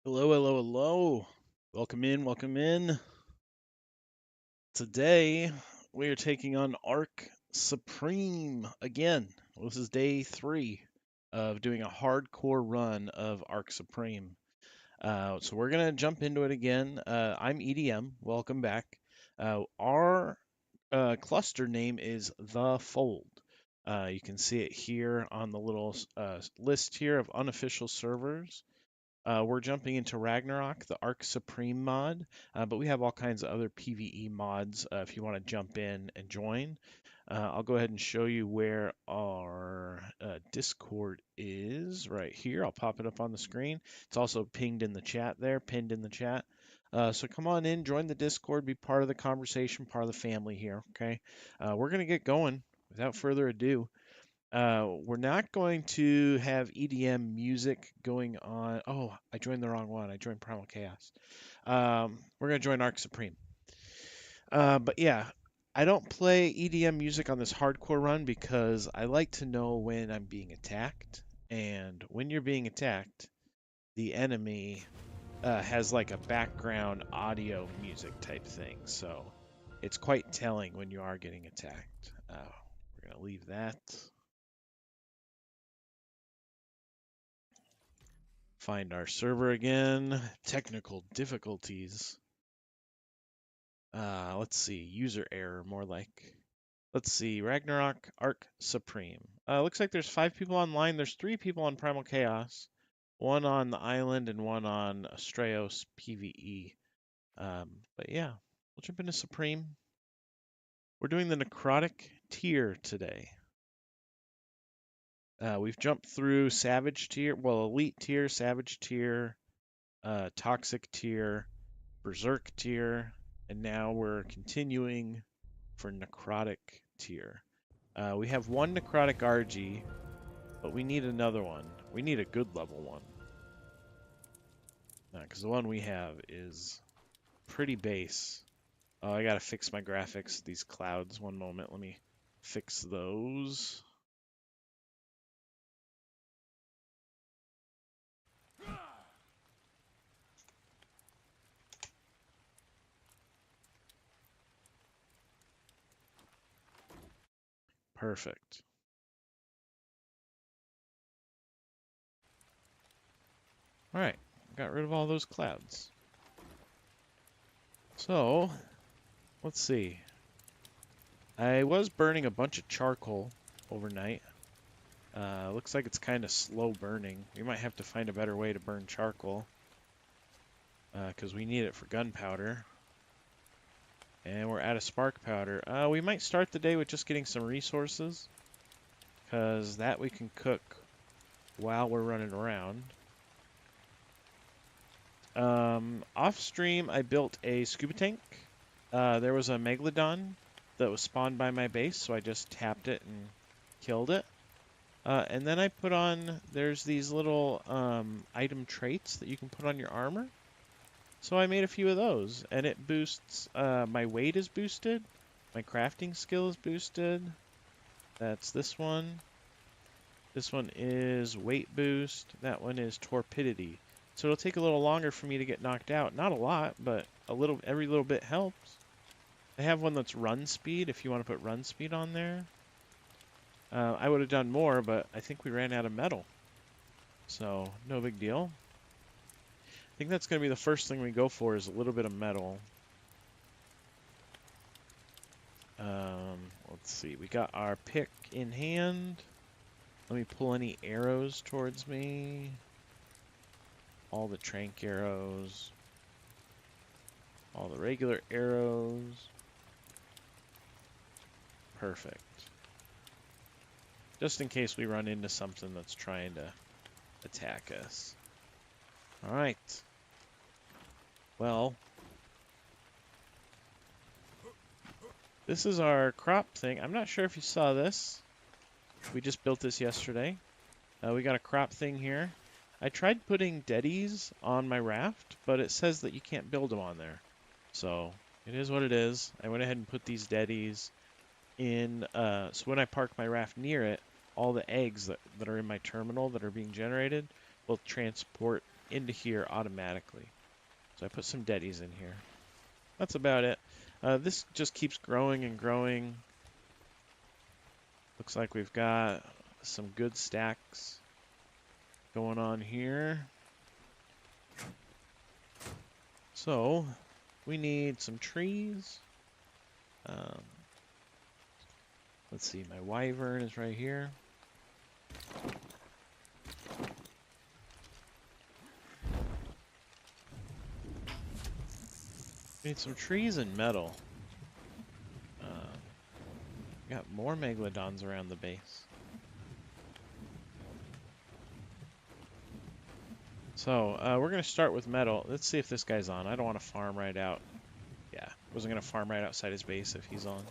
Hello, hello, hello. Welcome in, welcome in. Today we are taking on Arc Supreme again. This is day 3 of doing a hardcore run of Arc Supreme. So we're gonna jump into it again. I'm EDM. Welcome back. Our cluster name is The Fold. You can see it here on the little list here of unofficial servers. We're jumping into Ragnarok, the Arc Supreme mod, but we have all kinds of other PvE mods if you want to jump in and join. I'll go ahead and show you where our Discord is right here. I'll pop it up on the screen. It's also pinged in the chat there, pinned in the chat. So come on in, join the Discord, be part of the conversation, part of the family here, okay? We're going to get going without further ado. We're not going to have EDM music going on. Oh, I joined the wrong one. I joined Primal Chaos. We're going to join Arc Supreme. But yeah, I don't play EDM music on this hardcore run because I like to know when I'm being attacked. And when you're being attacked, the enemy has like a background audio music type thing. So it's quite telling when you are getting attacked. We're going to leave that. Find our server again. Technical difficulties. Let's see. User error, more like. Let's see. Ragnarok Arc Supreme. Looks like there's 5 people online. There's 3 people on Primal Chaos. 1 on the island and 1 on Astraeos PvE. But yeah, we'll jump into Supreme. We're doing the Necrotic tier today. We've jumped through Savage tier, well, Elite tier, Savage tier, Toxic tier, Berserk tier, and now we're continuing for Necrotic tier. We have 1 Necrotic RG, but we need another one. We need a good level 1. Because the one we have is pretty base. Oh, I gotta fix my graphics, these clouds. One moment, let me fix those. Perfect. Alright, got rid of all those clouds. So, let's see. I was burning a bunch of charcoal overnight. Looks like it's kind of slow burning. We might have to find a better way to burn charcoal. Because we need it for gunpowder. And we're out of spark powder. We might start the day with just getting some resources. Because that we can cook while we're running around. Off stream, I built a scuba tank. There was a megalodon that was spawned by my base, so I just tapped it and killed it. And then I put on, there's these little item traits that you can put on your armor. So I made a few of those, and it boosts, my weight is boosted, my crafting skill is boosted. That's this one. This one is weight boost. That one is torpidity. So it'll take a little longer for me to get knocked out. Not a lot, but a little, every little bit helps. I have one that's run speed, if you want to put run speed on there. I would have done more, but I think we ran out of metal. So, no big deal. I think that's going to be the first thing we go for is a little bit of metal. Let's see. We got our pick in hand. Let me pull any arrows towards me. All the trank arrows. All the regular arrows. Perfect. Just in case we run into something that's trying to attack us. Alright. Well, this is our crop thing. I'm not sure if you saw this. We just built this yesterday. We got a crop thing here. I tried putting deadies on my raft, but it says that you can't build them on there. So, it is what it is. I went ahead and put these deadies in, so when I park my raft near it, all the eggs that are in my terminal that are being generated will transport into here automatically. So I put some deadies in here. That's about it. This just keeps growing and growing. Looks like we've got some good stacks going on here. So we need some trees. Let's see, my wyvern is right here. We need some trees and metal. Got more megalodons around the base. So we're going to start with metal. Let's see if this guy's on. I don't want to farm right out. Yeah, wasn't going to farm right outside his base if he's on.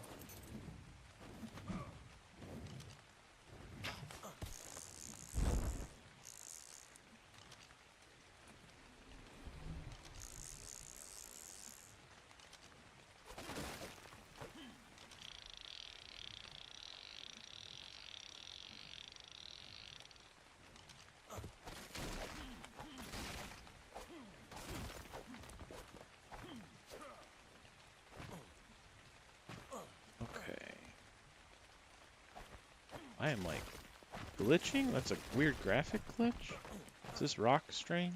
I am like glitching? That's a weird graphic glitch? Is this rock strange?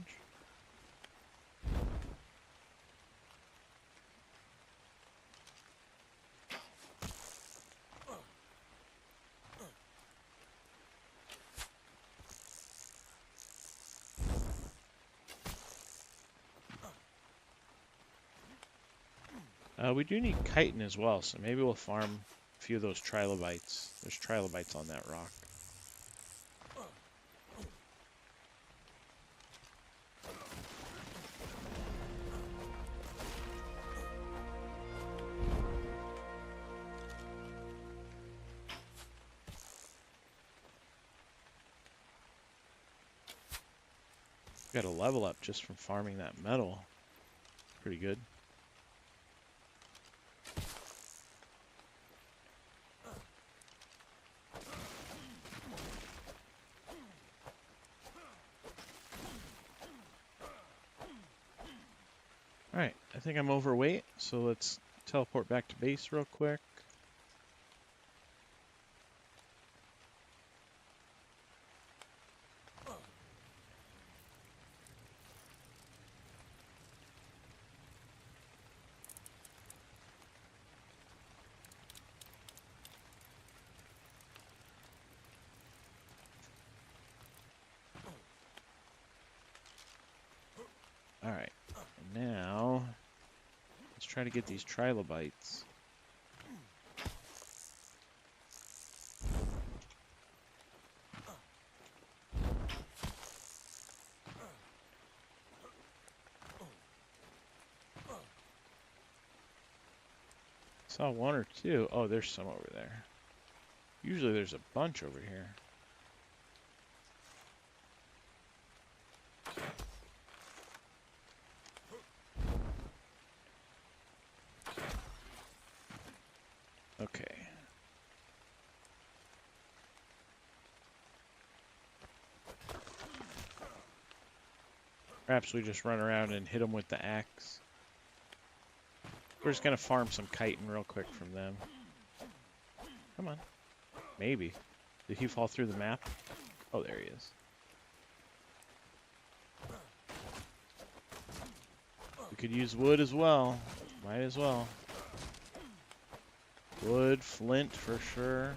We do need chitin as well, so maybe we'll farm a few of those trilobites. There's trilobites on that rock. Got a level up just from farming that metal. Pretty good. Alright, I think I'm overweight, so let's teleport back to base real quick. Alright, and now let's try to get these trilobites. Saw one or two. Oh, there's some over there. Usually there's a bunch over here. Okay. Perhaps we just run around and hit them with the axe. We're just gonna farm some chitin real quick from them. Come on. Maybe. Did he fall through the map? Oh, there he is. We could use wood as well. Might as well. Wood, flint for sure.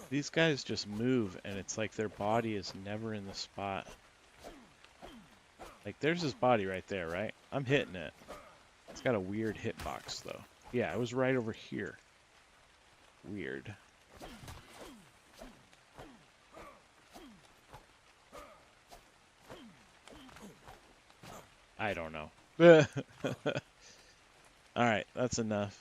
These guys just move, and it's like their body is never in the spot. Like, there's his body right there, right? I'm hitting it. It's got a weird hitbox, though. Yeah, it was right over here. Weird. I don't know. Alright, that's enough.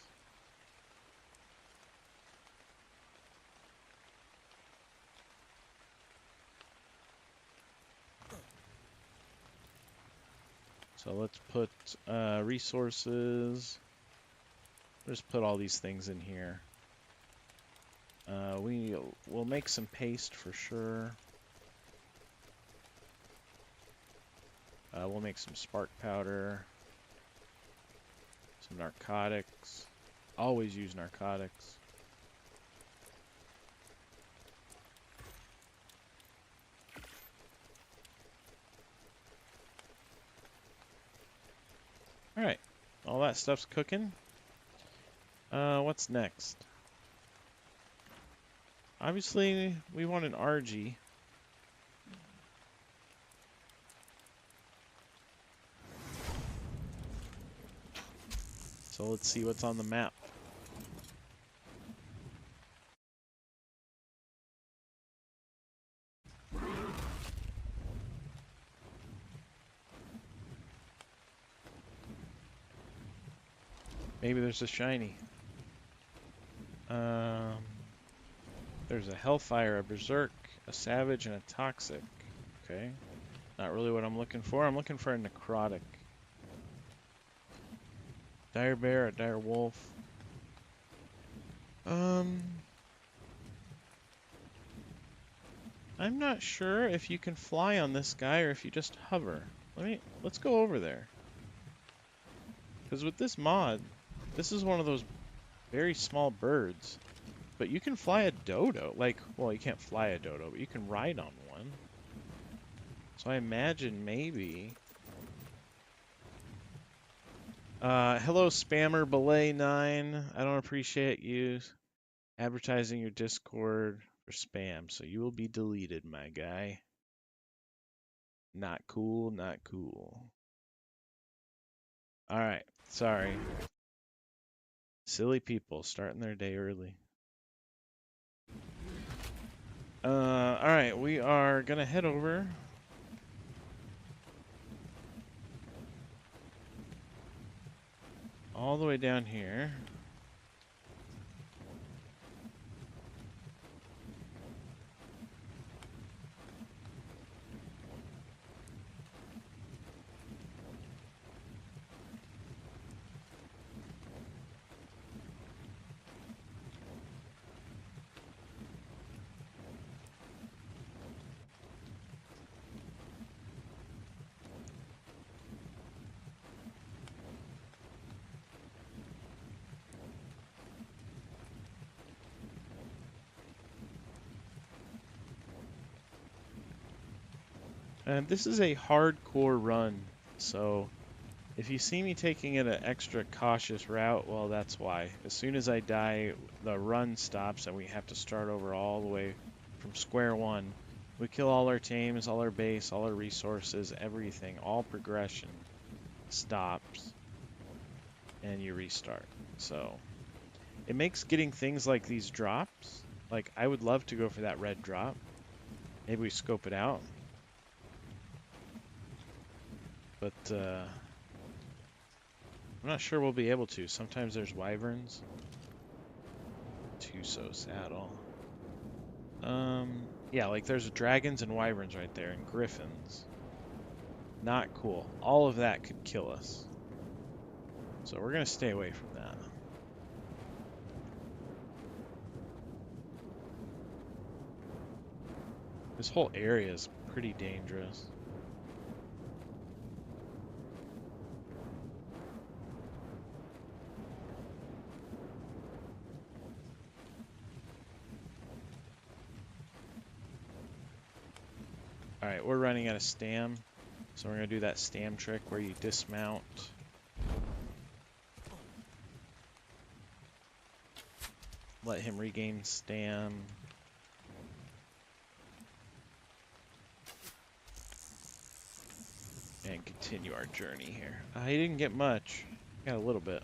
So let's put resources. Just put all these things in here. We'll make some paste for sure. We'll make some spark powder. Some narcotics. Always use narcotics. Alright. All that stuff's cooking. What's next? Obviously, we want an RG. So let's see what's on the map. Maybe there's a shiny. There's a Hellfire, a Berserk, a Savage, and a Toxic. Okay. Not really what I'm looking for. I'm looking for a Necrotic. Dire Bear, a Dire Wolf. I'm not sure if you can fly on this guy or if you just hover. Let's go over there. Because with this mod, this is one of those very small birds. But you can fly a dodo. Like, well, you can't fly a dodo, but you can ride on one. So I imagine maybe... hello, Spammer Belay 9. I don't appreciate you advertising your Discord for spam, so you will be deleted, my guy. Not cool, not cool. Alright, sorry. Silly people starting their day early. Alright, we are gonna head over. All the way down here. And this is a hardcore run, so if you see me taking it an extra cautious route, well, that's why. As soon as I die, the run stops and we have to start over all the way from square one. We kill all our tames, all our base, all our resources, everything, all progression stops, and you restart. So it makes getting things like these drops, like I would love to go for that red drop. Maybe we scope it out. But I'm not sure we'll be able to. Sometimes there's wyverns. Tuso saddle. Yeah, like there's dragons and wyverns right there, and griffins. Not cool. All of that could kill us. So we're gonna stay away from that. This whole area is pretty dangerous. Alright, we're running out of stam. So we're going to do that stam trick where you dismount. Let him regain stam. And continue our journey here. He didn't get much. Got a little bit.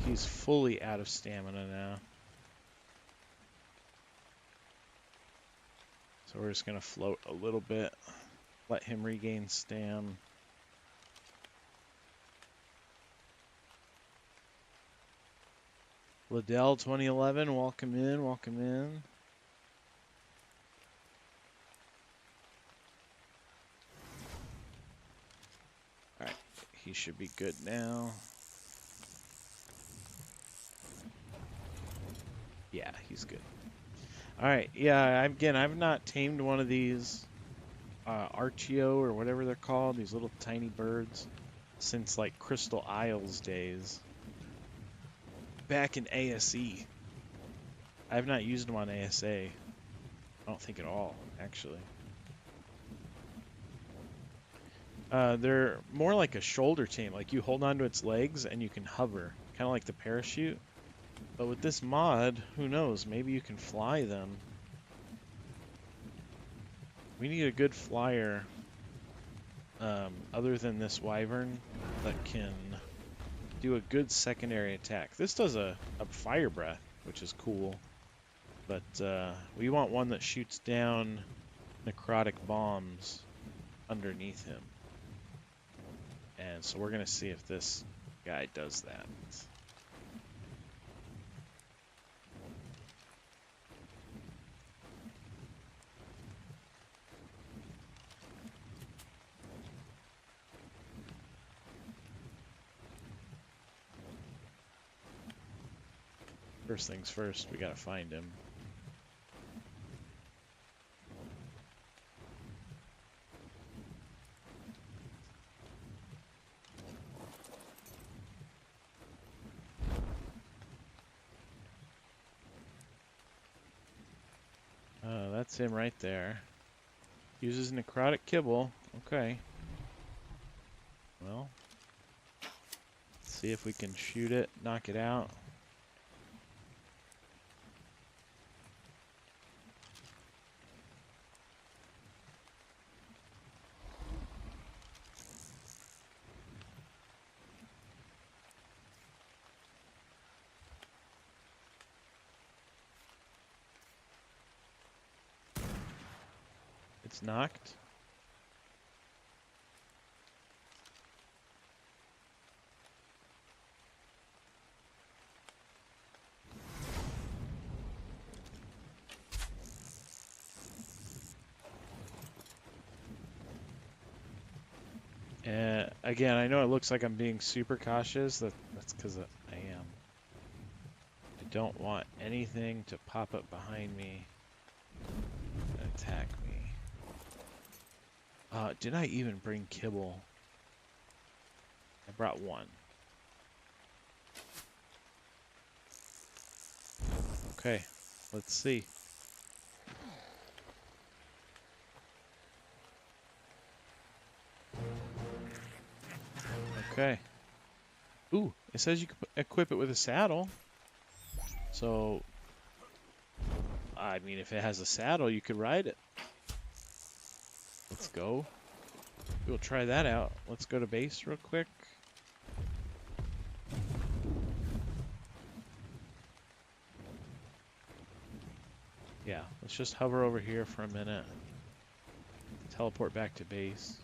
he's fully out of stamina now. So we're just going to float a little bit, let him regain stam. Liddell 2011, welcome in, welcome in. Alright, he should be good now. Yeah, he's good. Alright, yeah, again, I've not tamed one of these Archeo or whatever they're called, these little tiny birds, since like Crystal Isles days. Back in ASE. I have not used them on ASA. I don't think at all, actually. They're more like a shoulder tame, like you hold onto its legs and you can hover, kind of like the parachute. But with this mod, who knows, maybe you can fly them. We need a good flyer, other than this wyvern, that can do a good secondary attack. This does a fire breath, which is cool. But we want one that shoots down necrotic bombs underneath him. And so we're going to see if this guy does that. First things first, we got to find him. That's him right there. Uses necrotic kibble. Okay. Well, let's see if we can shoot it, knock it out. It's knocked. Again, I know it looks like I'm being super cautious. That's because I am. I don't want anything to pop up behind me and attack me. Did I even bring kibble? I brought one. Okay, let's see. Okay. Ooh, it says you can equip it with a saddle. So, I mean, if it has a saddle, you could ride it. Let's go. We'll try that out. Let's go to base real quick. Yeah, let's just hover over here for a minute. Teleport back to base.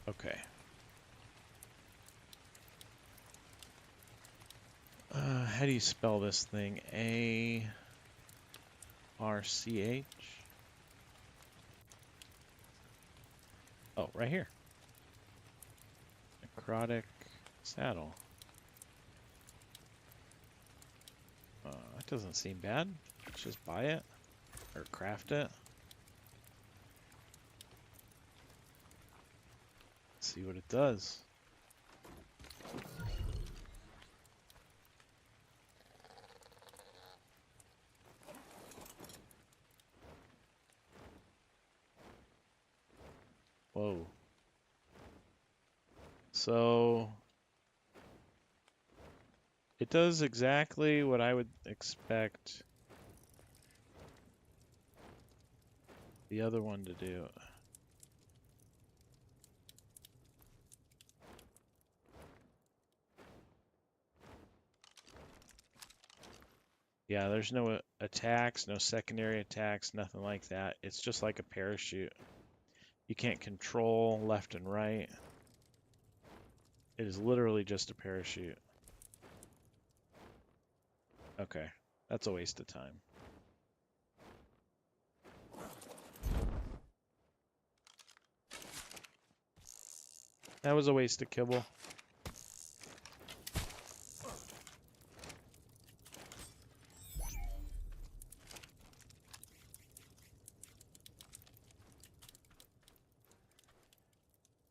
Okay. How do you spell this thing? A-R-C-H? Oh, right here. Necrotic saddle. That doesn't seem bad. Let's just buy it. Or craft it. See what it does. Whoa. So it does exactly what I would expect the other one to do. Yeah, there's no attacks, no secondary attacks, nothing like that. It's just like a parachute. You can't control left and right. It is literally just a parachute. Okay, that's a waste of time. That was a waste of kibble.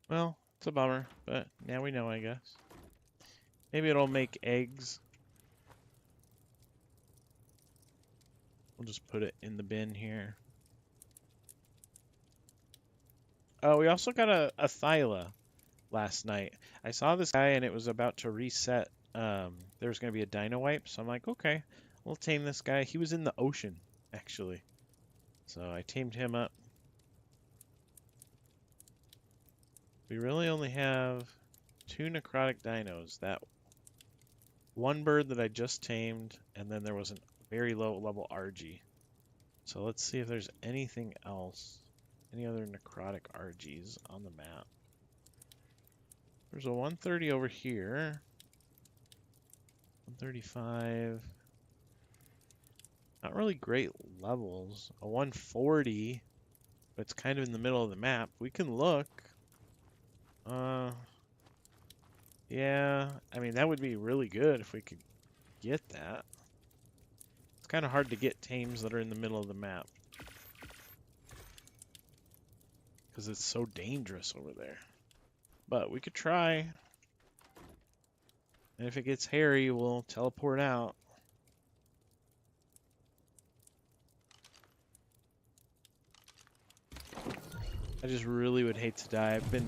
Well, it's a bummer, but now we know, I guess. Maybe it'll make eggs. We'll just put it in the bin here. Oh, we also got a Thyla last night. I saw this guy and it was about to reset. There was going to be a dino wipe, so I'm like, okay, we'll tame this guy. He was in the ocean, actually. So I tamed him up. We really only have 2 necrotic dinos. That one bird that I just tamed, and then there was a very low level RG. So let's see if there's anything else. Any other necrotic RGs on the map? There's a 130 over here. 135. Not really great levels. A 140, but it's kind of in the middle of the map. We can look. Yeah, I mean, that would be really good if we could get that. It's kind of hard to get tames that are in the middle of the map, because it's so dangerous over there. But we could try. And if it gets hairy, we'll teleport out. I just really would hate to die. I've been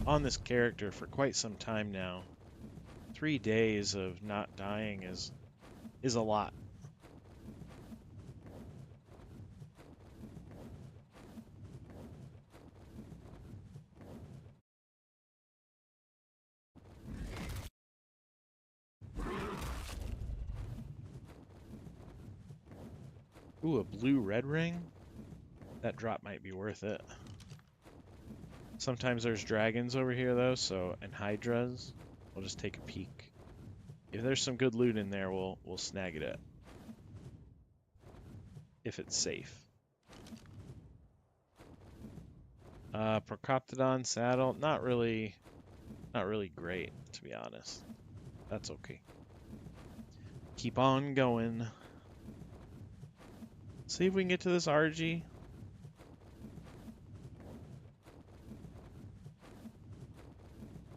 on this character for quite some time now. 3 days of not dying is a lot. Ooh, a blue red ring? That drop might be worth it. Sometimes there's dragons over here though, so, and hydras. We'll just take a peek. If there's some good loot in there, we'll snag it up. If it's safe. Procoptodon saddle, not really great, to be honest. That's okay. Keep on going. See if we can get to this RG.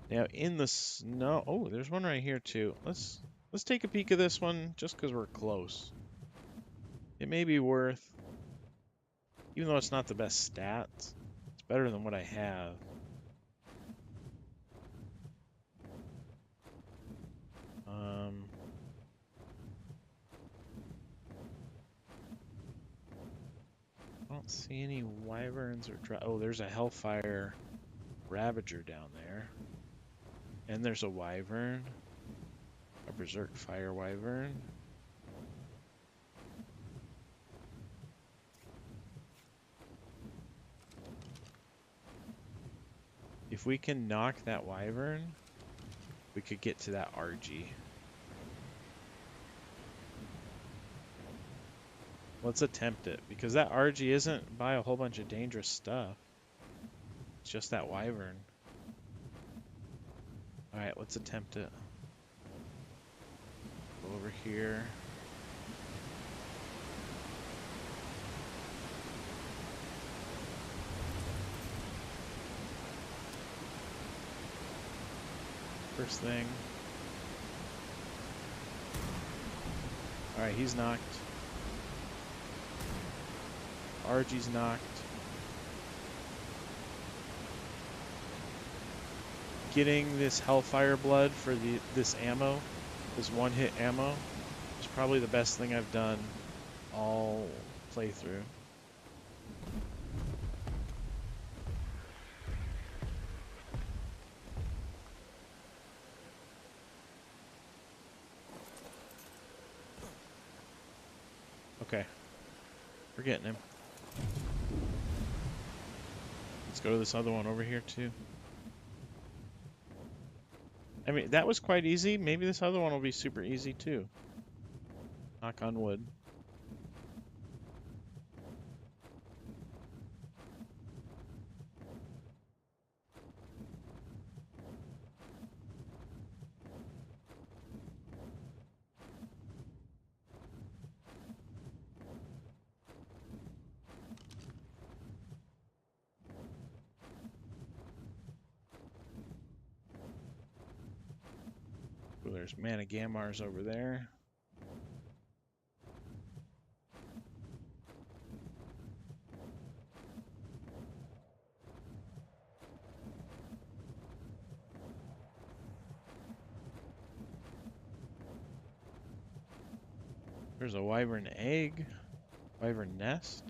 Now in the snow, oh, there's one right here too. Let's take a peek of this one just because we're close. It may be worth, even though it's not the best stats, it's better than what I have. I don't see any wyverns or oh, there's a hellfire ravager down there. And there's a wyvern. A berserk fire wyvern. If we can knock that wyvern, we could get to that RG. Let's attempt it, because that RG isn't by a whole bunch of dangerous stuff. It's just that wyvern. Alright, let's attempt it. Go over here. First thing. Alright, he's knocked. RG's knocked. getting this Hellfire Blood for this ammo, this one-hit ammo, is probably the best thing I've done all playthrough. Okay, we're getting him. Let's go to this other one over here too. I mean, that was quite easy. Maybe this other one will be super easy too. Knock on wood. Oh, there's Managamars over there. There's a wyvern egg. Wyvern nest.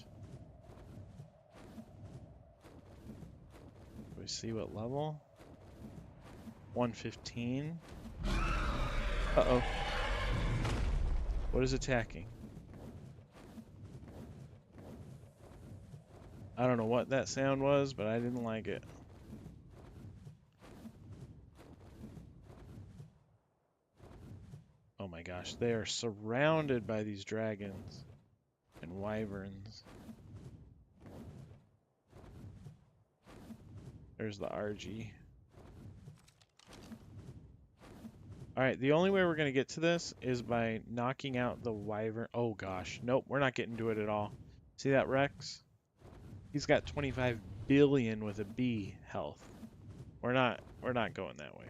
Do we see what level? 115. Uh-oh. What is attacking? I don't know what that sound was, but I didn't like it. Oh my gosh, they are surrounded by these dragons and wyverns. There's the RG. Alright, the only way we're going to get to this is by knocking out the wyvern. Oh gosh, nope, we're not getting to it at all. See that Rex? He's got 25 billion with a B health. We're not going that way.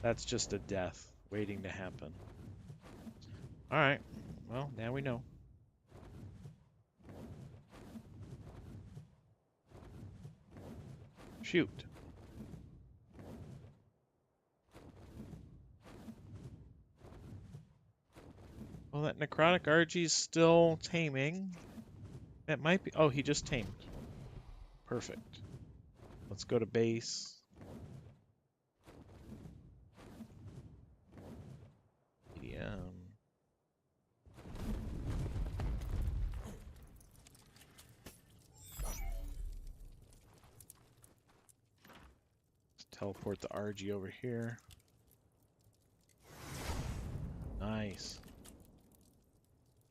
That's just a death waiting to happen. Alright, well, now we know. Shoot. Well, that Necrotic RG's still taming. That might be... Oh, he just tamed. Perfect. Let's go to base. Let's teleport the RG over here. Nice.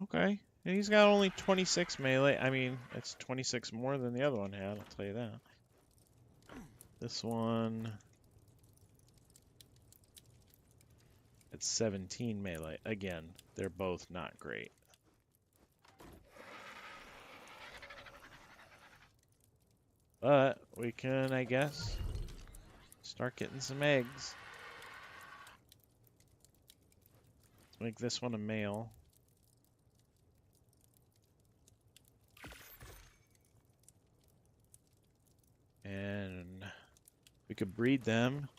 Okay. And he's got only 26 melee. I mean, it's 26 more than the other one had, I'll tell you that. This one... It's 17 melee. Again, they're both not great. But we can, I guess, start getting some eggs. Let's make this one a male. And we could breed them.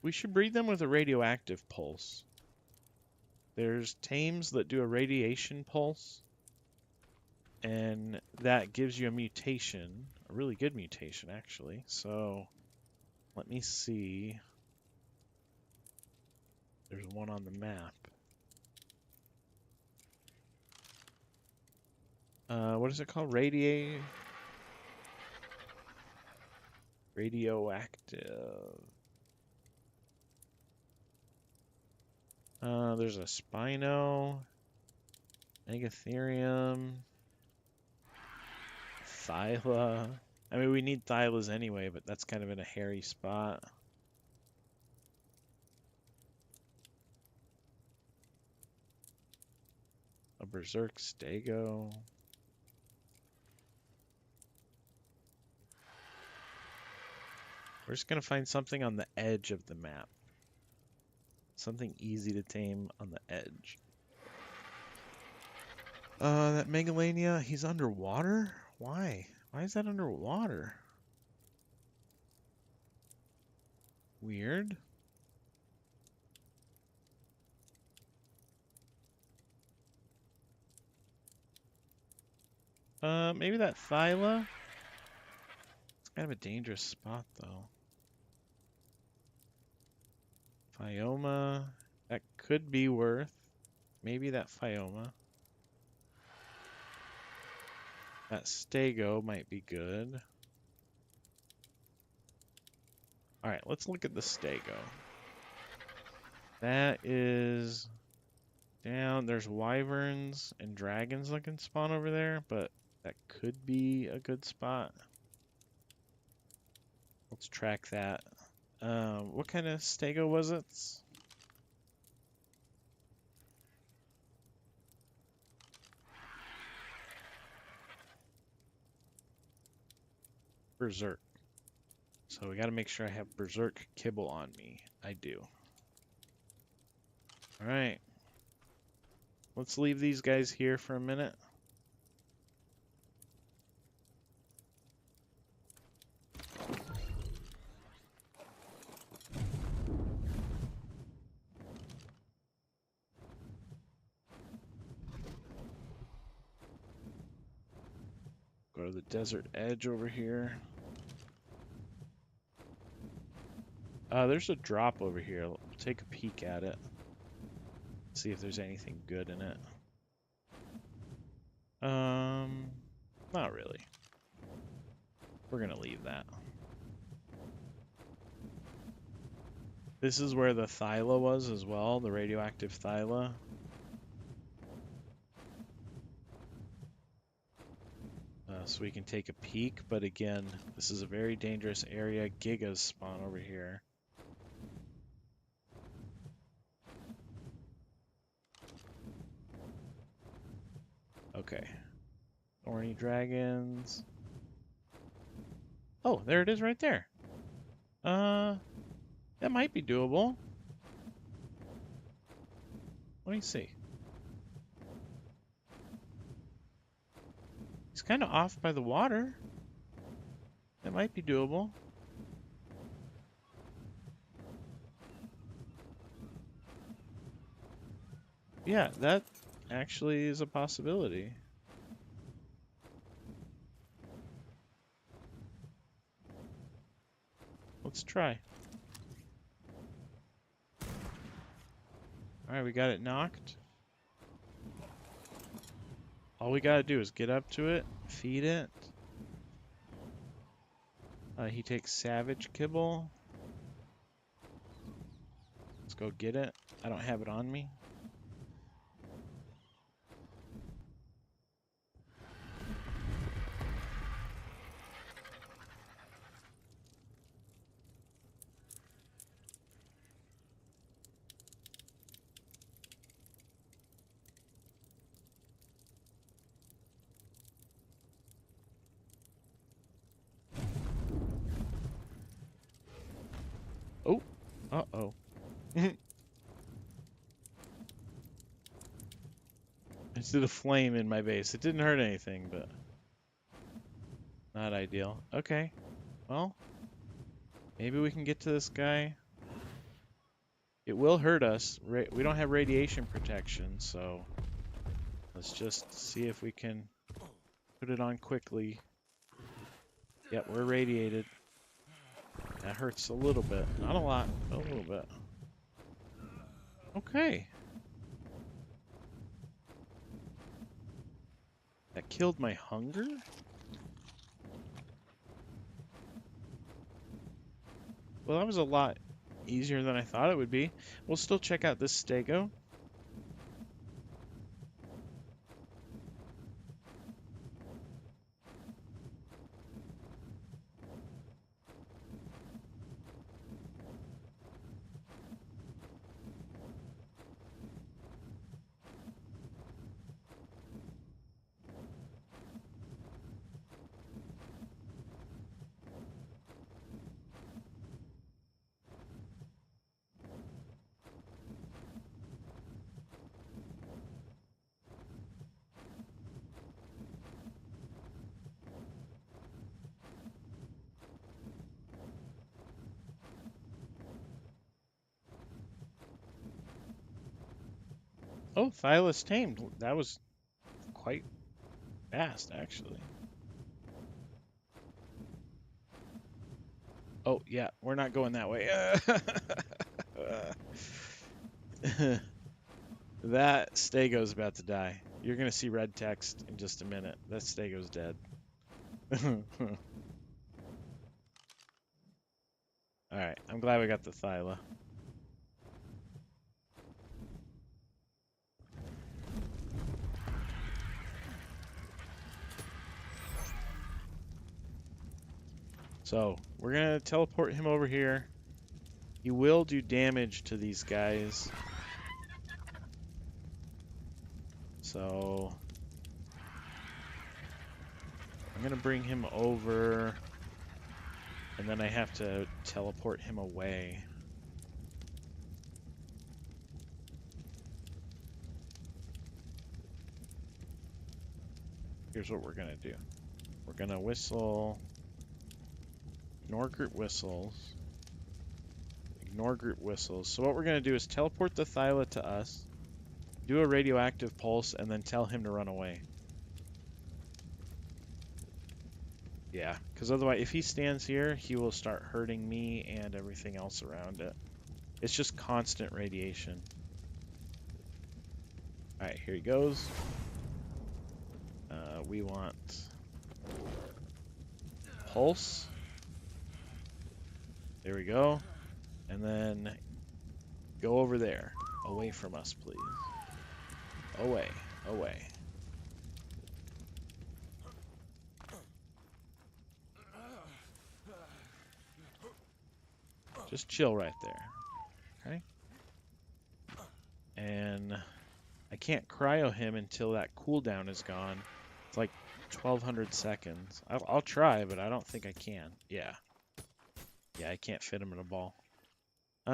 We should breed them with a radioactive pulse. There's tames that do a radiation pulse, and that gives you a mutation, a really good mutation actually. So let me see. There's one on the map. What is it called? Radioactive. There's a Spino, Megatherium, Thyla. I mean, we need Thylas anyway, but that's kind of in a hairy spot. A Berserk Stego. We're just gonna find something on the edge of the map. Something easy to tame on the edge. That Megalania, he's underwater? Why? Why is that underwater? Weird. Maybe that Thyla? It's kind of a dangerous spot, though. Phioma. That could be worth. Maybe that Phioma. That Stego might be good. Alright, let's look at the Stego. That is down. There's wyverns and dragons that can spawn over there, but that could be a good spot. Let's track that. What kind of Stego was it? Berserk. So we got to make sure I have Berserk kibble on me. I do. All right. Let's leave these guys here for a minute. Go to the desert edge over here. There's a drop over here. We'll take a peek at it. See if there's anything good in it. Not really. We're gonna leave that. This is where the Thyla was as well, the radioactive Thyla. So we can take a peek, but again, this is a very dangerous area. Gigas spawn over here. Okay. Thorny dragons. Oh, there it is right there. That might be doable. Let me see. He's kind of off by the water. That might be doable. Yeah, that actually is a possibility. Let's try. Alright, we got it knocked. All we gotta do is get up to it, feed it. He takes savage kibble. Let's go get it. I don't have it on me. Oh, uh-oh. I just did a flame in my base. It didn't hurt anything, but not ideal. Okay, well, maybe we can get to this guy. It will hurt us. We don't have radiation protection, so let's just see if we can put it on quickly. Yep, we're radiated. That hurts a little bit. Not a lot, but a little bit. Okay. That killed my hunger? Well, that was a lot easier than I thought it would be. We'll still check out this Stego. Oh, Thyla's tamed. That was quite fast, actually. Oh, yeah, we're not going that way. That Stego's about to die. You're going to see red text in just a minute. That Stego's dead. Alright, I'm glad we got the Thyla. So, we're going to teleport him over here. He will do damage to these guys. So, I'm going to bring him over. And then I have to teleport him away. Here's what we're going to do. We're going to whistle. Ignore group whistles. Ignore group whistles. So what we're going to do is teleport the Thyla to us. Do a radioactive pulse and then tell him to run away. Yeah, because otherwise if he stands here, he will start hurting me and everything else around it. It's just constant radiation. Alright, here he goes. We want pulse. There we go. And then go over there. Away from us, please. Away. Away. Just chill right there. Okay? And I can't cryo him until that cooldown is gone. It's like 1200 seconds. I'll try, but I don't think I can. Yeah. Yeah, I can't fit him in a ball.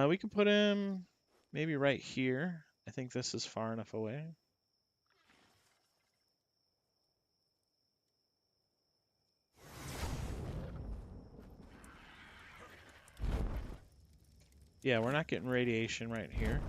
We can put him maybe right here. I think this is far enough away. Yeah, we're not getting radiation right here.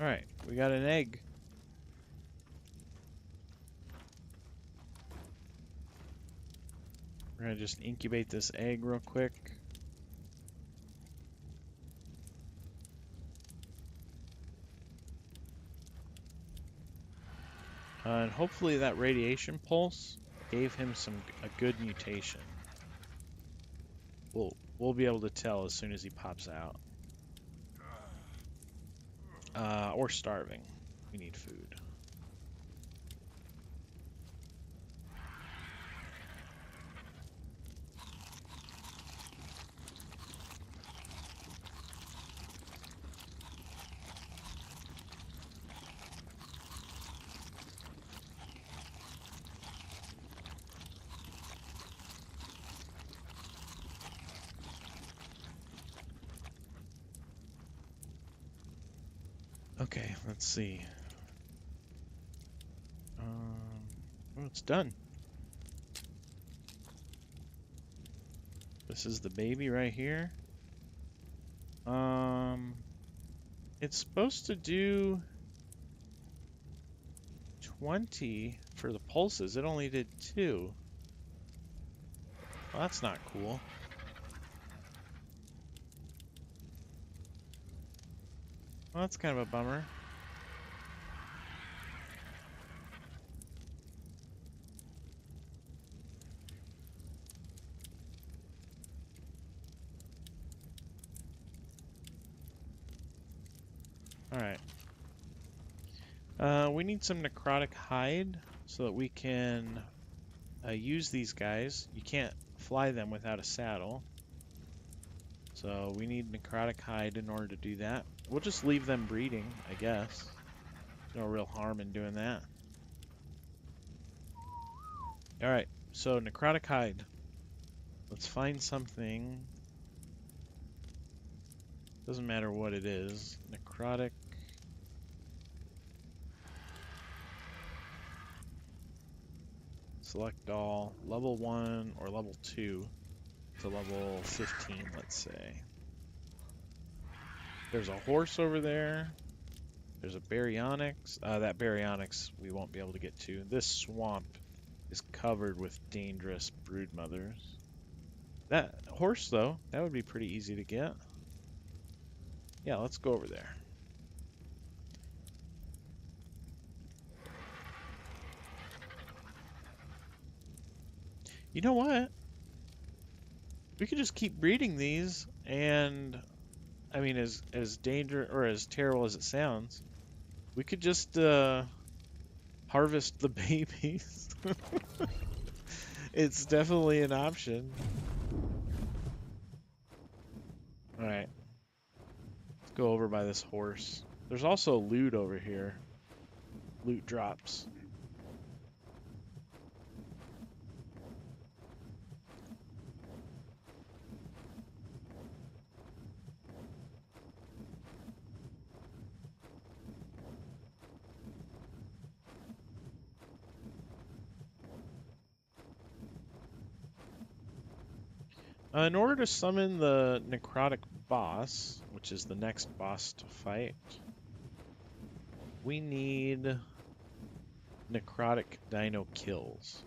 Alright, we got an egg. We're gonna just incubate this egg real quick. And hopefully that radiation pulse gave him a good mutation. We'll be able to tell as soon as he pops out. Or starving. We need food. Okay, let's see. Oh, it's done. This is the baby right here. It's supposed to do 20 for the pulses. It only did 2. Well, that's not cool. Well, that's kind of a bummer. Alright. We need some necrotic hide so that we can use these guys. You can't fly them without a saddle. So we need necrotic hide in order to do that. We'll just leave them breeding, I guess. No real harm in doing that. Alright, so necrotic hide. Let's find something. Doesn't matter what it is. Necrotic. Select all. Level 1 or level 2 to level 15, let's say. There's a horse over there. There's a baryonyx. That baryonyx we won't be able to get to. This swamp is covered with dangerous brood mothers. That horse, though, that would be pretty easy to get. Yeah, let's go over there. You know what? We could just keep breeding these, and I mean, as terrible as it sounds, we could just harvest the babies. It's definitely an option. All right, let's go over by this horse. There's also loot over here. Loot drops. In order to summon the necrotic boss, which is the next boss to fight, we need necrotic dino kills.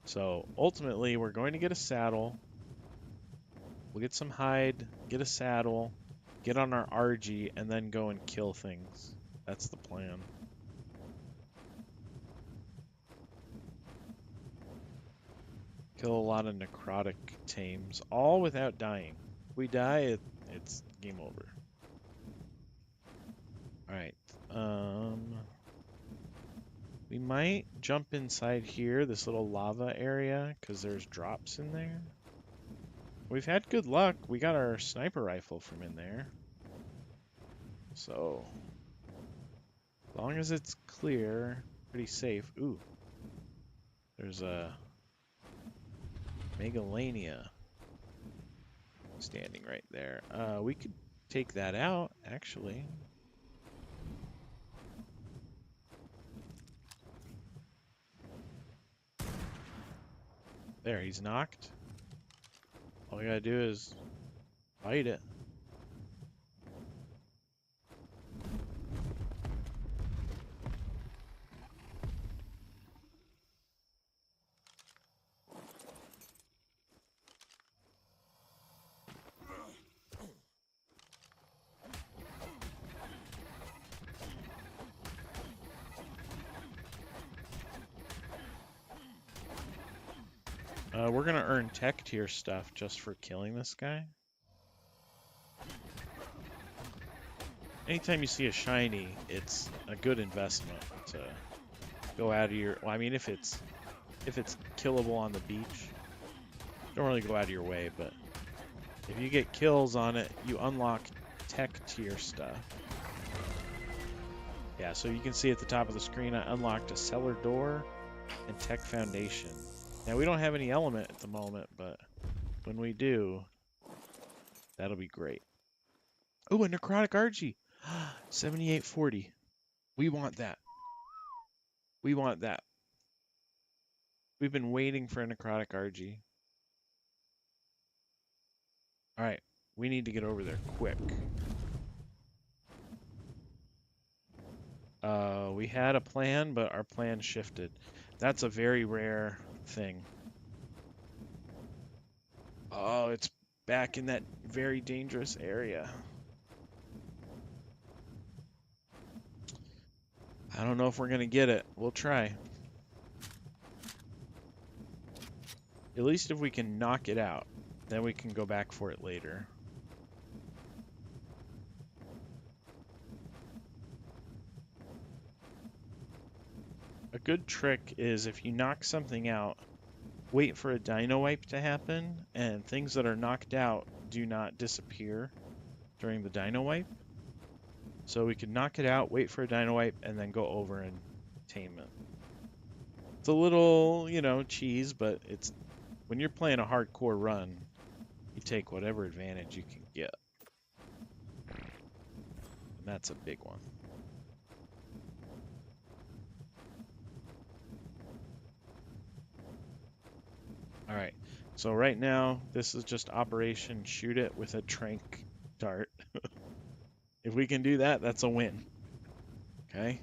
So ultimately, we're going to get a saddle. We'll get some hide, get a saddle, get on our RG, and then go and kill things. That's the plan. Kill a lot of necrotic tames, all without dying. If we die, it's game over. Alright. We might jump inside here, this little lava area, because there's drops in there. We've had good luck. We got our sniper rifle from in there. So, as long as it's clear, pretty safe. Ooh. There's a Megalania standing right there. We could take that out, actually. There, he's knocked. All we gotta do is fight it. We're gonna earn tech tier stuff just for killing this guy. Anytime you see a shiny, it's a good investment to go out of your. Well, I mean, if it's killable on the beach, don't really go out of your way. But if you get kills on it, you unlock tech tier stuff. Yeah, so you can see at the top of the screen, I unlocked a cellar door and tech foundation. Now, we don't have any element at the moment, but when we do, that'll be great. Oh, a necrotic RG. 7840. We want that. We want that. We've been waiting for a necrotic RG. Alright, we need to get over there quick. We had a plan, but our plan shifted. That's a very rare thing. Oh, it's back in that very dangerous area. I don't know if we're gonna get it. We'll try. At least if we can knock it out, then we can go back for it later. A good trick is if you knock something out, wait for a dino wipe to happen, and things that are knocked out do not disappear during the dino wipe. So we could knock it out, wait for a dino wipe, and then go over and tame it. It's a little, you know, cheese, but it's when you're playing a hardcore run, you take whatever advantage you can get. And that's a big one. All right. So right now, this is just Operation Shoot It with a Trank Dart. If we can do that, that's a win. Okay.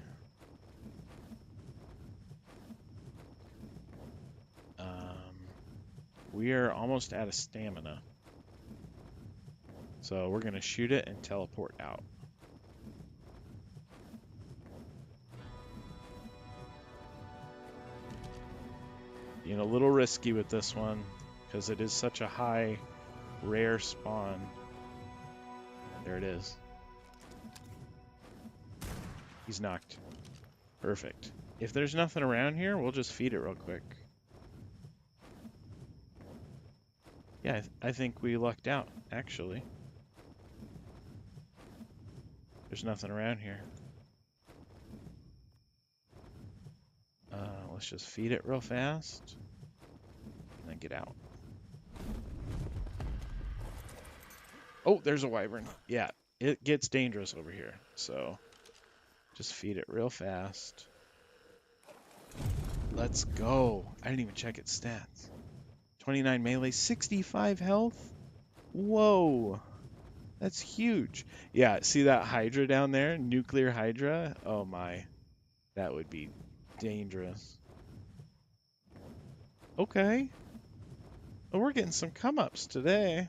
We are almost out of stamina. So we're going to shoot it and teleport out. Being a little risky with this one because it is such a high rare spawn. There it is. He's knocked. Perfect. If there's nothing around here, we'll just feed it real quick. Yeah, I think we lucked out, actually. There's nothing around here. Let's just feed it real fast and then get out. Oh, there's a wyvern. Yeah, it gets dangerous over here. So just feed it real fast. Let's go. I didn't even check its stats. 29 melee, 65 health. Whoa. That's huge. Yeah, see that Hydra down there? Nuclear Hydra? Oh my. That would be dangerous. Okay. Oh, we're getting some come-ups today.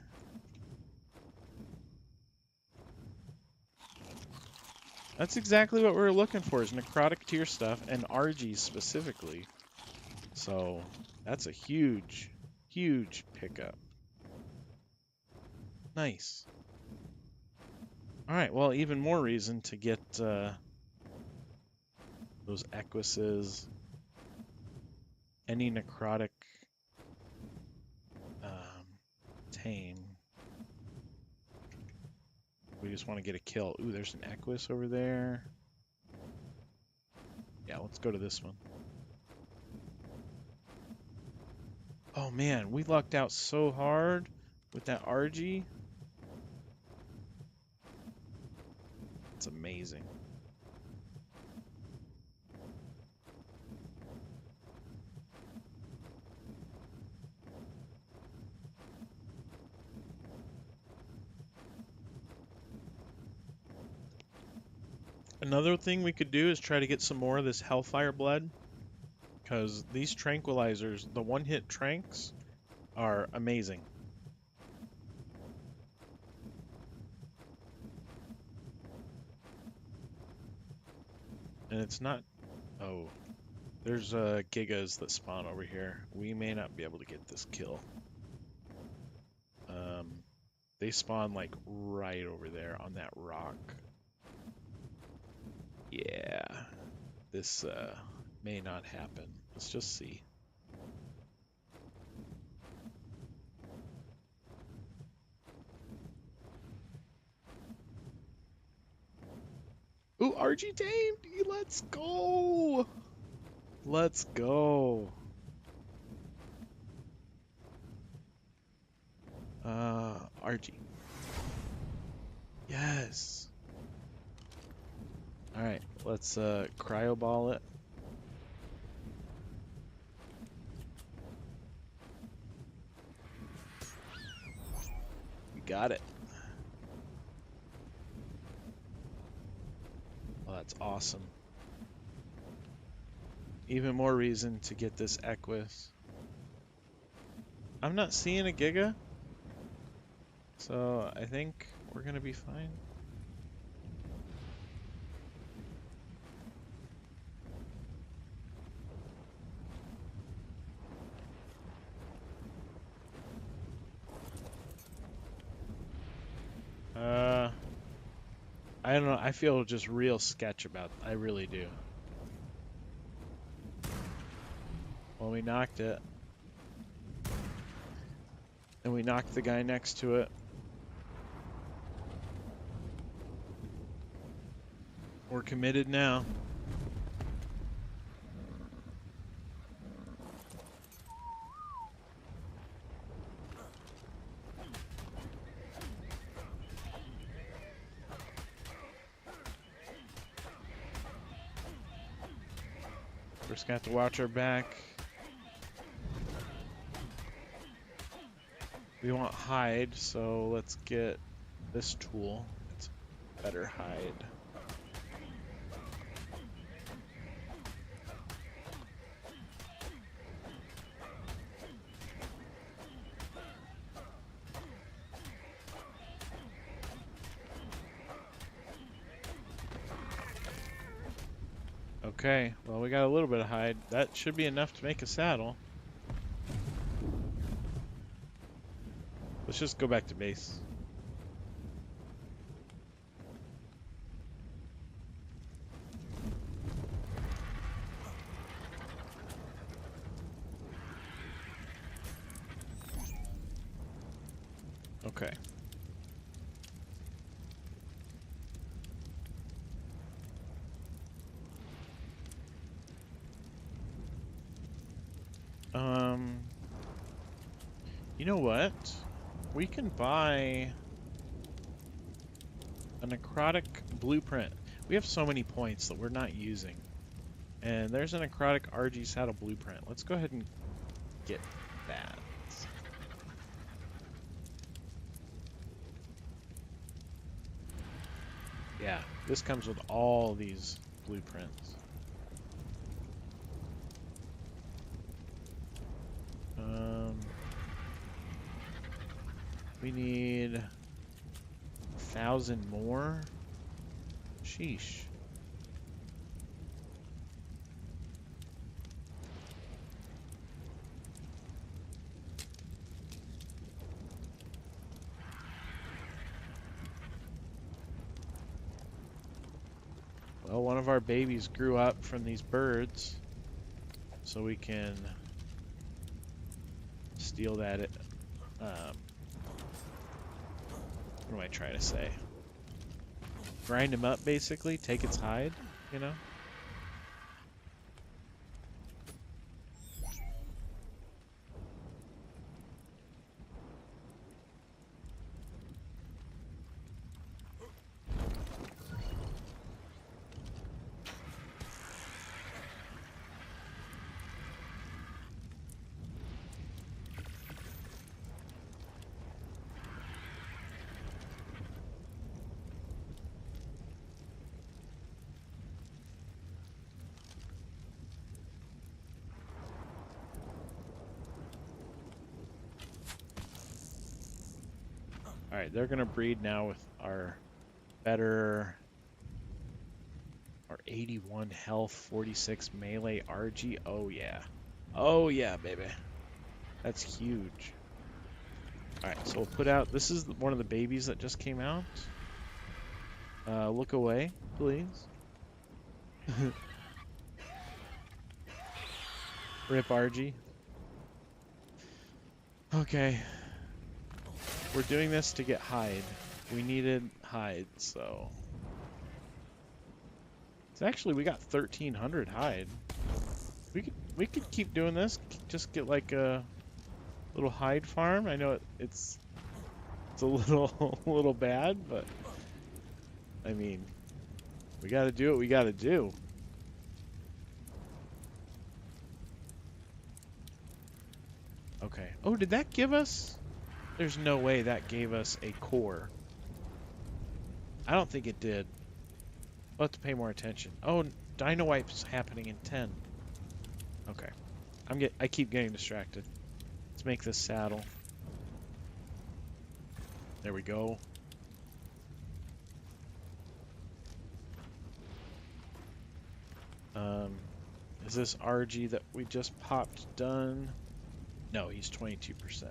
That's exactly what we were looking for, is necrotic tier stuff, and RG specifically. So, that's a huge, huge pickup. Nice. Alright, well, even more reason to get those equises. Any necrotic tame. We just want to get a kill. Ooh, there's an equus over there. Yeah, let's go to this one. Oh man, we lucked out so hard with that RG. It's amazing. Another thing we could do is try to get some more of this Hellfire blood, because these tranquilizers, the one-hit tranks, are amazing. And it's not... Oh, there's gigas that spawn over here. We may not be able to get this kill. They spawn like right over there on that rock. Yeah, this may not happen. Let's just see. Ooh, RG tamed! Let's go! Let's go! RG. Yes! Alright, let's cryo ball it. We got it. Oh, that's awesome. Even more reason to get this Equus. I'm not seeing a Giga, so I think we're gonna be fine. I don't know, I feel just real sketch about it. I really do. Well, we knocked it. And we knocked the guy next to it. We're committed now. We're just gonna have to watch our back. We want hide, so let's get this tool. It's better hide. Okay, well we got a little bit of hide. That should be enough to make a saddle. Let's just go back to base. Okay. You know what? We can buy a necrotic blueprint. We have so many points that we're not using. And there's a necrotic RG saddle blueprint. Let's go ahead and get that. Yeah, this comes with all these blueprints. We need 1,000 more. Sheesh. Well, one of our babies grew up from these birds, so we can steal that. What am I trying to say? Grind him up, basically. Take its hide, you know? Alright, they're gonna breed now with our 81 health, 46 melee RG. Oh yeah. Oh yeah, baby. That's huge. Alright, so we'll put out, this is one of the babies that just came out. Look away, please. Rip RG. Okay. We're doing this to get hide. We needed hide, so... It's actually, we got 1,300 hide. We could keep doing this. Just get like a little hide farm. I know it's a little a little bad, but I mean, we got to do what we got to do. Okay. Oh, did that give us? There's no way that gave us a core. I don't think it did. We'll have to pay more attention. Oh, dino wipe's happening in 10. Okay. I keep getting distracted. Let's make this saddle. There we go. Is this RG that we just popped done? No, he's 22%.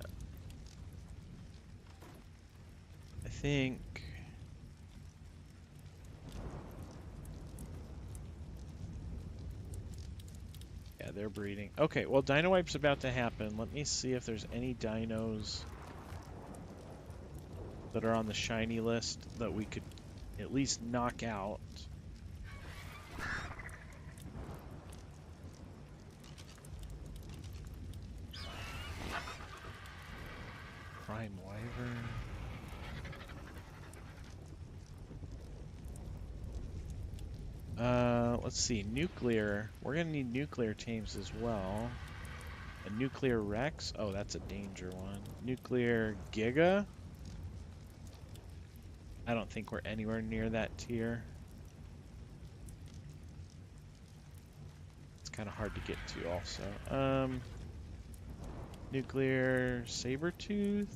I think... Yeah, they're breeding. Okay, well, Dino Wipe's about to happen. Let me see if there's any dinos that are on the shiny list that we could at least knock out. Time Wyvern. Let's see. Nuclear. We're gonna need nuclear tames as well. A nuclear Rex. Oh, that's a danger one. Nuclear Giga. I don't think we're anywhere near that tier. It's kind of hard to get to also. Nuclear Sabertooth.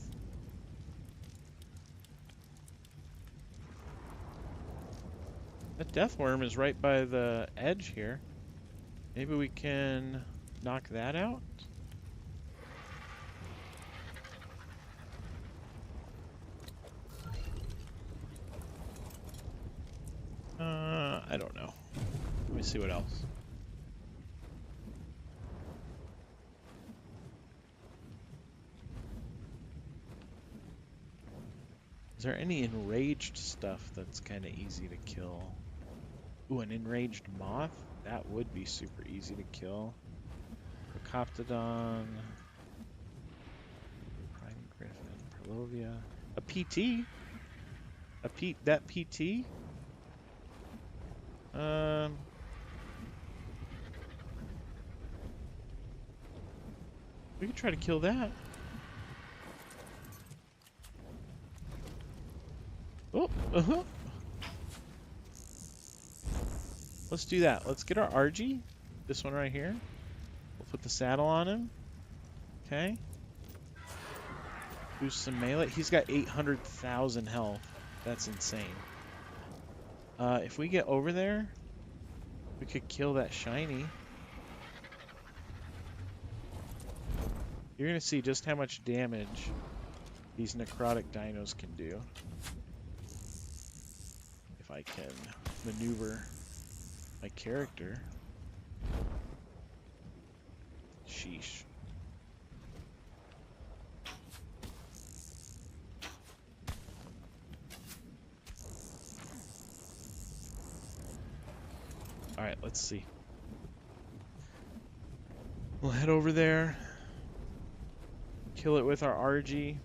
That Deathworm is right by the edge here. Maybe we can knock that out? I don't know. Let me see what else. Is there any enraged stuff that's kind of easy to kill? Ooh, an enraged moth? That would be super easy to kill. Procoptodon. Prime Griffin. Perlovia. A PT? That PT? We could try to kill that. Oh, Let's do that. Let's get our RG. This one right here. We'll put the saddle on him. Okay. Boost some melee. He's got 800,000 health. That's insane. If we get over there, we could kill that shiny. You're going to see just how much damage these necrotic dinos can do. If I can maneuver my character. Sheesh. Alright, let's see. We'll head over there. Kill it with our RG.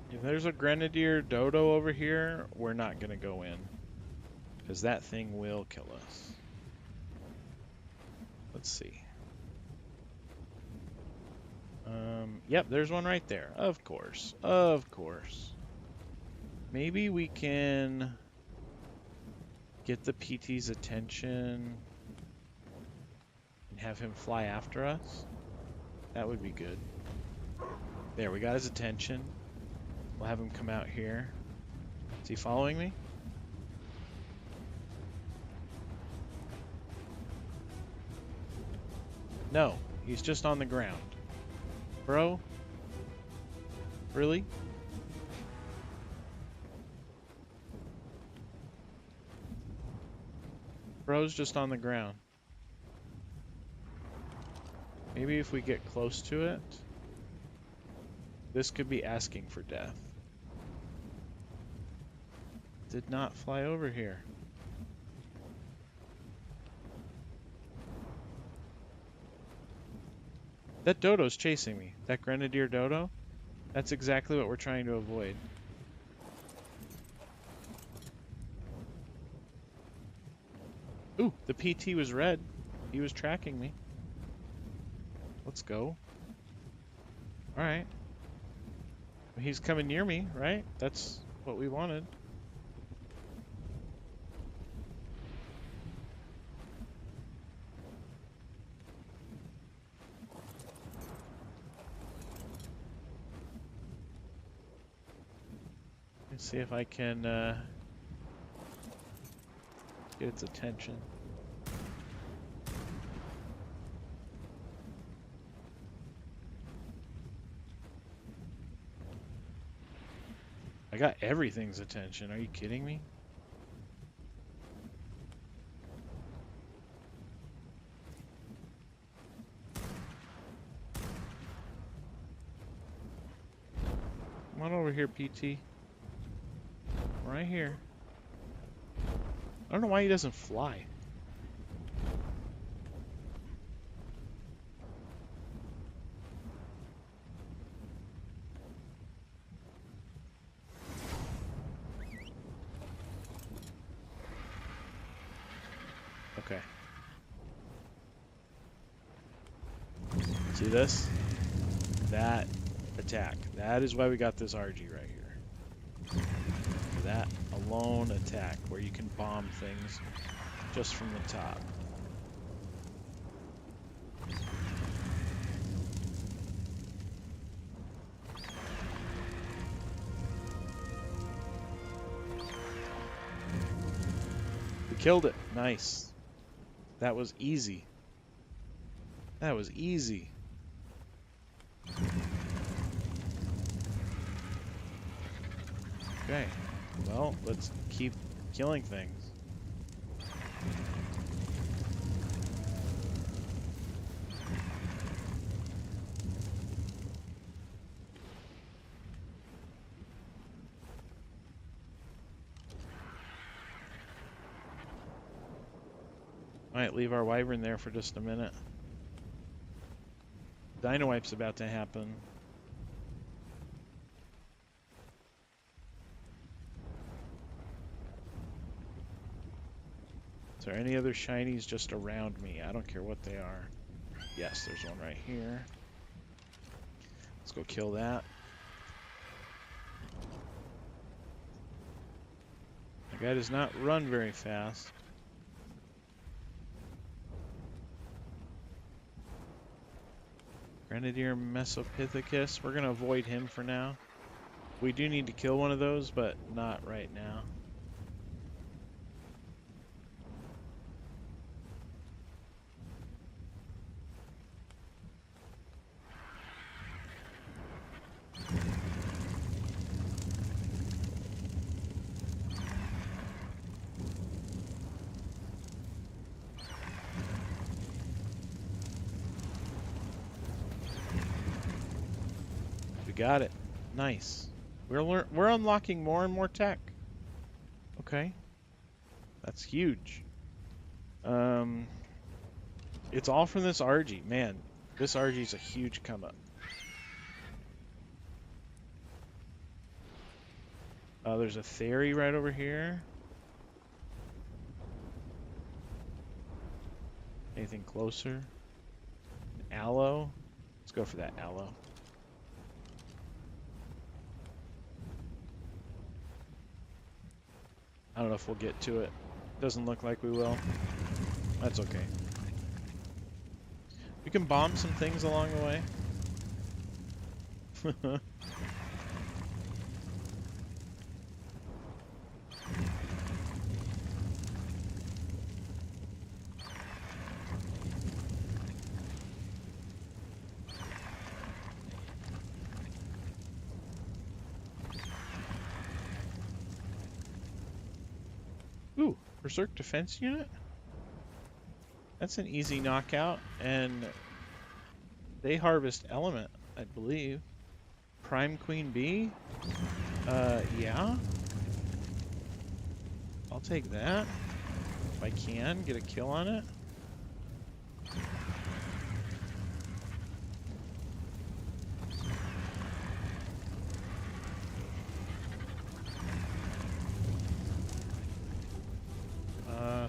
If there's a Grenadier Dodo over here, we're not going to go in. Because that thing will kill us. Let's see. Yep, there's one right there. Of course. Of course. Maybe we can get the PT's attention and have him fly after us. That would be good. There, we got his attention. We'll have him come out here. Is he following me? No, he's just on the ground. Bro? Really? Bro's just on the ground. Maybe if we get close to it, this could be asking for death. Did not fly over here. That dodo's chasing me. That Grenadier dodo. That's exactly what we're trying to avoid. Ooh, the PT was red. He was tracking me. Let's go. Alright. He's coming near me, right? That's what we wanted. Let's see if I can get its attention. I got everything's attention. Are you kidding me? Come on over here, PT. Right here. I don't know why he doesn't fly. Okay. See this? That attack. That is why we got this RG right here. That alone attack where you can bomb things just from the top. We killed it. Nice. That was easy. That was easy. Okay. Well, let's keep killing things. Might leave our wyvern there for just a minute. Dino wipe's about to happen. Is there any other shinies just around me? I don't care what they are. Yes, there's one right here. Let's go kill that. The guy does not run very fast. Grenadier Mesopithecus. We're going to avoid him for now. We do need to kill one of those, but not right now. Got it. Nice. We're unlocking more and more tech. Okay. That's huge. It's all from this RG. Man, this RG is a huge come up. There's a Theory right over here. Anything closer? An Aloe? Let's go for that Aloe. I don't know if we'll get to it. Doesn't look like we will. That's okay. We can bomb some things along the way. Ooh, Berserk Defense Unit? That's an easy knockout, and they harvest Element, I believe. Prime Queen Bee? Yeah. I'll take that. If I can, get a kill on it.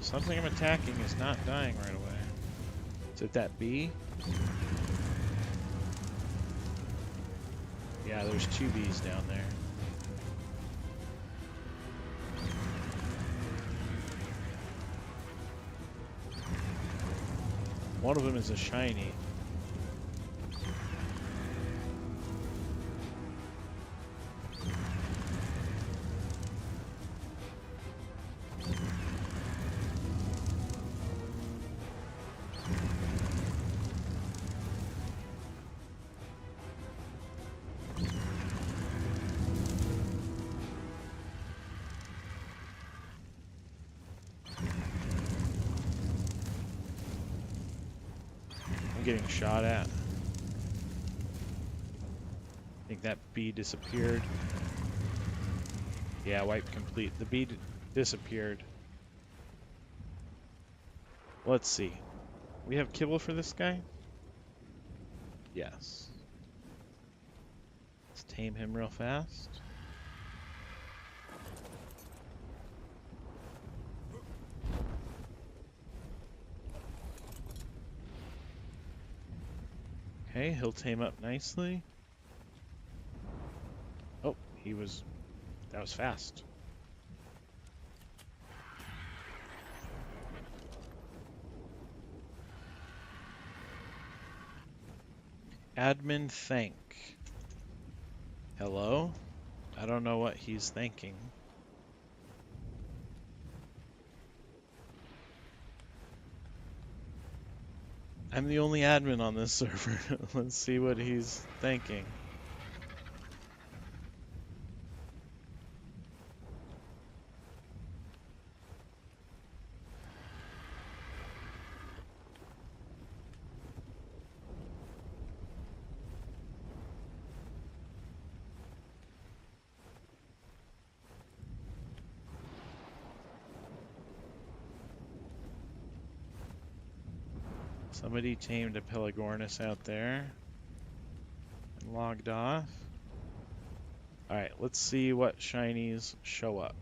Something I'm attacking is not dying right away. Is it that bee? Yeah, there's two bees down there. One of them is a shiny. getting shot at? I think that bee disappeared. Yeah, wipe complete. The bee disappeared. Let's see. We have kibble for this guy? Yes. Let's tame him real fast. Okay, he'll tame up nicely. Oh, that was fast. Admin thank. Hello? I don't know what he's thanking. I'm the only admin on this server. Let's see what he's thanking. Somebody tamed a Pelagornis out there and logged off. Alright, let's see what shinies show up.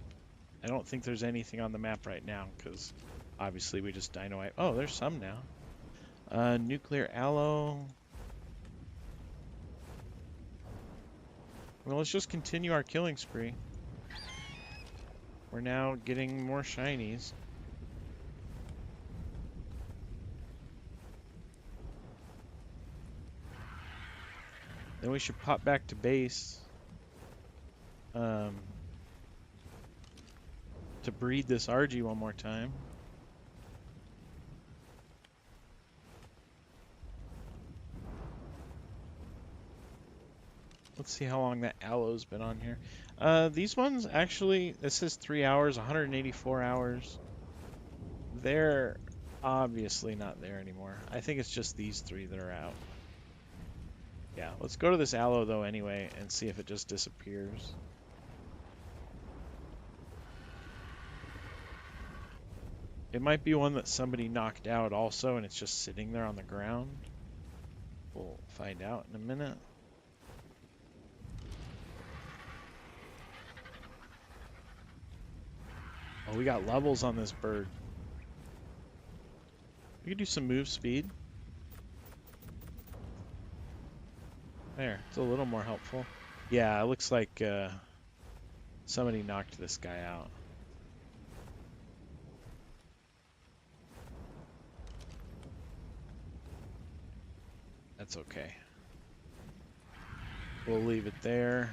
I don't think there's anything on the map right now because obviously we just dino wipe. Oh, there's some now. Nuclear aloe. Well, let's just continue our killing spree. We're now getting more shinies. Then we should pop back to base to breed this RG one more time. Let's see how long that aloe's been on here. These ones actually, this says 3 hours, 184 hours. They're obviously not there anymore. I think it's just these 3 that are out. Yeah, let's go to this aloe though anyway and see if it just disappears. It might be one that somebody knocked out also and it's just sitting there on the ground. We'll find out in a minute. Oh, we got levels on this bird. We could do some move speed. There, it's a little more helpful. Yeah, it looks like somebody knocked this guy out. That's okay. We'll leave it there.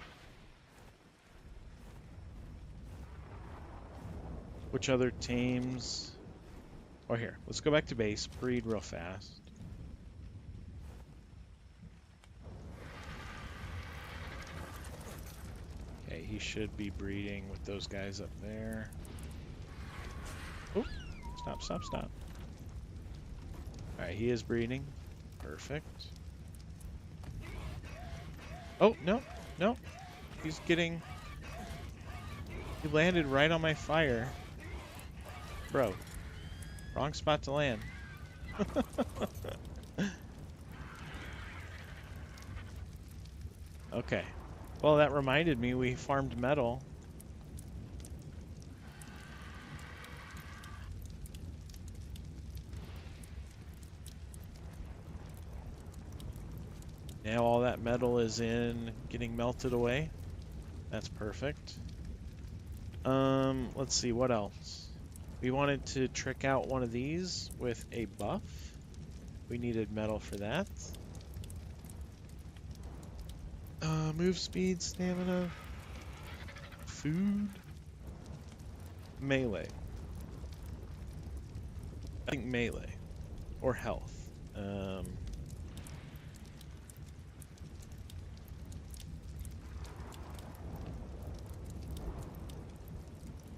Which other tames? Oh, here. Let's go back to base. Breed real fast. Okay, he should be breeding with those guys up there. Oh, stop. Alright, he is breeding. Perfect. Oh, no. He's getting... He landed right on my fire. Bro. Wrong spot to land. Okay. Well, that reminded me we farmed metal. Now all that metal is in getting melted away. That's perfect. Let's see, what else? We wanted to trick out one of these with a buff. We needed metal for that. Move speed, stamina, food, melee. I think melee or health.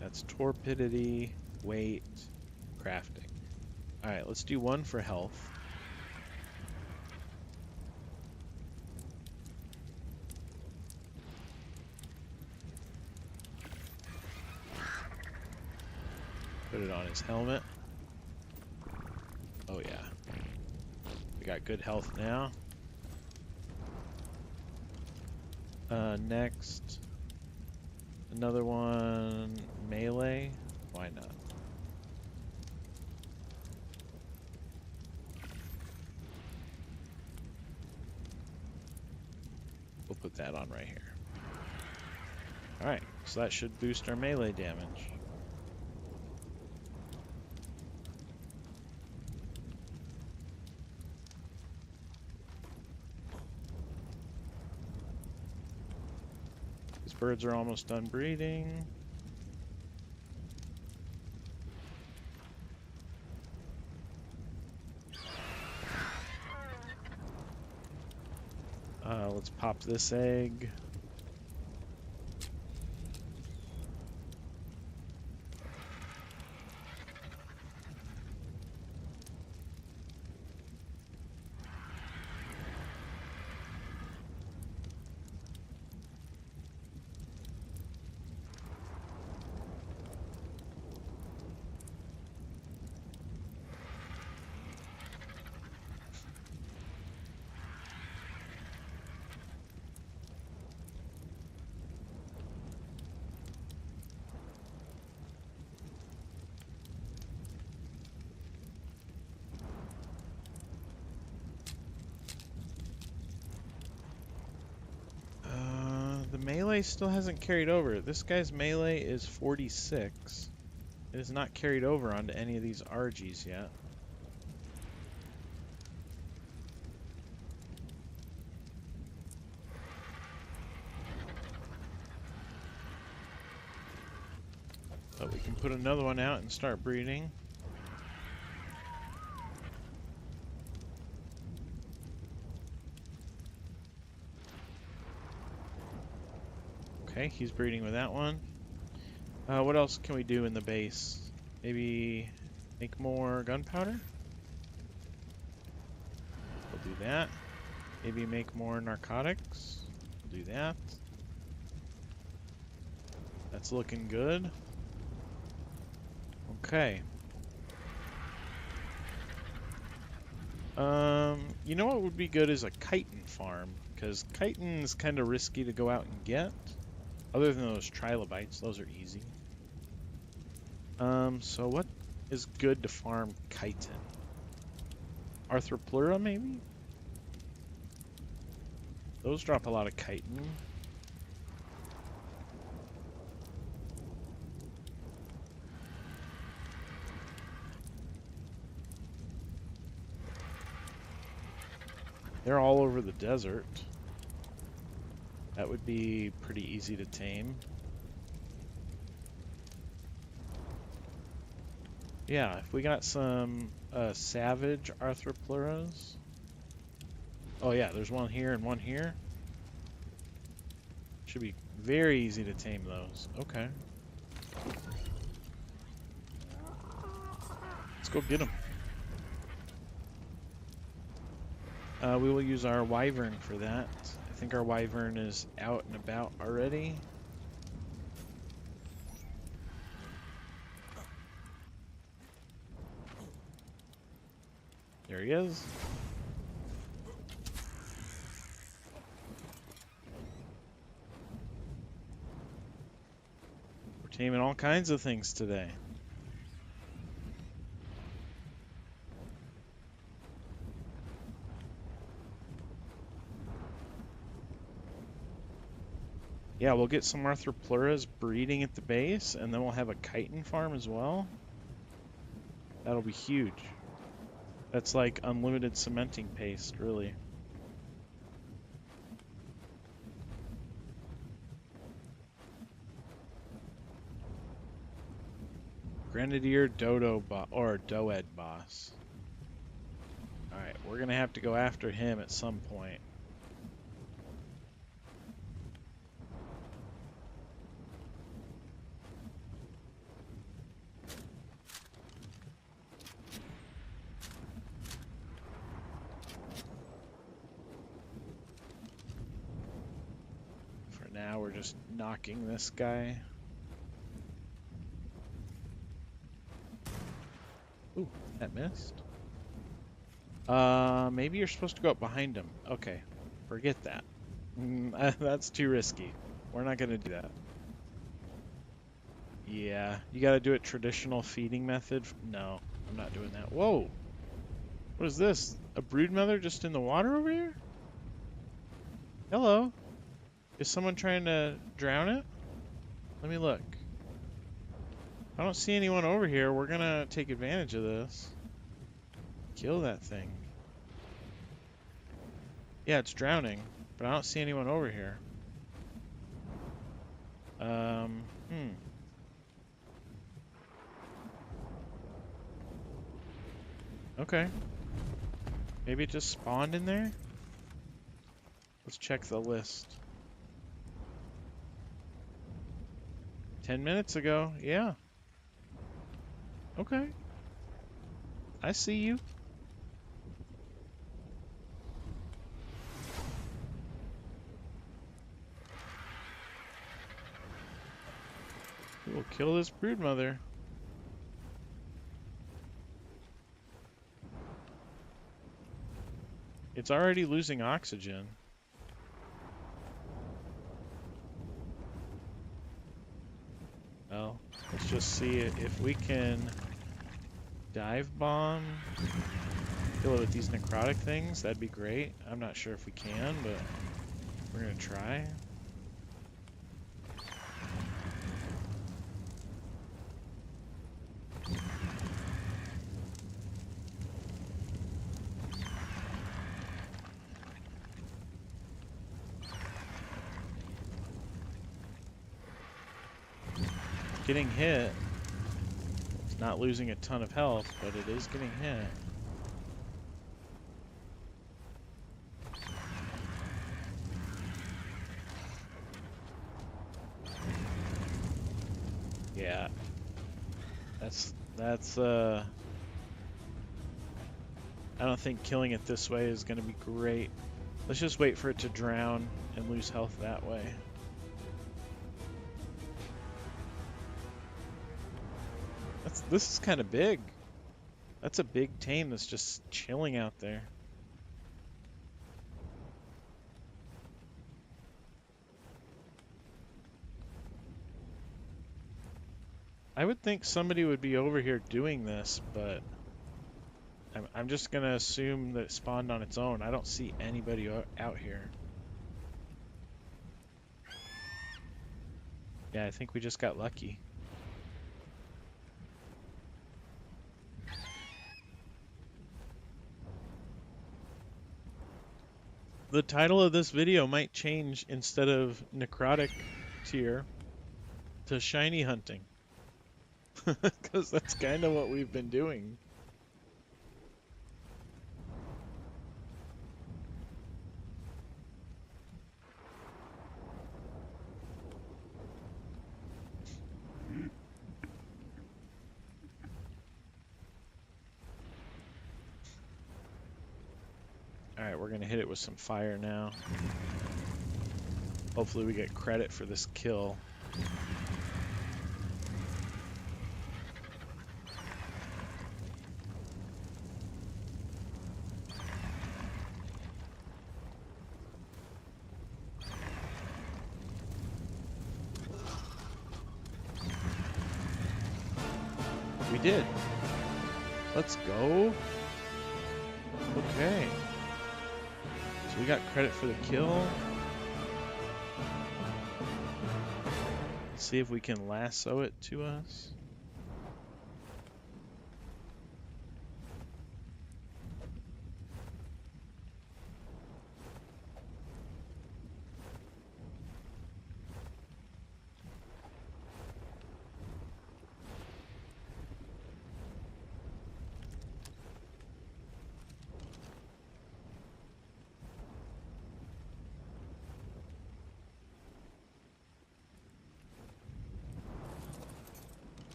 That's torpidity, weight, crafting. Alright, let's do one for health. Put it on his helmet. Oh yeah. We got good health now. Next. Another one, melee. Why not? We'll put that on right here. Alright, so that should boost our melee damage. These birds are almost done breeding. Let's pop this egg. The melee still hasn't carried over. This guy's melee is 46. It has not carried over onto any of these RGs yet. But we can put another one out and start breeding. Okay, he's breeding with that one. What else can we do in the base? Maybe make more gunpowder? We'll do that. Maybe make more narcotics? We'll do that. That's looking good. Okay. You know what would be good is a chitin farm, because chitin's kind of risky to go out and get. Other than those trilobites, those are easy. So what is good to farm chitin? Arthropleura, maybe? Those drop a lot of chitin. They're all over the desert. That would be pretty easy to tame. Yeah, if we got some savage Arthropleuras. Oh yeah, there's one here and one here. Should be very easy to tame those. Okay. Let's go get them. We will use our wyvern for that. I think our wyvern is out and about already. There he is. We're taming all kinds of things today. Yeah, we'll get some Arthropleuras breeding at the base, and then we'll have a chitin farm as well. That'll be huge. That's like unlimited cementing paste, really. Grenadier Dodo or Doed boss. Alright, we're gonna have to go after him at some point. For now, we're just knocking this guy. Ooh, that missed. Maybe you're supposed to go up behind him. Okay, forget that. That's too risky. We're not gonna do that. Yeah, you gotta do it traditional feeding method. No, I'm not doing that. Whoa, what is this? A broodmother just in the water over here? Hello? Is someone trying to drown it? Let me look. I don't see anyone over here. We're gonna take advantage of this. Kill that thing. Yeah, it's drowning, but I don't see anyone over here. Hmm. Okay. Maybe it just spawned in there? Let's check the list. 10 minutes ago, yeah. Okay. I see you. We'll kill this broodmother. It's already losing oxygen. Well, let's just see if we can dive bomb, kill it with these necrotic things. That'd be great. I'm not sure if we can, but we're gonna try. Getting hit. It's not losing a ton of health, but it is getting hit. Yeah. That's I don't think killing it this way is gonna be great. Let's just wait for it to drown and lose health that way. This is kind of big. That's a big tame that's just chilling out there. I would think somebody would be over here doing this, but I'm just gonna assume that it spawned on its own. I don't see anybody out here. Yeah, I think we just got lucky. The title of this video might change instead of Necrotic tier to shiny hunting. Because that's kind of what we've been doing. Alright, we're gonna hit it with some fire now. Hopefully we get credit for this kill. We did. Let's go. Okay. So we got credit for the kill. Let's see if we can lasso it to us.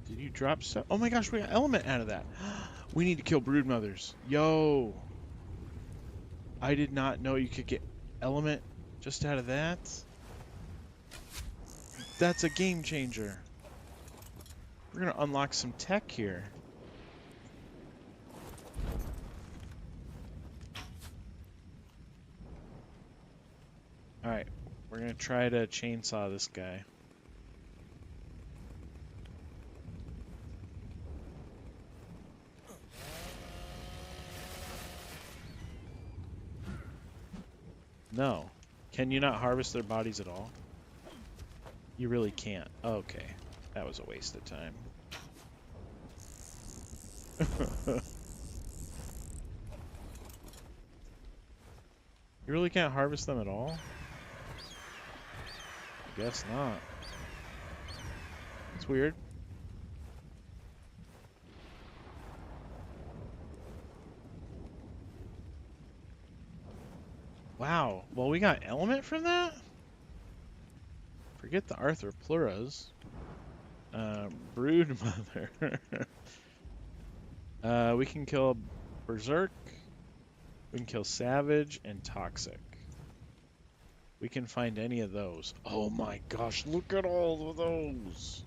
Did you drop stuff? Oh my gosh, we got element out of that. We need to kill broodmothers. Yo. I did not know you could get element just out of that. That's a game changer. We're gonna unlock some tech here. Alright, we're gonna try to chainsaw this guy. No. Can you not harvest their bodies at all? You really can't. Okay. That was a waste of time. You really can't harvest them at all? I guess not. It's weird. Wow. Well, we got element from that? Forget the Arthropluras. Brood Mother. We can kill Berserk. We can kill Savage and Toxic. We can find any of those. Oh my gosh, look at all of those.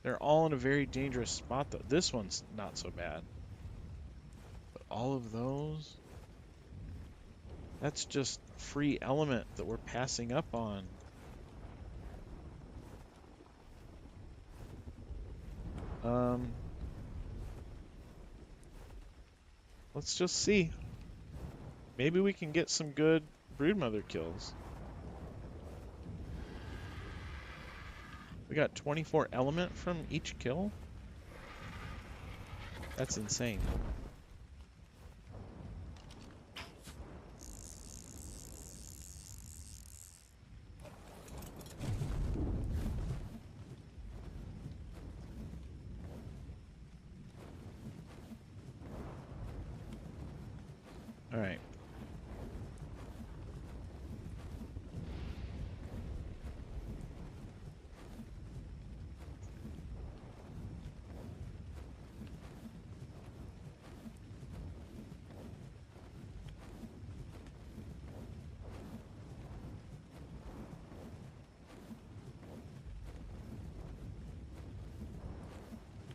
They're all in a very dangerous spot though. This one's not so bad. But all of those? That's just free element that we're passing up on. Let's just see. Maybe we can get some good Broodmother kills. We got 24 element from each kill? That's insane. Alright.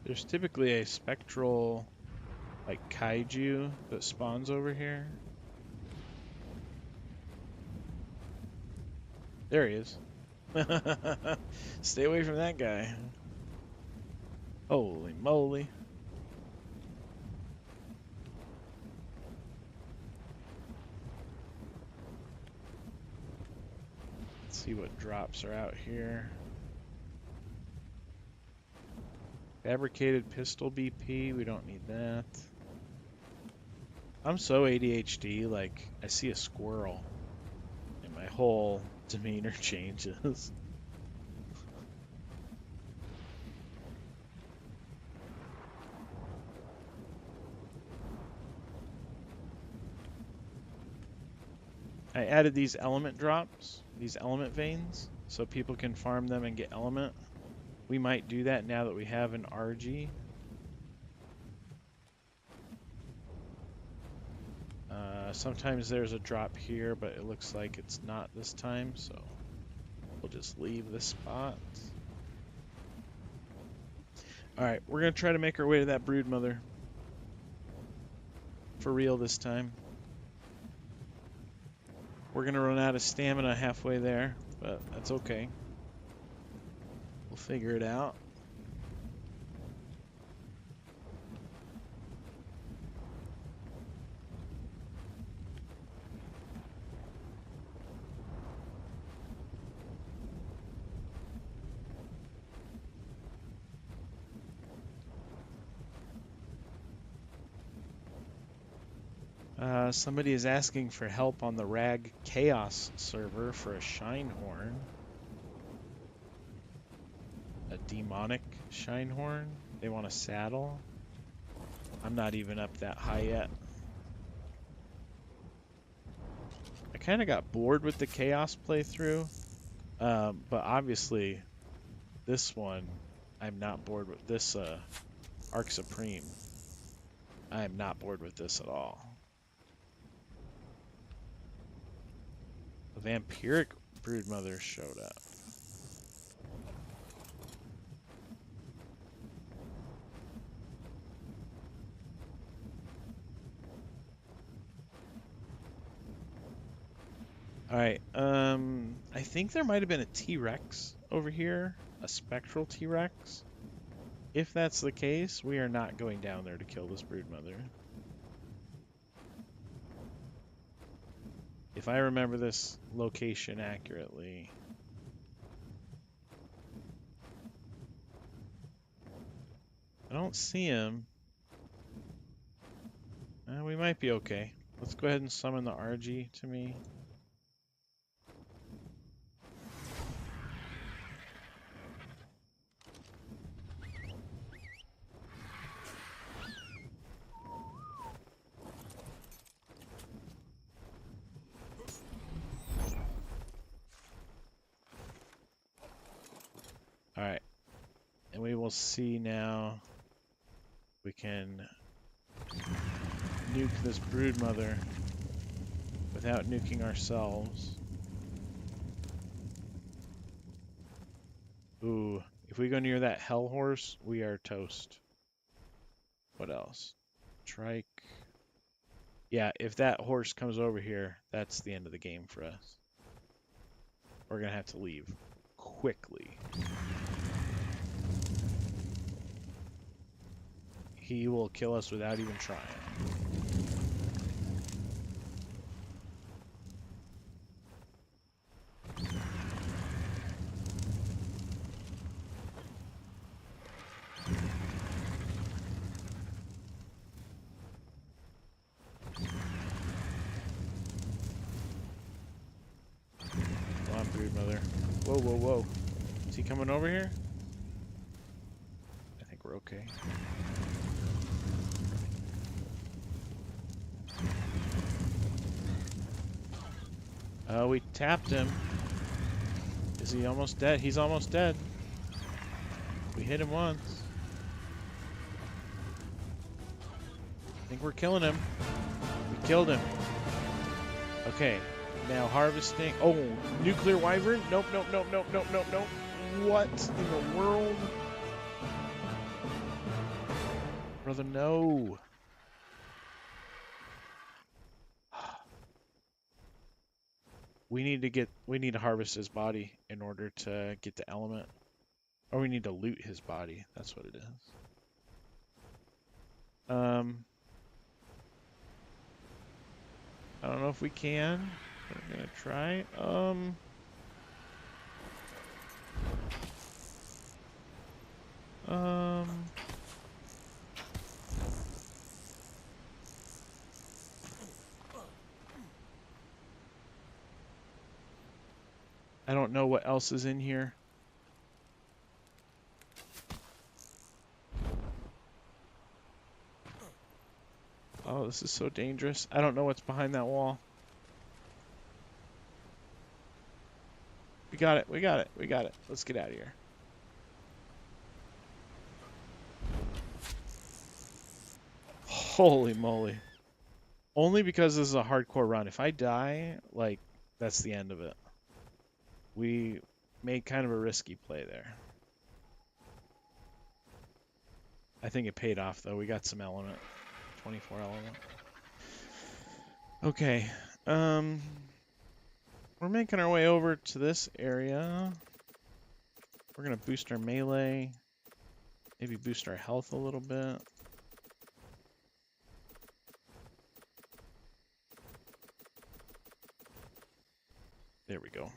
There's typically a spectral, like, kaiju that spawns over here. There he is. Stay away from that guy. Holy moly. Let's see what drops are out here. Fabricated pistol BP, we don't need that. I'm so ADHD, like, I see a squirrel and my whole demeanor changes. I added these element drops, these element veins, so people can farm them and get element. We might do that now that we have an RG. Sometimes there's a drop here, but it looks like it's not this time, so we'll just leave this spot. Alright, we're going to try to make our way to that Broodmother. For real this time. We're going to run out of stamina halfway there, but that's okay. We'll figure it out. Somebody is asking for help on the RAG Chaos server for a Shinehorn. A demonic Shinehorn. They want a saddle. I'm not even up that high yet. I kind of got bored with the Chaos playthrough, but obviously this one, I'm not bored with this Arc Supreme. I am not bored with this at all. The Vampiric Broodmother showed up. All right. I think there might have been a T-Rex over here, a spectral T-Rex. If that's the case, we are not going down there to kill this broodmother. If I remember this location accurately. I don't see him. We might be okay. Let's go ahead and summon the RG to me. All right. And we will see now we can nuke this broodmother without nuking ourselves. Ooh, if we go near that hell horse, we are toast. What else? Trike. Yeah, if that horse comes over here, that's the end of the game for us. We're gonna have to leave quickly. He will kill us without even trying. Come on, broodmother. Whoa, whoa, whoa. Is he coming over here? I think we're okay. We tapped him. Is he almost dead? He's almost dead. We hit him once. I think we're killing him. We killed him. Okay, now harvesting. Oh, nuclear wyvern? Nope, nope, nope, nope, nope, nope, nope. What in the world? Brother, no. We need to harvest his body in order to get the element. Or we need to loot his body. That's what it is. I don't know if we can. We're gonna try. I don't know what else is in here. Oh, this is so dangerous. I don't know what's behind that wall. We got it, we got it, we got it. Let's get out of here. Holy moly. Only because this is a hardcore run. If I die, like, that's the end of it. We made kind of a risky play there. I think it paid off, though. We got some element. 24 element. Okay. We're making our way over to this area. We're going to boost our melee. Maybe boost our health a little bit. There we go.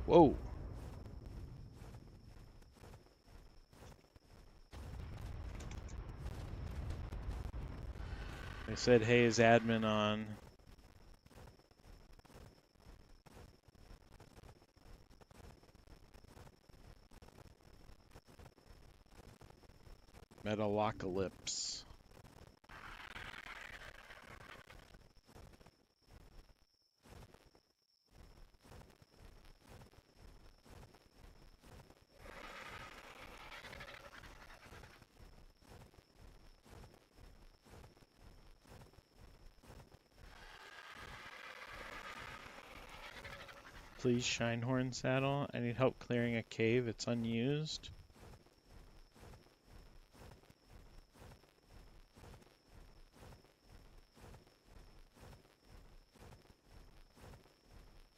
Whoa. They said, hey, is admin on? Metalocalypse. Please, Shinehorn Saddle. I need help clearing a cave. It's unused.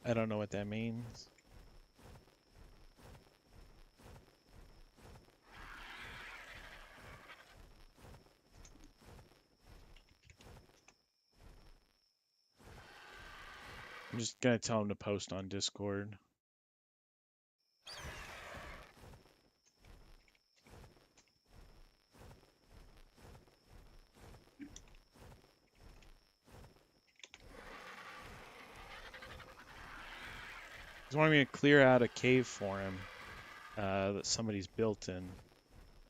I don't know what that means. I'm just gonna tell him to post on Discord. He's wanting me to clear out a cave for him that somebody's built in.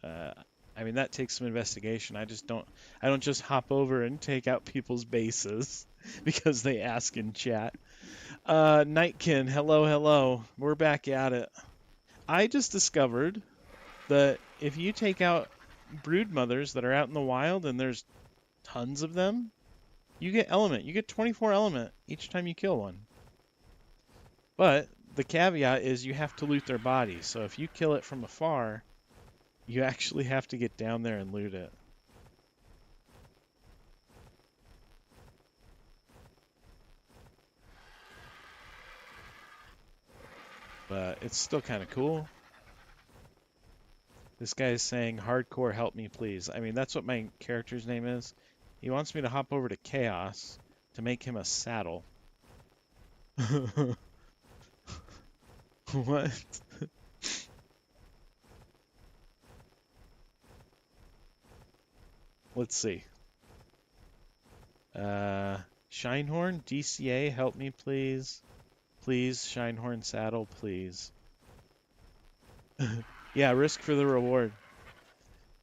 Uh, I mean, that takes some investigation. I don't just hop over and take out people's bases because they ask in chat. Nightkin, hello, hello. We're back at it. I just discovered that if you take out brood mothers that are out in the wild and there's tons of them, you get element. You get 24 element each time you kill one. But the caveat is you have to loot their body. So if you kill it from afar, you actually have to get down there and loot it. But it's still kind of cool. This guy is saying, hardcore, help me, please. I mean, that's what my character's name is. He wants me to hop over to Chaos to make him a saddle. What? Let's see. Shinehorn, DCA, help me, please. Please, Shinehorn saddle, please. Yeah, risk for the reward.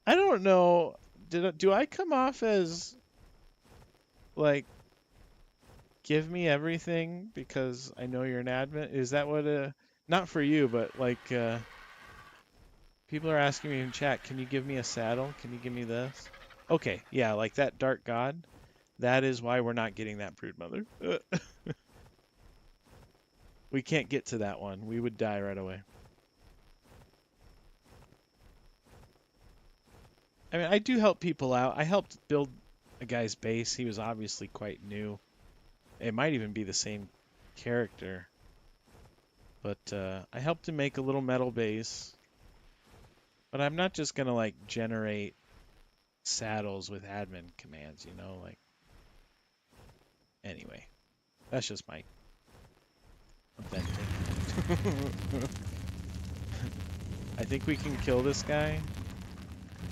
I don't know. Do I come off as like give me everything because I know you're an admin? Is that what not for you, but like people are asking me in chat, can you give me a saddle? Can you give me this? Okay, yeah, like that dark god. That is why we're not getting that brood mother. We can't get to that one. We would die right away. I mean, I do help people out. I helped build a guy's base. He was obviously quite new. It might even be the same character. But I helped him make a little metal base. But I'm not just going to like generate saddles with admin commands, you know, like anyway. That's just my venting. I think we can kill this guy,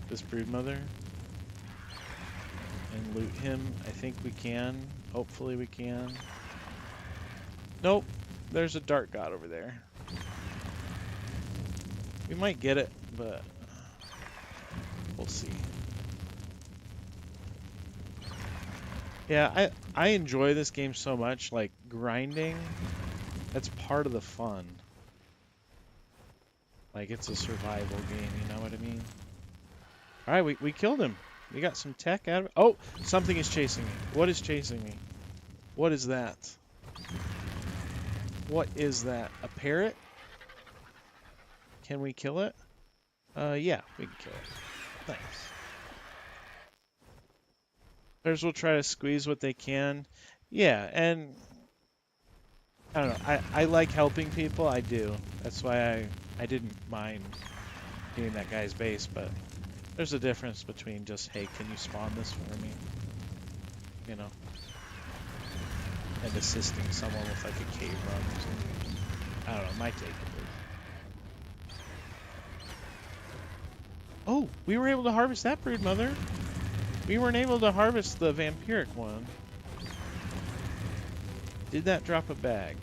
this broodmother, and loot him. I think we can. Hopefully we can. Nope. There's a dark god over there. We might get it, but we'll see. Yeah, I enjoy this game so much, like grinding, that's part of the fun. Like it's a survival game, you know what I mean? Alright, we killed him. We got some tech out of it. Oh, something is chasing me. What is chasing me? What is that? What is that? A parrot? Can we kill it? Yeah, we can kill it. Nice. Others will try to squeeze what they can. Yeah, and I don't know. I like helping people. I do. That's why I didn't mind getting that guy's base, but there's a difference between just, hey, can you spawn this for me? You know? And assisting someone with like a cave run or something. I don't know, my take it is. Oh, we were able to harvest that brood mother. We weren't able to harvest the vampiric one. Did that drop a bag?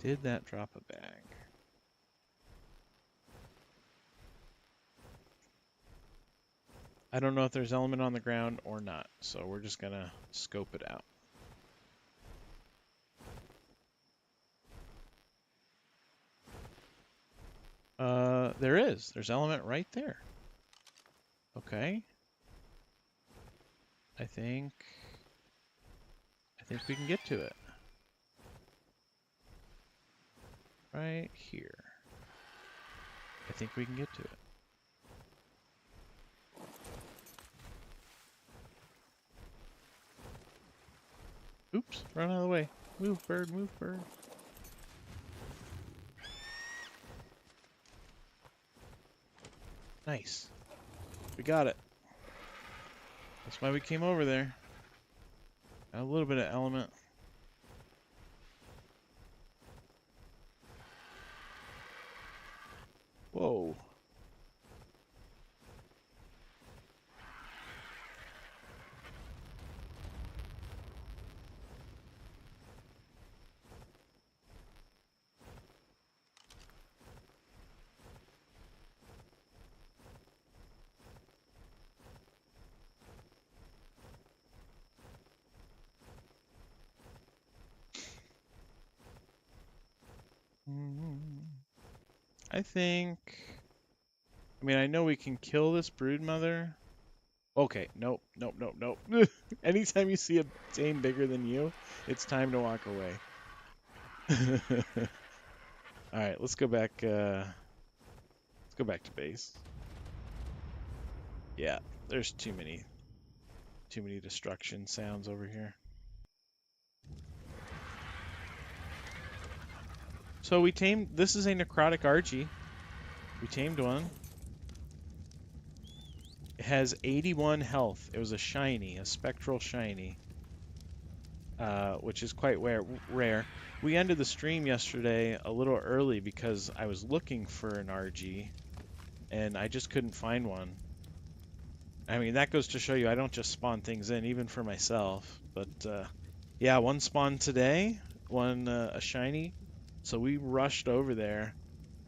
Did that drop a bag? I don't know if there's element on the ground or not, so we're just gonna scope it out. There is. There's element right there. Okay. I think we can get to it. Right here. I think we can get to it. Oops, run out of the way. Move, bird, move, bird. Nice. We got it. That's why we came over there. Got a little bit of element. Whoa. I think... I mean, I know we can kill this broodmother. Okay, nope, nope, nope, nope. Anytime you see a Dane bigger than you, it's time to walk away. Alright, let's go back, let's go back to base. Yeah, there's too many destruction sounds over here. So we tamed, this is a necrotic Archie. We tamed one. It has 81 health. It was a shiny, a spectral shiny, which is quite rare. We ended the stream yesterday a little early because I was looking for an RG, and I just couldn't find one. I mean, that goes to show you I don't just spawn things in, even for myself. But yeah, one spawned today, one a shiny, so we rushed over there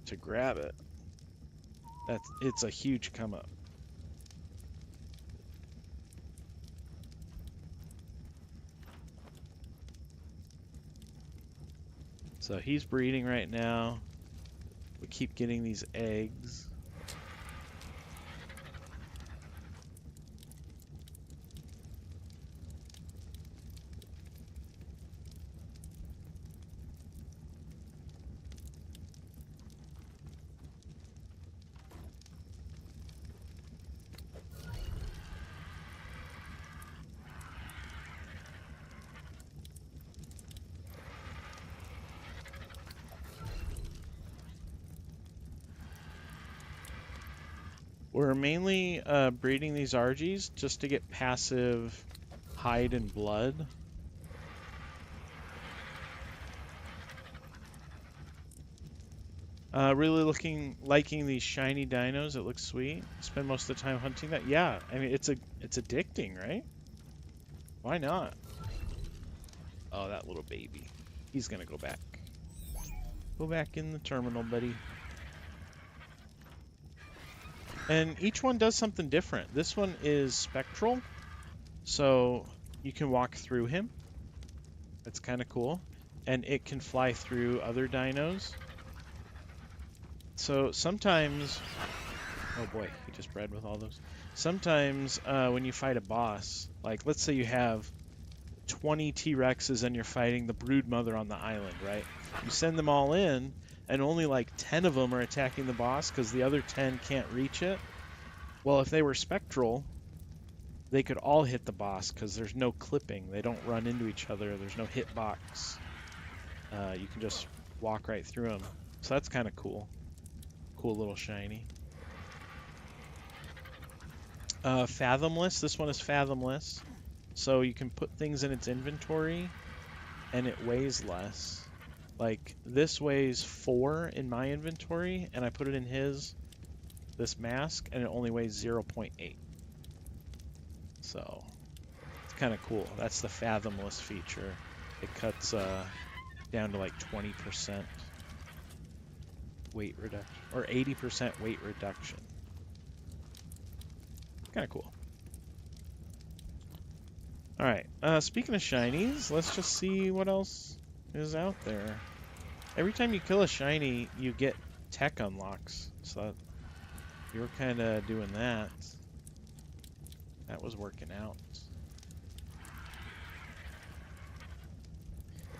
to grab it. It's a huge come up. So he's breeding right now. We keep getting these eggs. We're mainly breeding these RGs just to get passive hide and blood. Really liking these shiny dinos. It looks sweet. Spend most of the time hunting that. Yeah, I mean it's addicting, right? Why not? Oh, that little baby. He's gonna go back. Go back in the terminal, buddy. And each one does something different. This one is spectral, so you can walk through him. That's kind of cool. And it can fly through other dinos. So sometimes, oh boy, he just bred with all those. Sometimes when you fight a boss, like let's say you have 20 T-Rexes and you're fighting the brood mother on the island, right? You send them all in, and only like 10 of them are attacking the boss because the other 10 can't reach it. Well, if they were spectral, they could all hit the boss because there's no clipping. They don't run into each other. There's no hitbox. You can just walk right through them. So that's kind of cool. Cool little shiny. Fathomless. This one is fathomless. So you can put things in its inventory and it weighs less. Like this weighs 4 in my inventory and I put it in his, this mask, and it only weighs 0.8. So it's kind of cool. That's the fathomless feature. It cuts down to like 20% weight reduction, or 80% weight reduction. Kind of cool. All right, speaking of shinies, let's just see what else is out there. Every time you kill a shiny, you get tech unlocks, so you're kind of doing that. That was working out.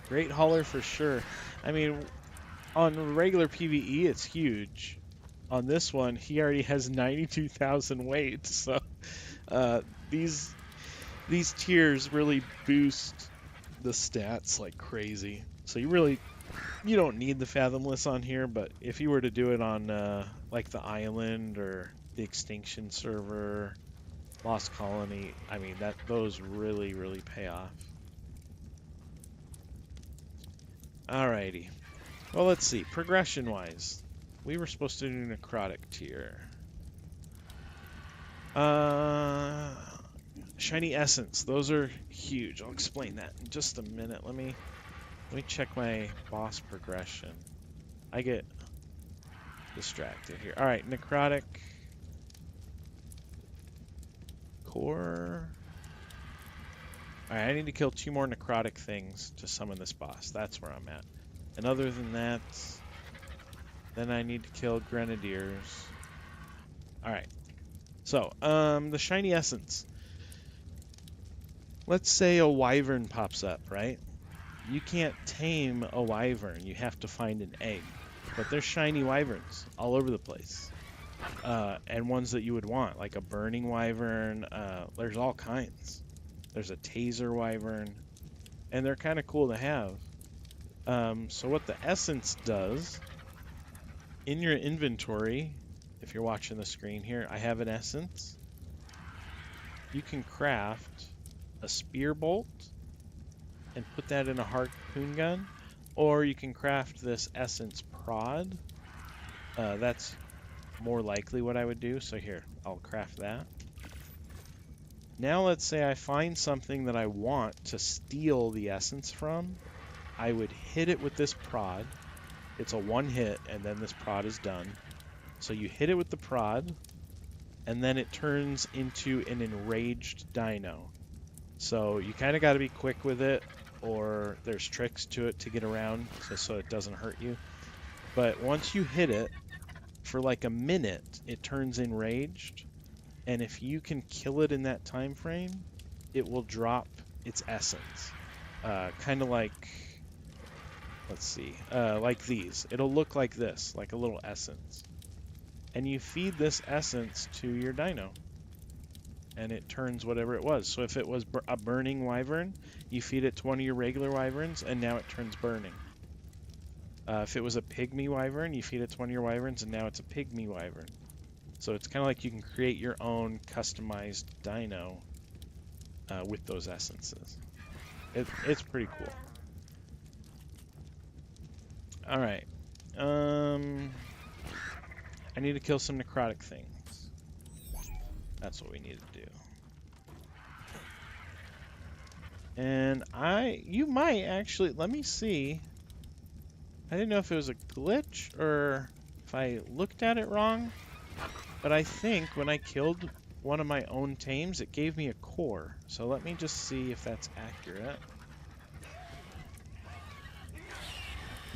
Great hauler for sure. I mean, on regular PvE, it's huge. On this one, he already has 92,000 weight, so these tiers really boost the stats like crazy. So you don't need the Fathomless on here, but if you were to do it on like the island or the Extinction server, Lost Colony, I mean that those really pay off. Alrighty. Well, let's see. Progression-wise, we were supposed to do Necrotic tier. Shiny Essence. Those are huge. I'll explain that in just a minute. Let me check my boss progression. I get distracted here. All right, Necrotic core. All right, I need to kill 2 more necrotic things to summon this boss. That's where I'm at. And other than that, then I need to kill grenadiers. All right. So, the shiny essence. Let's say a wyvern pops up, right? You can't tame a wyvern. You have to find an egg. But there's shiny wyverns all over the place. And ones that you would want, like a burning wyvern. There's all kinds. There's a taser wyvern. And they're kind of cool to have. So what the essence does, in your inventory, if you're watching the screen here, I have an essence. You can craft a spear bolt and put that in a harpoon gun, or you can craft this essence prod. That's more likely what I would do. So here, I'll craft that. Now let's say I find something that I want to steal the essence from. I would hit it with this prod. It's a 1 hit, and then this prod is done. So you hit it with the prod, and then it turns into an enraged dino. So you kind of got to be quick with it, or there's tricks to it to get around so it doesn't hurt you. But once you hit it, for like a minute, it turns enraged, and if you can kill it in that time frame, it will drop its essence. Kind of like, let's see, like these. It'll look like this, like a little essence. And you feed this essence to your dino, and it turns whatever it was. So if it was a burning wyvern, you feed it to one of your regular wyverns, and now it turns burning. If it was a pygmy wyvern, you feed it to one of your wyverns, and now it's a pygmy wyvern. So it's kind of like you can create your own customized dino with those essences. It's pretty cool. All right. I need to kill some necrotic things. That's what we need to do. And you might actually, let me see. I didn't know if it was a glitch or if I looked at it wrong, but I think when I killed one of my own tames, it gave me a core. So let me just see if that's accurate.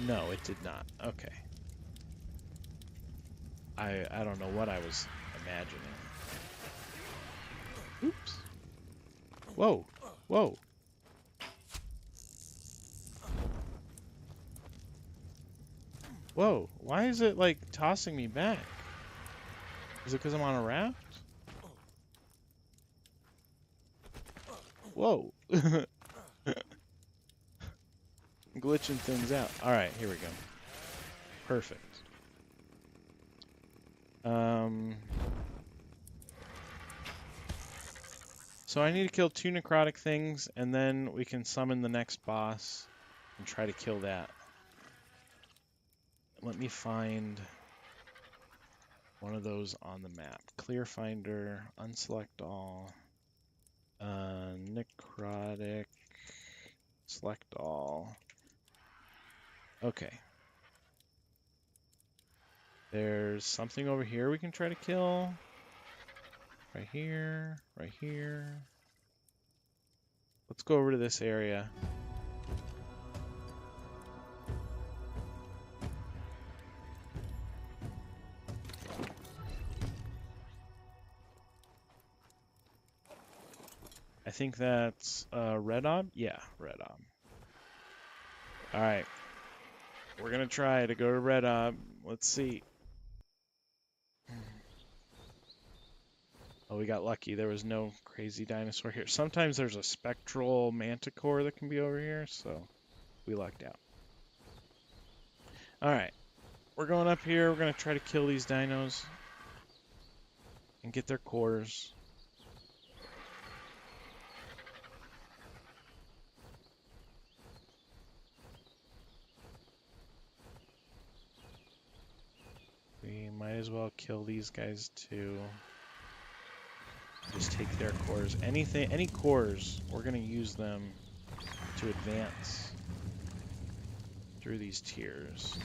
No, it did not. Okay. I don't know what I was imagining. Oops. Whoa. Whoa. Whoa. Why is it like tossing me back? Is it because I'm on a raft? Whoa. Glitching things out. Alright, here we go. Perfect. So I need to kill 2 necrotic things, and then we can summon the next boss and try to kill that. Let me find one of those on the map. Clear Finder, unselect all, necrotic, select all. Okay. There's something over here we can try to kill. Right here, right here. Let's go over to this area. I think that's red ob? Yeah, red ob. Alright. We're gonna try to go to red ob. Let's see. Oh, we got lucky. There was no crazy dinosaur here. Sometimes there's a spectral manticore that can be over here, so we lucked out. All right, we're going up here. We're going to try to kill these dinos and get their cores. We might as well kill these guys too. Just take their cores. Anything, any cores, we're going to use them to advance through these tiers.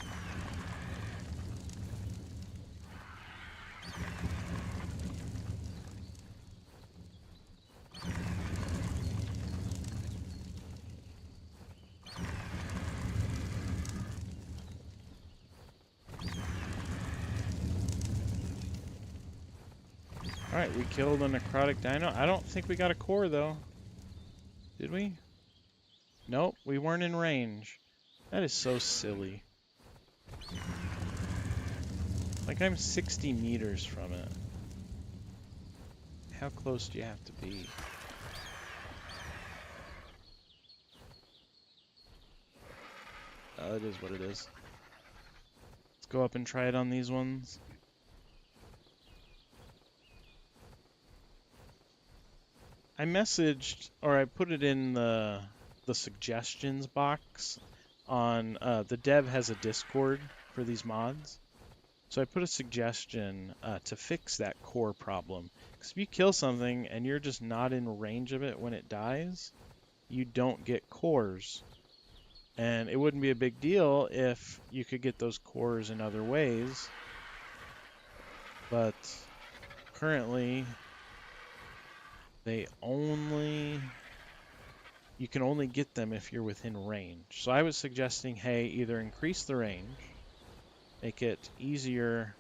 Alright, we killed a necrotic dino. I don't think we got a core though. Did we? Nope, we weren't in range. That is so silly. Like I'm 60 meters from it. How close do you have to be? It is what it is. Let's go up and try it on these ones. I messaged, or I put it in the suggestions box on, the dev has a Discord for these mods. So I put a suggestion to fix that core problem. Because if you kill something and you're just not in range of it when it dies, you don't get cores. And it wouldn't be a big deal if you could get those cores in other ways. But currently, you can only get them if you're within range. So I was suggesting, hey, either increase the range, make it easier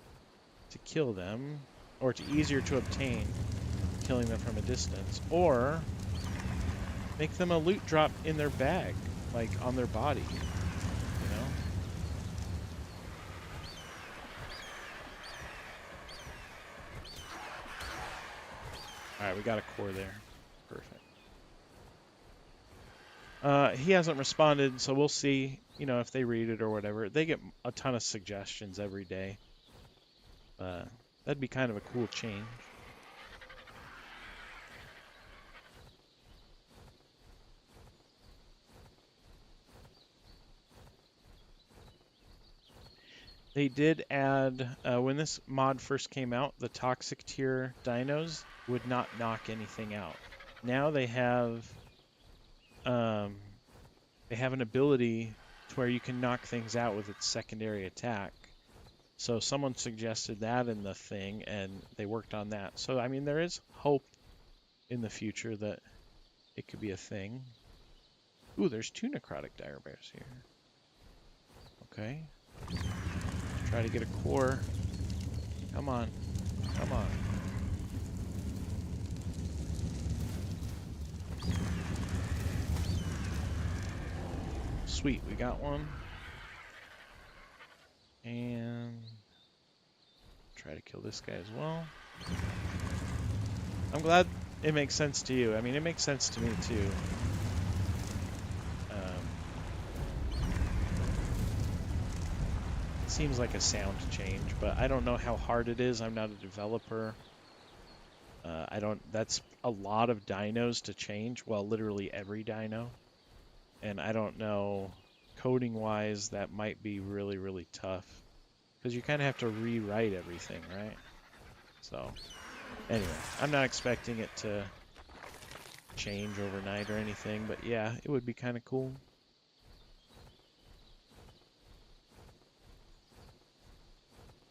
to kill them, or easier to obtain killing them from a distance, or make them a loot drop in their bag, like on their body, you know? Alright, we got a core there. Perfect. He hasn't responded, so we'll see, you know, if they read it or whatever. They get a ton of suggestions every day. That'd be kind of a cool change. They did add, when this mod first came out, the toxic tier dinos would not knock anything out. Now they have an ability to where you can knock things out with its secondary attack. So someone suggested that in the thing, and they worked on that. So, I mean, there is hope in the future that it could be a thing. Ooh, there's 2 necrotic dire bears here. Okay. Let's try to get a core. Come on. Come on. Sweet, we got one. And try to kill this guy as well. I'm glad it makes sense to you. I mean, it makes sense to me too. It seems like a sound change, but I don't know how hard it is. I'm not a developer. That's a lot of dinos to change. Well, literally every dino. And I don't know, coding wise, that might be really, really tough. Because you kind of have to rewrite everything, right? So, anyway, I'm not expecting it to change overnight or anything, but yeah, it would be kind of cool.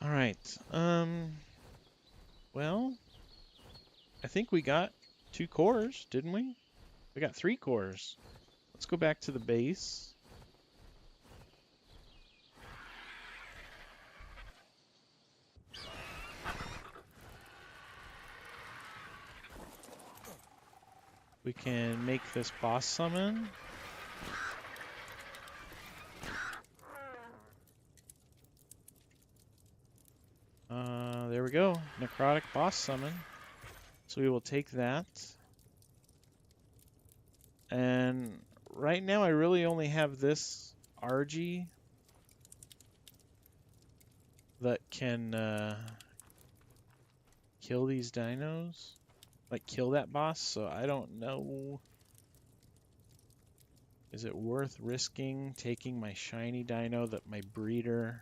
All right. Well, I think we got 2 cores, didn't we? We got 3 cores. Let's go back to the base. We can make this boss summon. There we go. Necrotic boss summon. So we will take that. And right now I really only have this RG that can kill these dinos. Like kill that boss, so I don't know. Is it worth risking taking my shiny dino that my breeder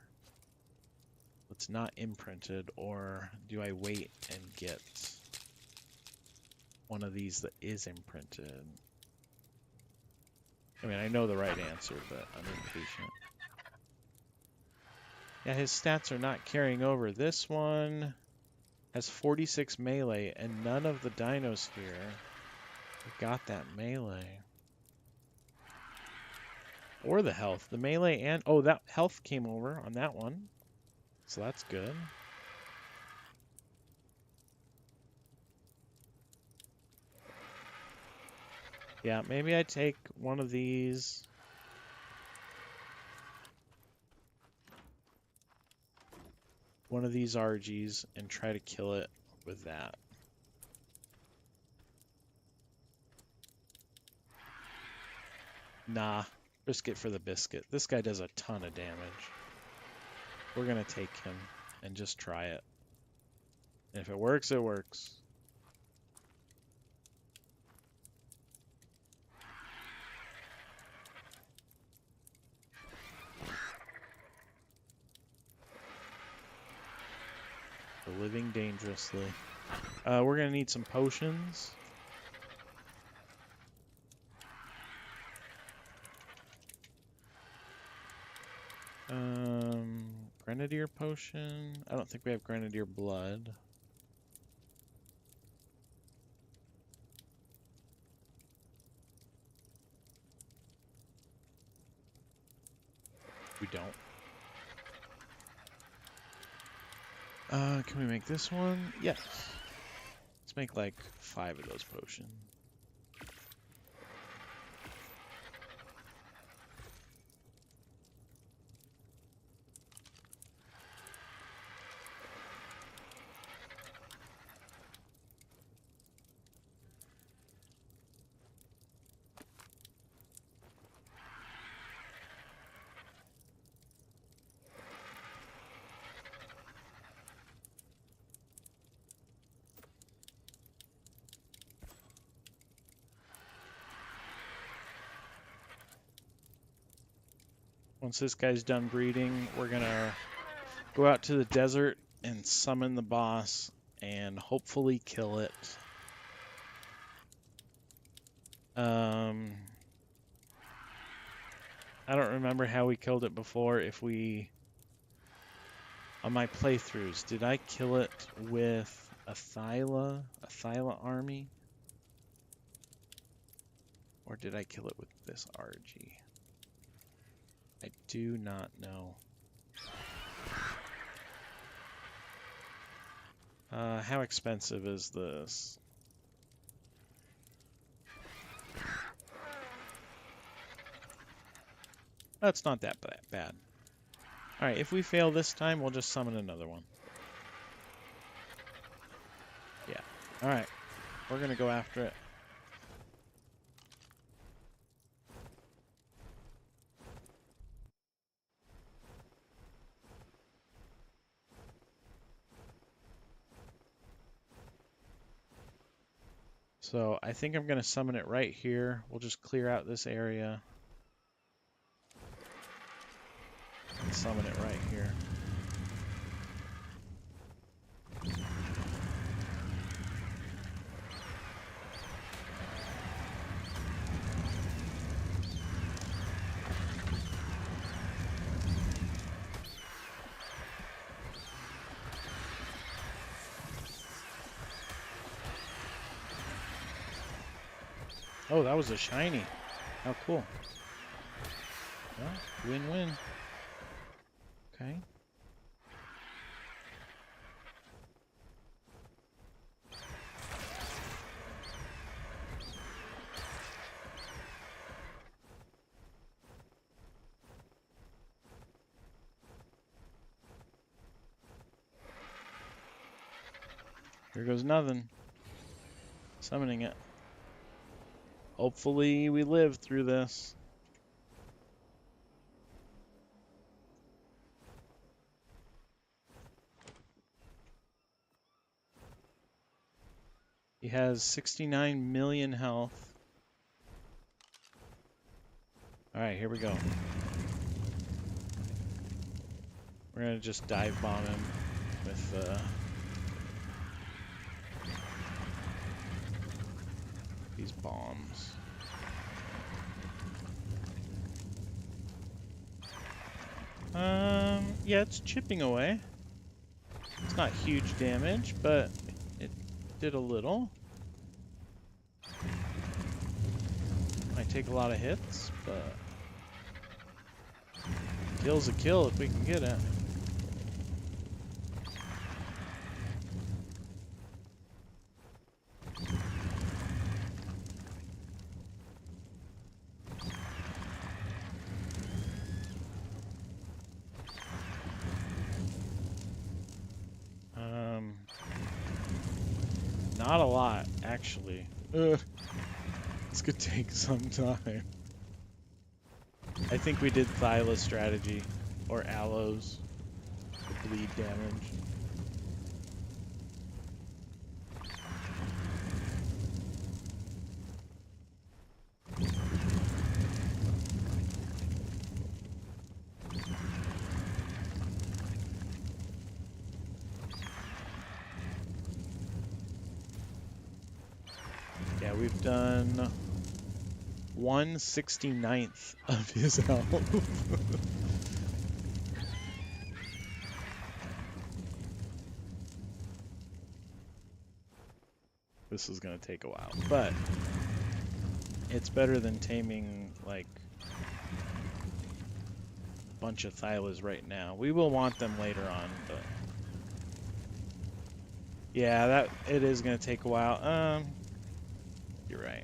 that's not imprinted, or do I wait and get one of these that is imprinted? I mean, I know the right answer, but I'm impatient. Yeah, his stats are not carrying over. This one has 46 melee, and none of the dinos here got that melee. Or the health. The melee and... Oh, that health came over on that one. So that's good. Yeah, maybe I take one of these. One of these RGs and try to kill it with that. Nah, risk it for the biscuit. This guy does a ton of damage. We're gonna take him and just try it. And if it works, it works. We're living dangerously. We're gonna need some potions. Grenadier potion. I don't think we have Grenadier blood. We don't. Can we make this one? Yes. Let's make like 5 of those potions. Once this guy's done breeding, we're gonna go out to the desert and summon the boss and hopefully kill it. I don't remember how we killed it before. On my playthroughs, did I kill it with a Thyla army? Or did I kill it with this RG? I do not know. How expensive is this? That's not that bad. Alright, if we fail this time, we'll just summon another one. Yeah. Alright. We're gonna go after it. So I think I'm gonna summon it right here. We'll just clear out this area. And summon it right here. Oh, that was a shiny. How cool. Well, win-win. Okay. Here goes nothing. Summoning it. Hopefully we live through this. He has 69 million health. Alright, here we go. We're gonna just dive bomb him with these bombs. Yeah, it's chipping away. It's not huge damage, but it did a little. Might take a lot of hits, but kill's a kill if we can get it. Not a lot, actually. This could take some time. I think we did Thyla strategy, or Aloes, to bleed damage. Yeah, we've done 1/69th of his health. This is gonna take a while, but it's better than taming like a bunch of Thylas right now. We will want them later on, but yeah, that it is gonna take a while. You're right.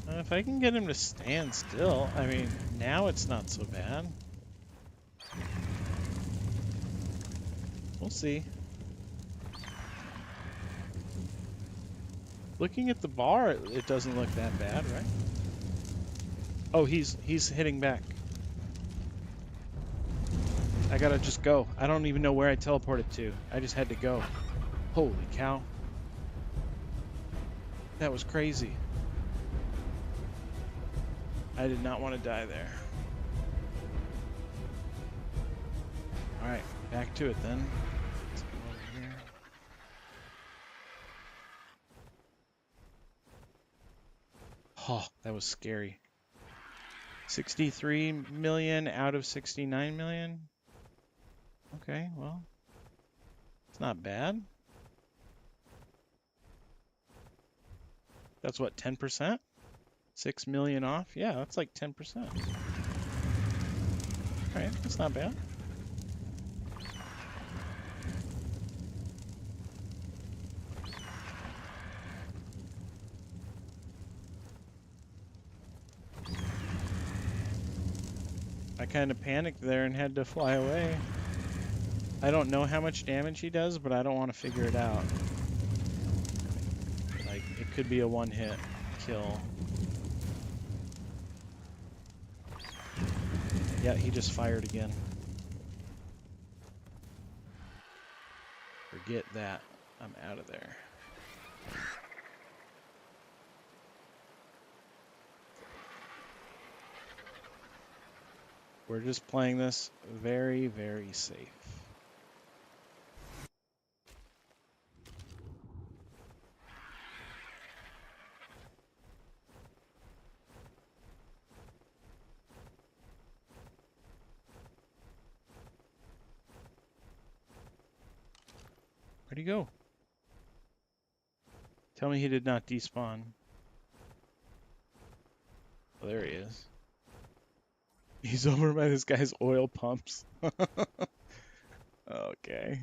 If I can get him to stand still, I mean, now it's not so bad. We'll see. Looking at the bar, it doesn't look that bad, right? Oh, he's hitting back. I gotta just go. I don't even know where I teleported to. I just had to go. Holy cow. That was crazy. I did not want to die there. Alright, back to it then. Let's go over here. Oh, that was scary. 63 million out of 69 million? Okay, well, it's not bad. That's what, 10%? 6 million off? Yeah, that's like 10%. Alright, that's not bad. I kind of panicked there and had to fly away. I don't know how much damage he does, but I don't want to figure it out. Like, it could be a one-hit kill. Yeah, he just fired again. Forget that. I'm out of there. We're just playing this very, very safe. Where'd he go? Tell me he did not despawn. Oh, there he is. He's over by this guy's oil pumps. Okay.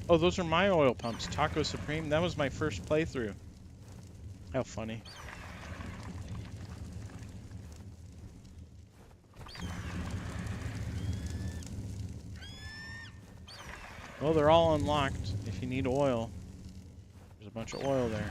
Oh, those are my oil pumps. Taco Supreme. That was my first playthrough. How funny. Well, they're all unlocked if you need oil. There's a bunch of oil there.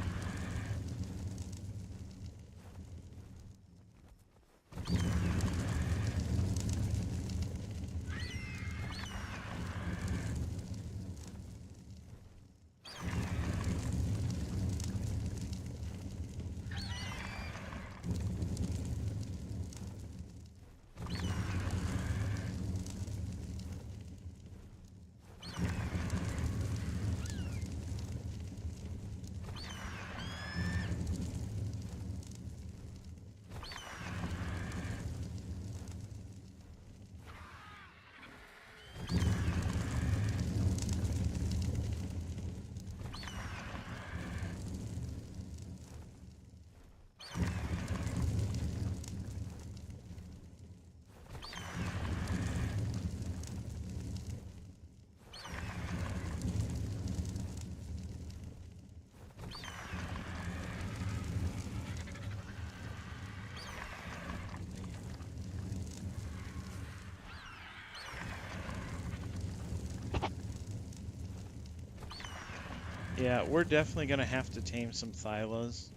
Yeah, we're definitely going to have to tame some Thylas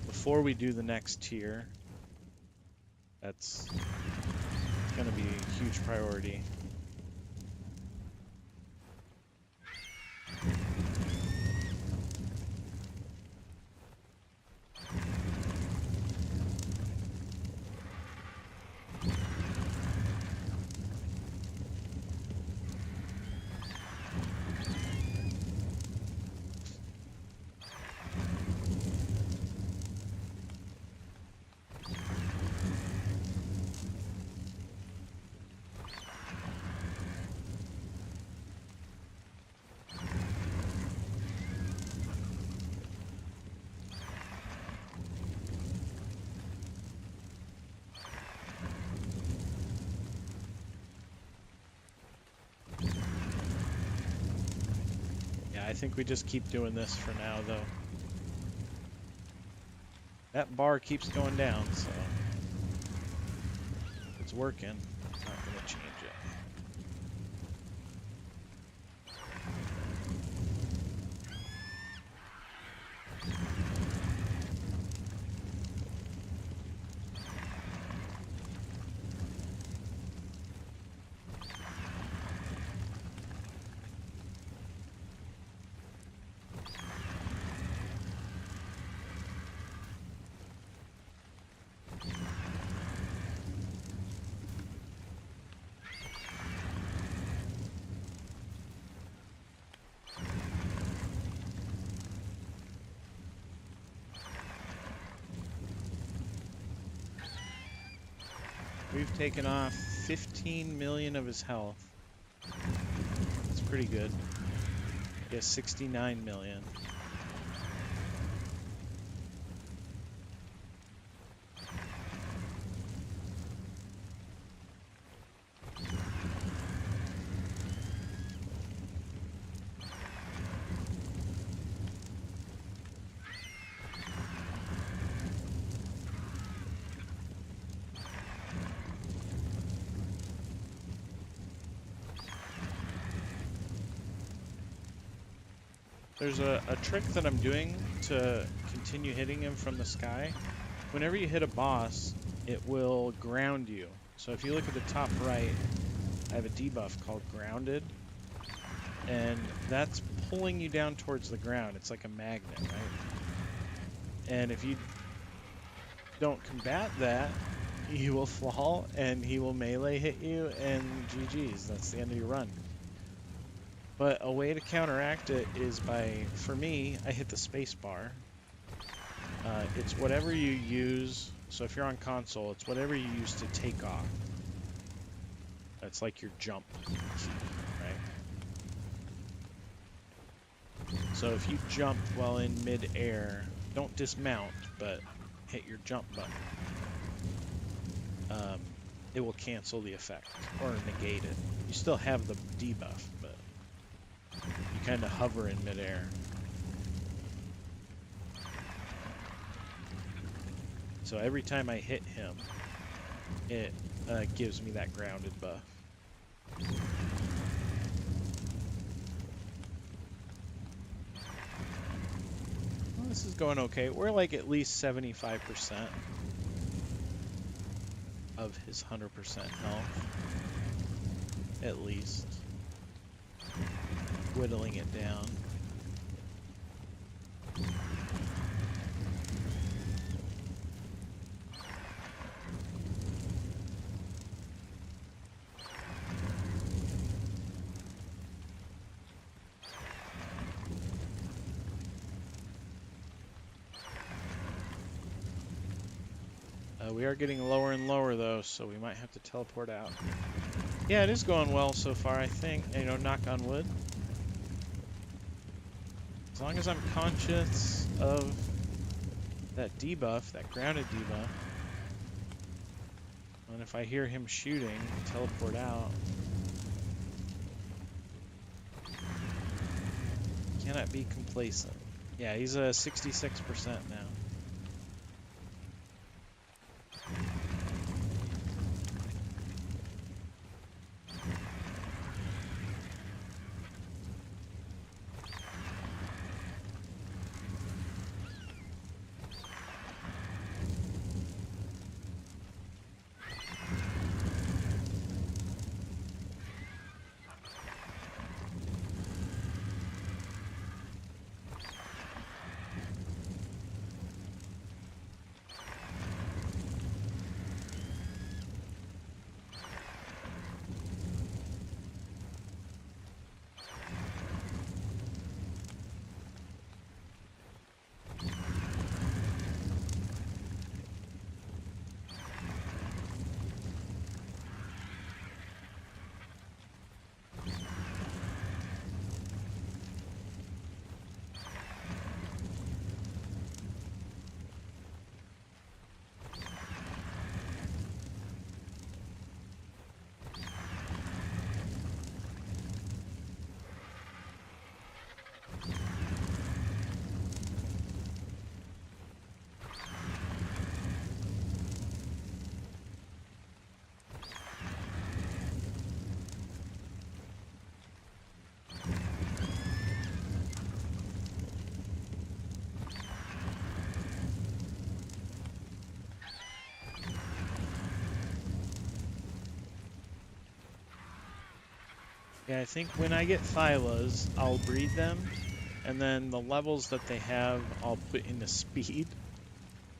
before we do the next tier. That's going to be a huge priority. I think we just keep doing this for now, though. That bar keeps going down, so it's working. I'm not going to change it. We've taken off 15 million of his health. That's pretty good. He has 69 million. There's a trick that I'm doing to continue hitting him from the sky. Whenever you hit a boss, it will ground you. So if you look at the top right, I have a debuff called Grounded, and that's pulling you down towards the ground. It's like a magnet, right? And if you don't combat that, you will fall, and he will melee hit you, and GG's. That's the end of your run. But a way to counteract it is by, for me, I hit the space bar. It's whatever you use. So if you're on console, it's whatever you use to take off. That's like your jump key, right? So if you jump while in mid-air, don't dismount, but hit your jump button. It will cancel the effect or negate it. You still have the debuff, but you kind of hover in mid-air. So every time I hit him, it gives me that grounded buff. Well, this is going okay. We're like at least 75% of his 100% health. At least. Whittling it down. We are getting lower and lower though, so we might have to teleport out. Yeah, it is going well so far, I think. You know, knock on wood. As long as I'm conscious of that debuff, that grounded debuff. And if I hear him shooting, teleport out. Cannot be complacent. Yeah, he's a 66% now. Yeah, I think when I get Thylas, I'll breed them, and then the levels that they have, I'll put into speed,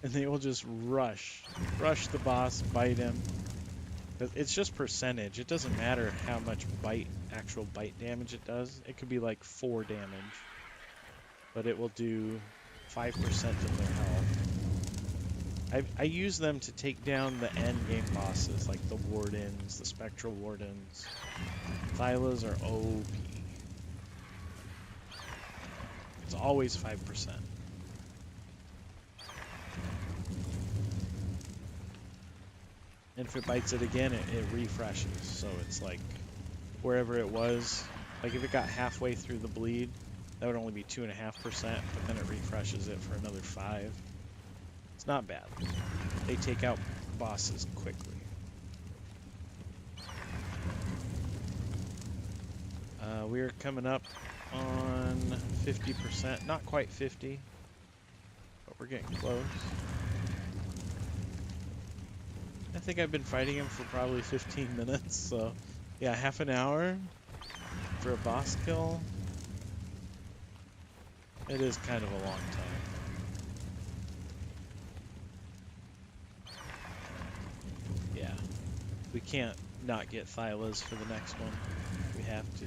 and they will just rush the boss, bite him. It's just percentage. It doesn't matter how much actual bite damage it does. It could be like 4 damage, but it will do 5% of their health. I use them to take down the end game bosses, like the Wardens, the Spectral Wardens. Thylas are OP. It's always 5%. And if it bites it again, it refreshes. So it's like wherever it was. Like if it got halfway through the bleed, that would only be 2.5%, but then it refreshes it for another 5. It's not bad. They take out bosses quickly. We're coming up on 50%. Not quite 50, but we're getting close. I think I've been fighting him for probably 15 minutes, so yeah, half an hour for a boss kill. It is kind of a long time. Yeah, we can't not get Thylas for the next one. We have to.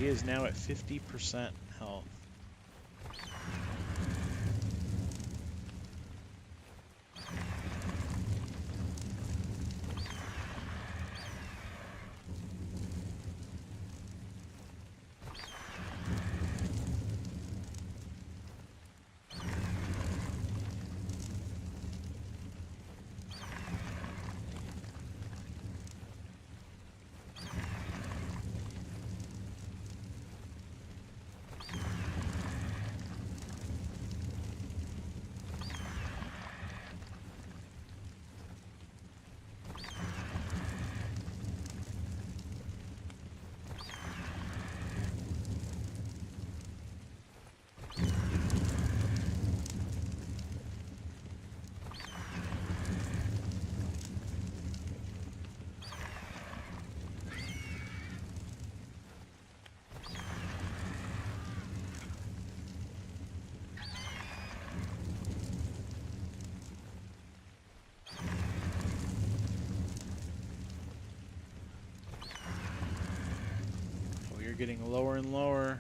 She is now at 50% health. Getting lower and lower,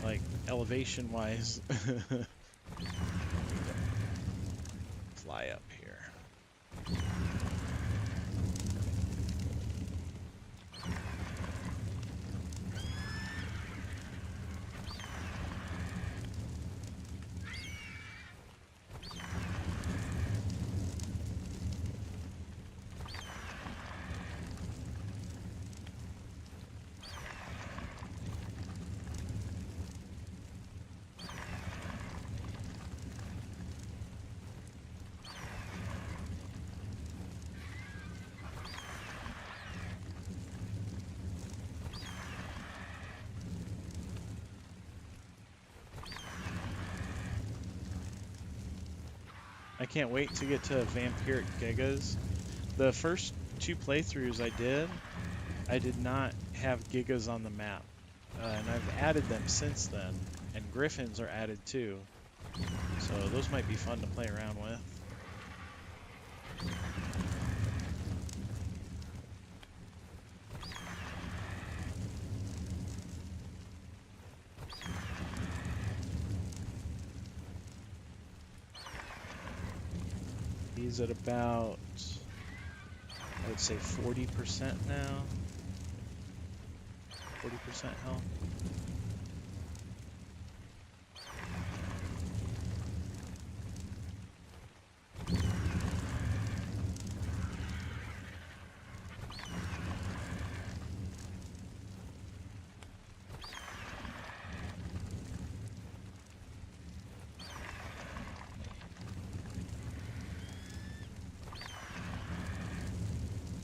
like elevation wise. Fly up here. I can't wait to get to vampiric gigas. The first 2 playthroughs I did not have gigas on the map. And I've added them since then. And griffins are added too. So those might be fun to play around with. He's at about, I would say 40% now. 40% health.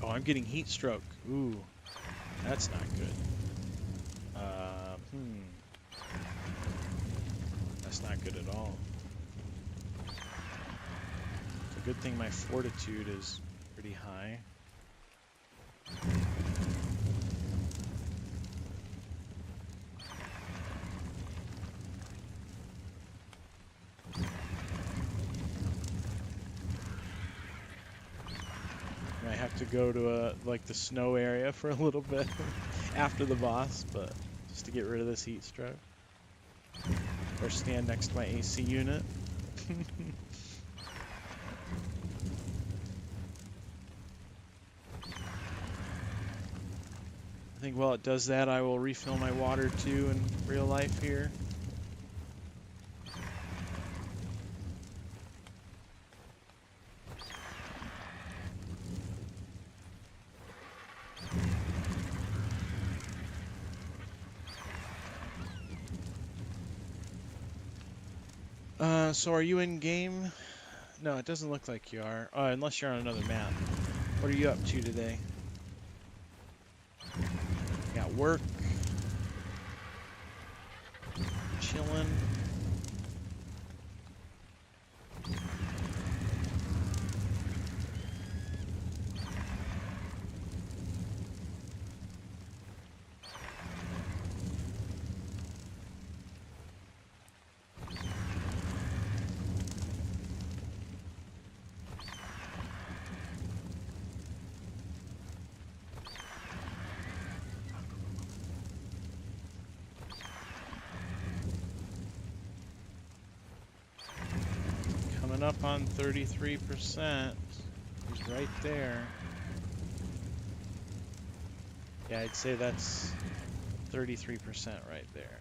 Oh, I'm getting heat stroke. Ooh, that's not good. That's not good at all. It's a good thing my fortitude is pretty high. I have to go to like the snow area for a little bit after the boss, but just to get rid of this heat stroke. Or stand next to my AC unit. I think while it does that, I will refill my water too in real life here. So are you in game? No, it doesn't look like you are. Unless you're on another map. What are you up to today? Got work. Chilling. up on 33%. He's right there. Yeah, I'd say that's 33% right there.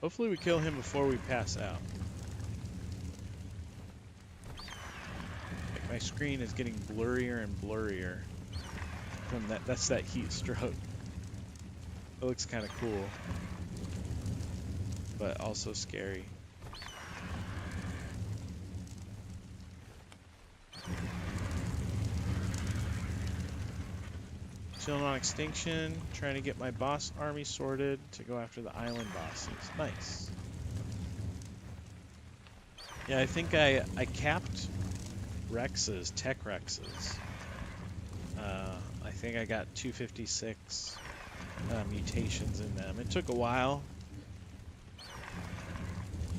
Hopefully we kill him before we pass out. Like my screen is getting blurrier and blurrier from that. That's that heat stroke. It looks kind of cool, but also scary. Chilling on extinction, trying to get my boss army sorted to go after the island bosses. Nice. Yeah, I think I capped Rexes, tech Rexes. I think I got 256 mutations in them. It took a while.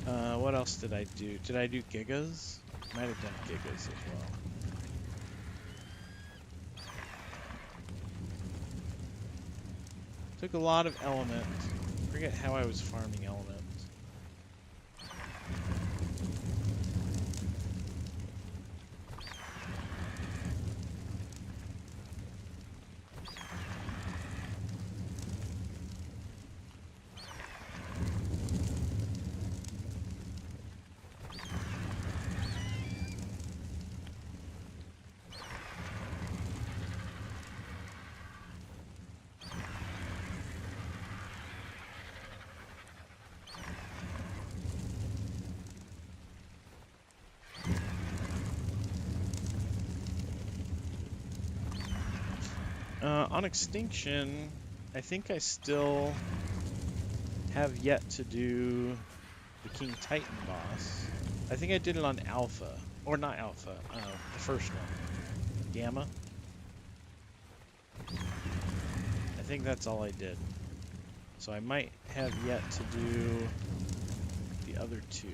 What else did I do? Did I do Gigas? Might have done Gigas as well. Took a lot of element. Forget how I was farming element. On extinction, I think I still have yet to do the King Titan boss. I think I did it on Alpha, or not Alpha, the first one, Gamma. I think that's all I did. So I might have yet to do the other two.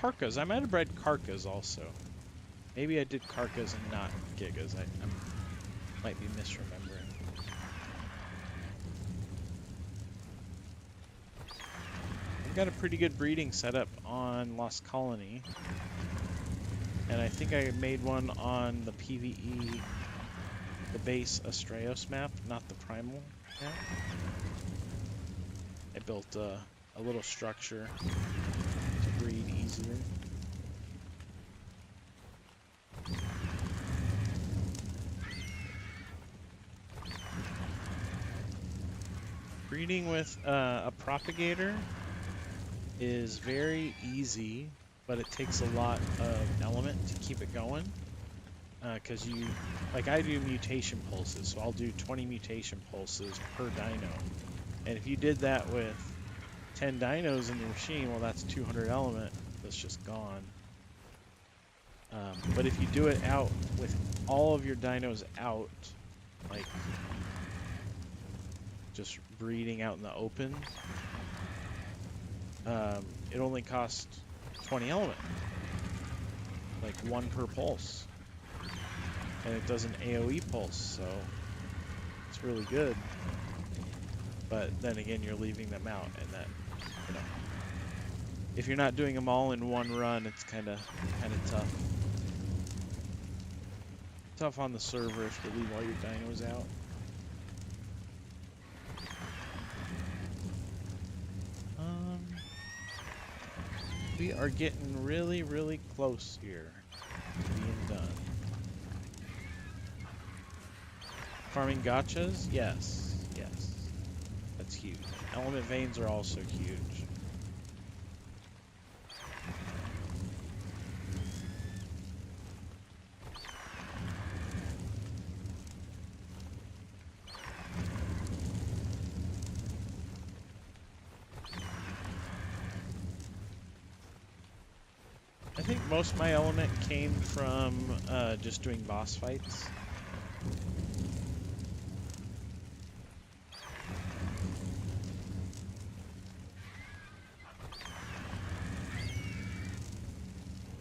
Karkas. I might have bred Karkas also. Maybe I did Karkas and not Gigas. I might be misremembering. I've got a pretty good breeding setup on Lost Colony. And I think I made one on the PvE, the base Astraeos map, not the Primal map. I built a little structure to breed easier. Breeding with a propagator is very easy, but it takes a lot of element to keep it going. Because I do mutation pulses, so I'll do 20 mutation pulses per dino. And if you did that with 10 dinos in the machine, well, that's 200 element that's just gone. But if you do it out with all of your dinos out, like just breeding out in the open, it only costs 20 element, like 1 per pulse, and it does an AoE pulse, so it's really good. But then again, you're leaving them out, and that, you know, if you're not doing them all in one run, it's kind of tough. Tough on the server if you leave all your dinos out. We are getting really, really close here to being done. Farming gachas? Yes, yes. huge. Element veins are also huge. I think most of my element came from just doing boss fights.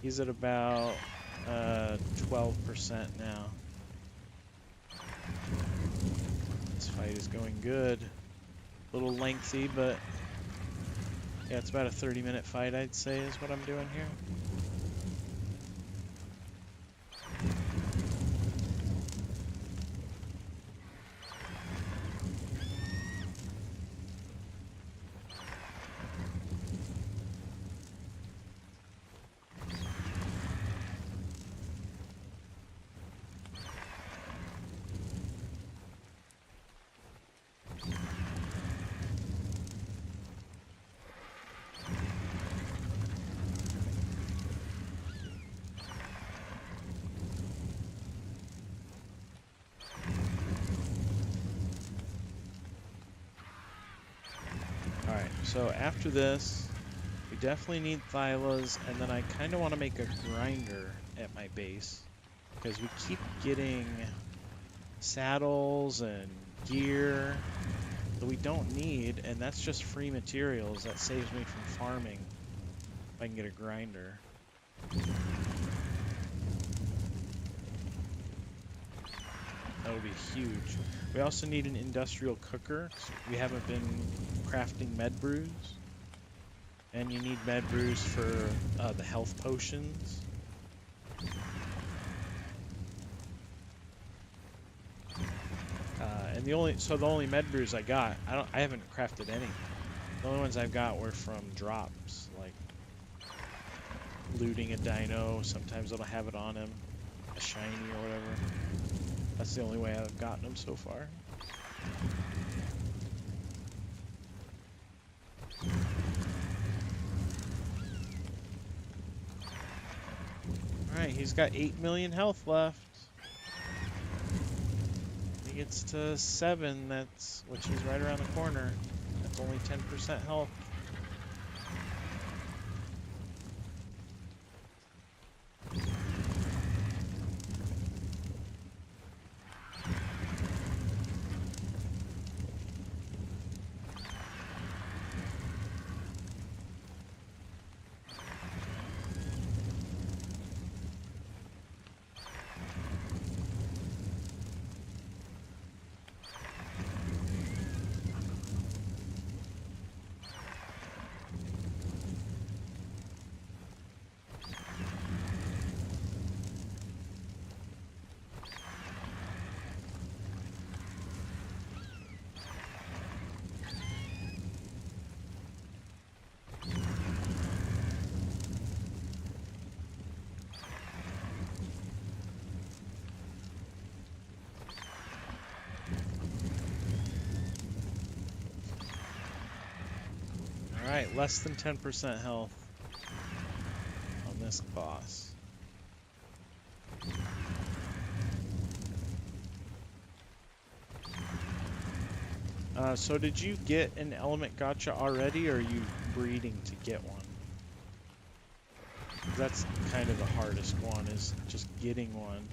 He's at about 12% now. This fight is going good. A little lengthy, but yeah, it's about a 30-minute fight, I'd say, is what I'm doing here. Alright, so after this, we definitely need Thylas, and then I kind of want to make a grinder at my base, because we keep getting saddles and gear that we don't need, and that's just free materials. That saves me from farming if I can get a grinder. That would be huge. We also need an industrial cooker. We haven't been crafting med brews. And you need med brews for the health potions. And the only med brews I got, I haven't crafted any. The only ones I've got were from drops, like looting a dino. Sometimes it'll have it on him, a shiny or whatever. That's the only way I've gotten them so far. Alright, he's got 8 million health left. He gets to 7, which is right around the corner. That's only 10% health. Alright, less than 10% health on this boss. So did you get an element gacha already, or are you breeding to get one? That's kind of the hardest one, is just getting one.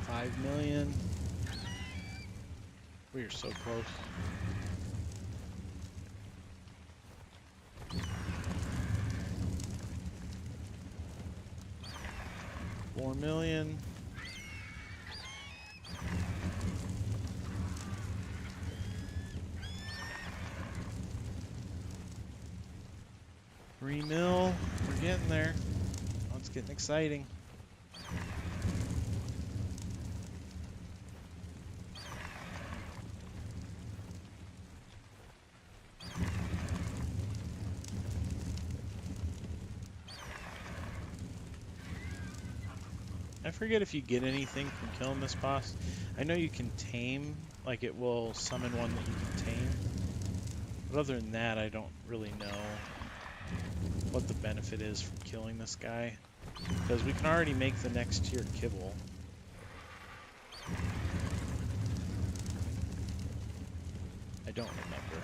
$5 million. We are so close. 4 million. $3 mil. We're getting there. Oh, it's getting exciting. I forget if you get anything from killing this boss. I know you can tame, like it will summon one that you can tame. But other than that, I don't really know what the benefit is from killing this guy. Because we can already make the next tier kibble. I don't remember.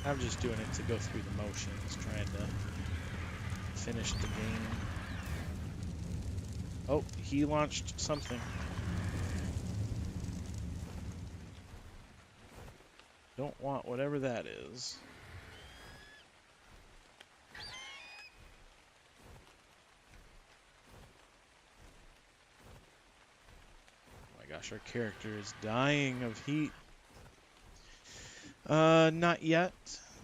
I'm just doing it to go through the motions, trying to finish the game. Oh, he launched something. Don't want whatever that is. Oh my gosh, our character is dying of heat. Not yet.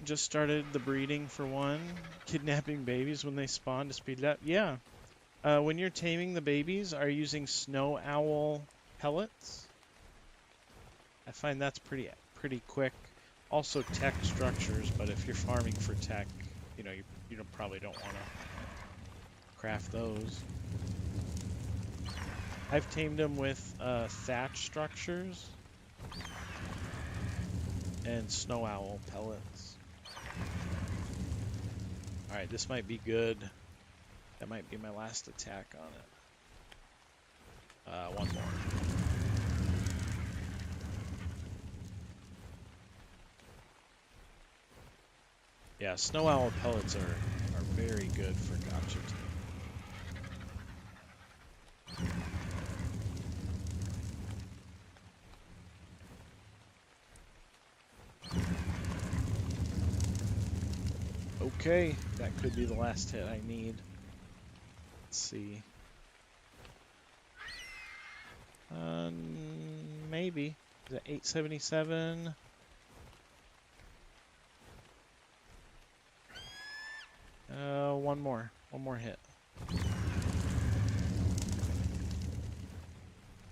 Just started the breeding for one. Kidnapping babies when they spawn to speed it up. Yeah. When you're taming the babies, are you using snow owl pellets? I find that's pretty quick. Also tech structures, but if you're farming for tech, you know, you probably don't want to craft those. I've tamed them with thatch structures and snow owl pellets. Alright, this might be good. That might be my last attack on it. One more. Yeah, snow owl pellets are very good for gotcha team. Okay, that could be the last hit I need. Let's see. Maybe. Is it 877? One more hit.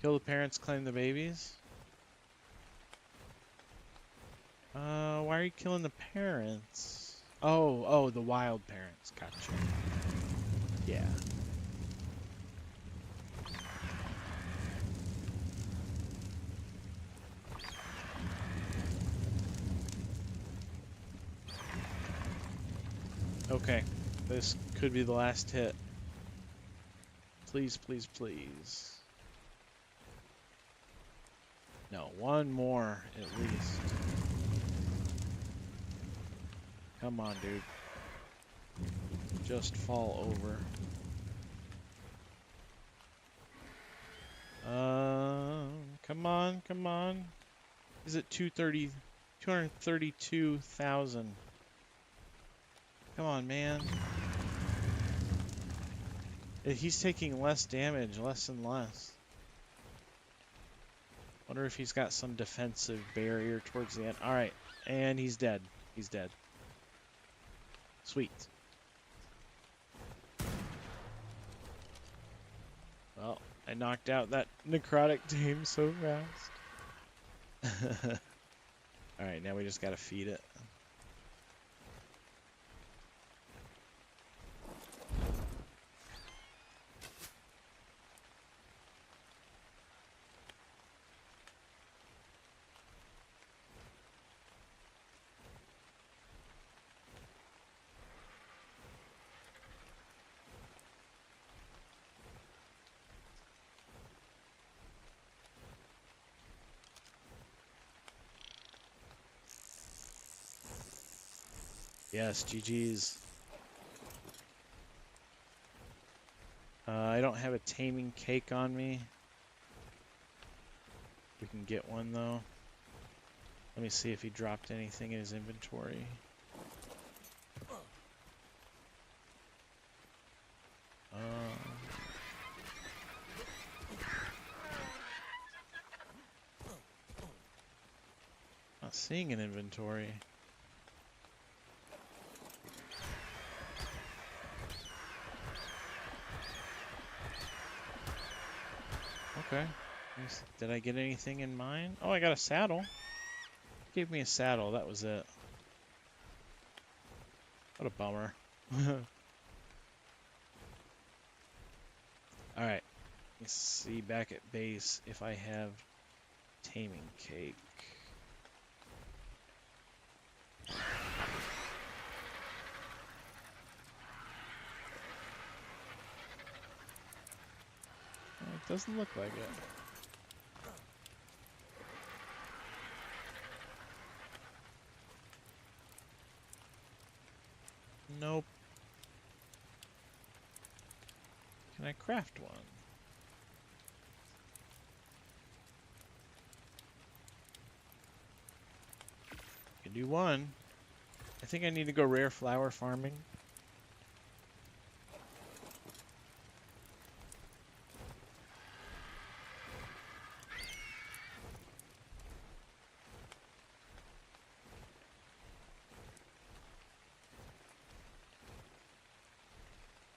Kill the parents, claim the babies. Why are you killing the parents? Oh, the wild parents. Gotcha. Yeah. Okay. This could be the last hit. Please, please, please. No, one more at least. Come on, dude. Just fall over. Come on, come on. Is it 232,000? Come on, man. He's taking less damage, less and less. Wonder if he's got some defensive barrier towards the end. Alright, and he's dead. He's dead. Sweet. Well, I knocked out that necrotic team so fast. Alright, now we just gotta feed it. Yes, GG's. I don't have a taming cake on me. We can get one though. Let me see if he dropped anything in his inventory. seeing an inventory. Okay. Did I get anything in mine? Oh, I got a saddle. Gave me a saddle. That was it. What a bummer. Alright. Let's see back at base if I have taming cake. It doesn't look like it. Nope. Can I craft one? Can do one. I think I need to go rare flower farming.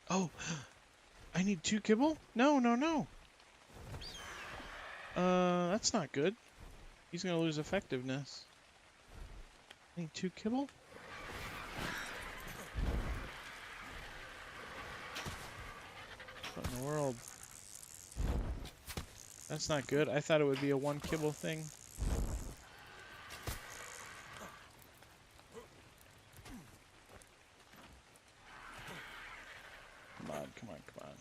Oh, I need 2 kibble? No, no, no. That's not good. He's gonna lose effectiveness. I need 2 kibble? What in the world? That's not good. I thought it would be a 1 kibble thing. Come on, come on, come on.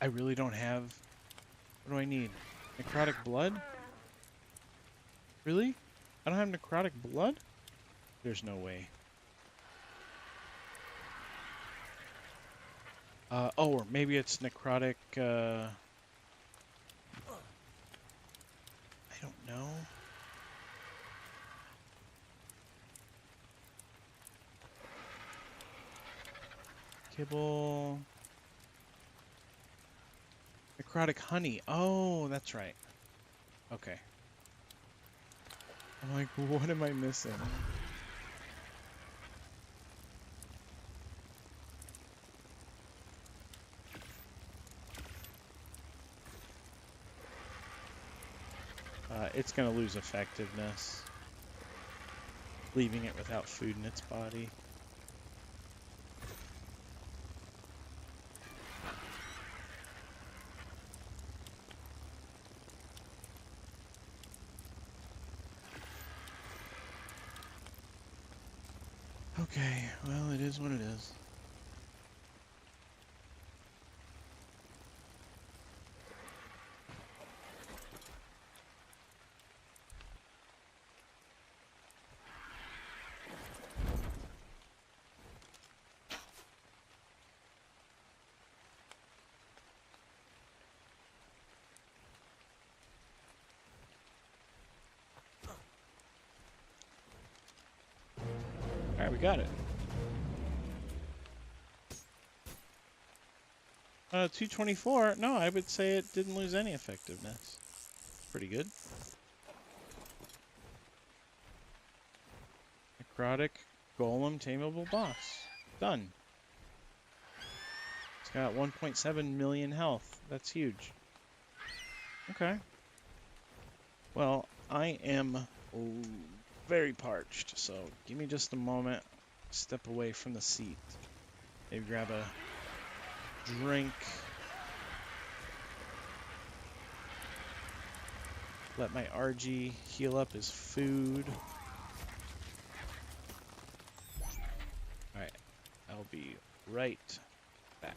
I really don't have... What do I need? Necrotic blood? Really? I don't have necrotic blood? There's no way. Oh, or maybe it's necrotic, I don't know. Kibble. Necrotic honey. Oh, that's right. Okay. I'm like, what am I missing? It's gonna lose effectiveness, leaving it without food in its body. Okay, well, it is what it is. Alright, we got it. 224. No, I would say it didn't lose any effectiveness. Pretty good. Necrotic Golem Tameable Boss. Done. It's got 1.7 million health. That's huge. Okay. Well, I am very parched, so give me just a moment. Step away from the seat. Maybe grab a drink. Let my RG heal up his food. Alright, I'll be right back.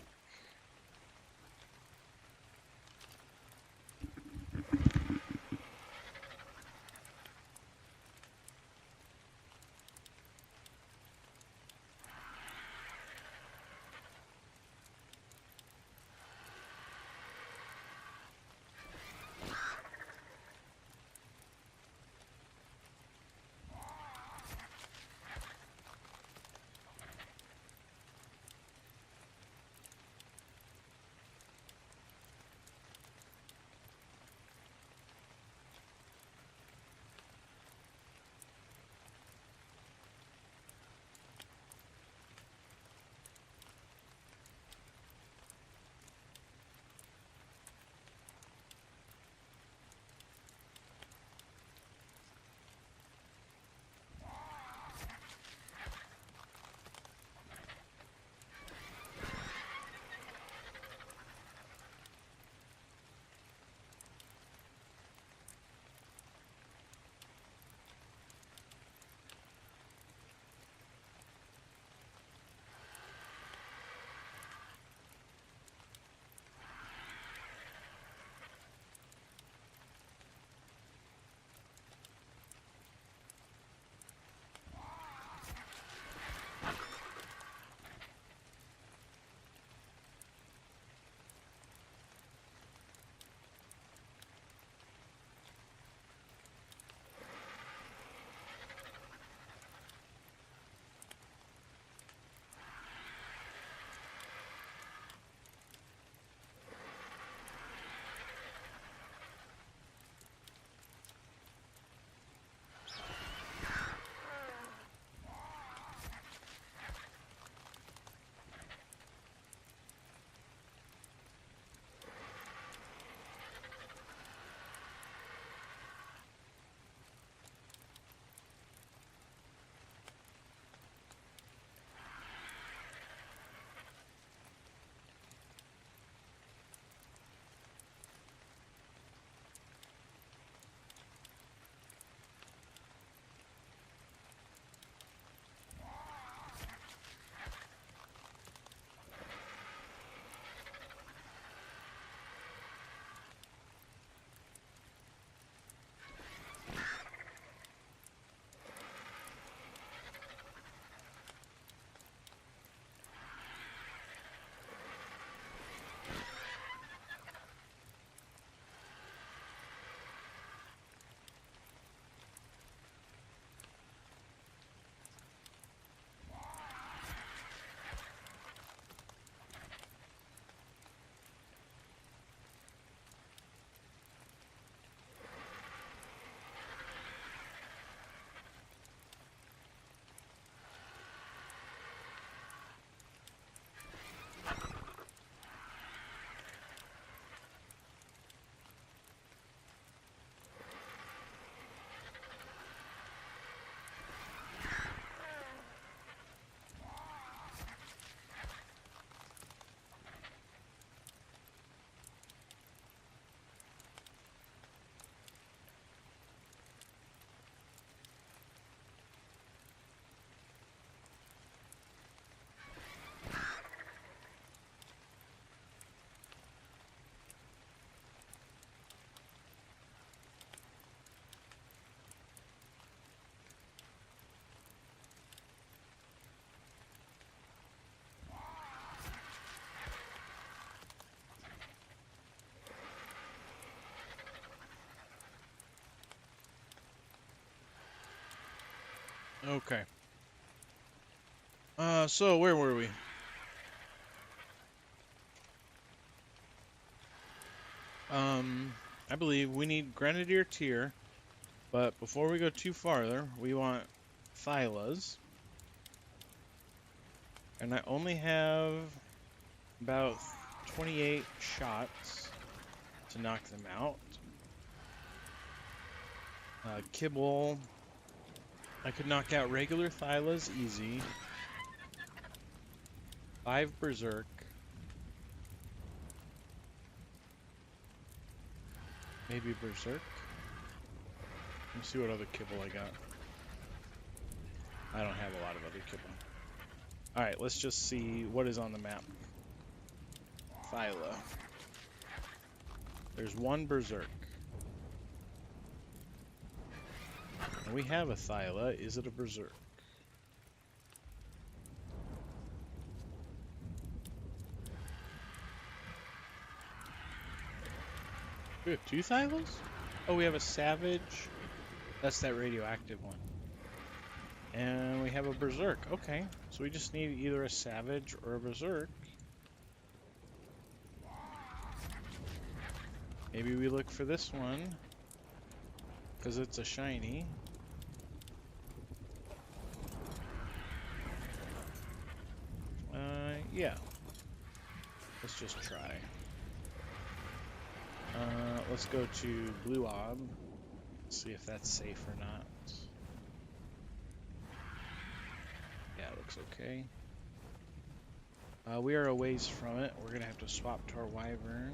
Okay. So where were we? I believe we need Grenadier tier, but before we go too farther, we want Thylas. And I only have about 28 shots to knock them out. Kibble. I could knock out regular Thylas easy. 5 Berserk. Maybe Berserk. Let me see what other Kibble I got. I don't have a lot of other Kibble. Alright, let's just see what is on the map. Thyla. There's 1 Berserk. And we have a Thyla. Is it a Berserk? We have 2 Thylas? Oh, we have a Savage. That's that radioactive one. And we have a Berserk. Okay, so we just need either a Savage or a Berserk. Maybe we look for this one, because it's a shiny. Yeah. Let's just try. Let's go to Blue Ob. See if that's safe or not. Yeah, it looks okay. We are a ways from it. We're gonna have to swap to our Wyvern.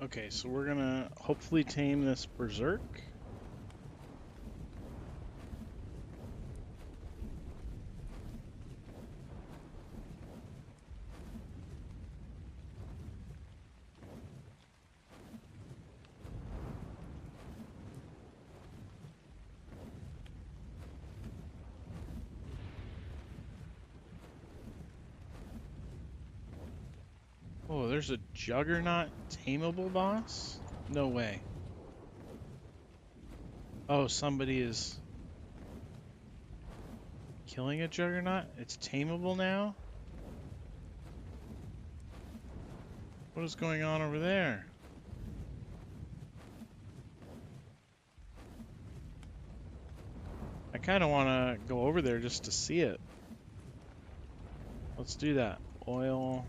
Okay, so we're gonna hopefully tame this Berserk. Oh, there's a Juggernaut tameable boss? No way. Oh, somebody is killing a Juggernaut? It's tameable now? What is going on over there? I kind of want to go over there just to see it. Let's do that. Oil.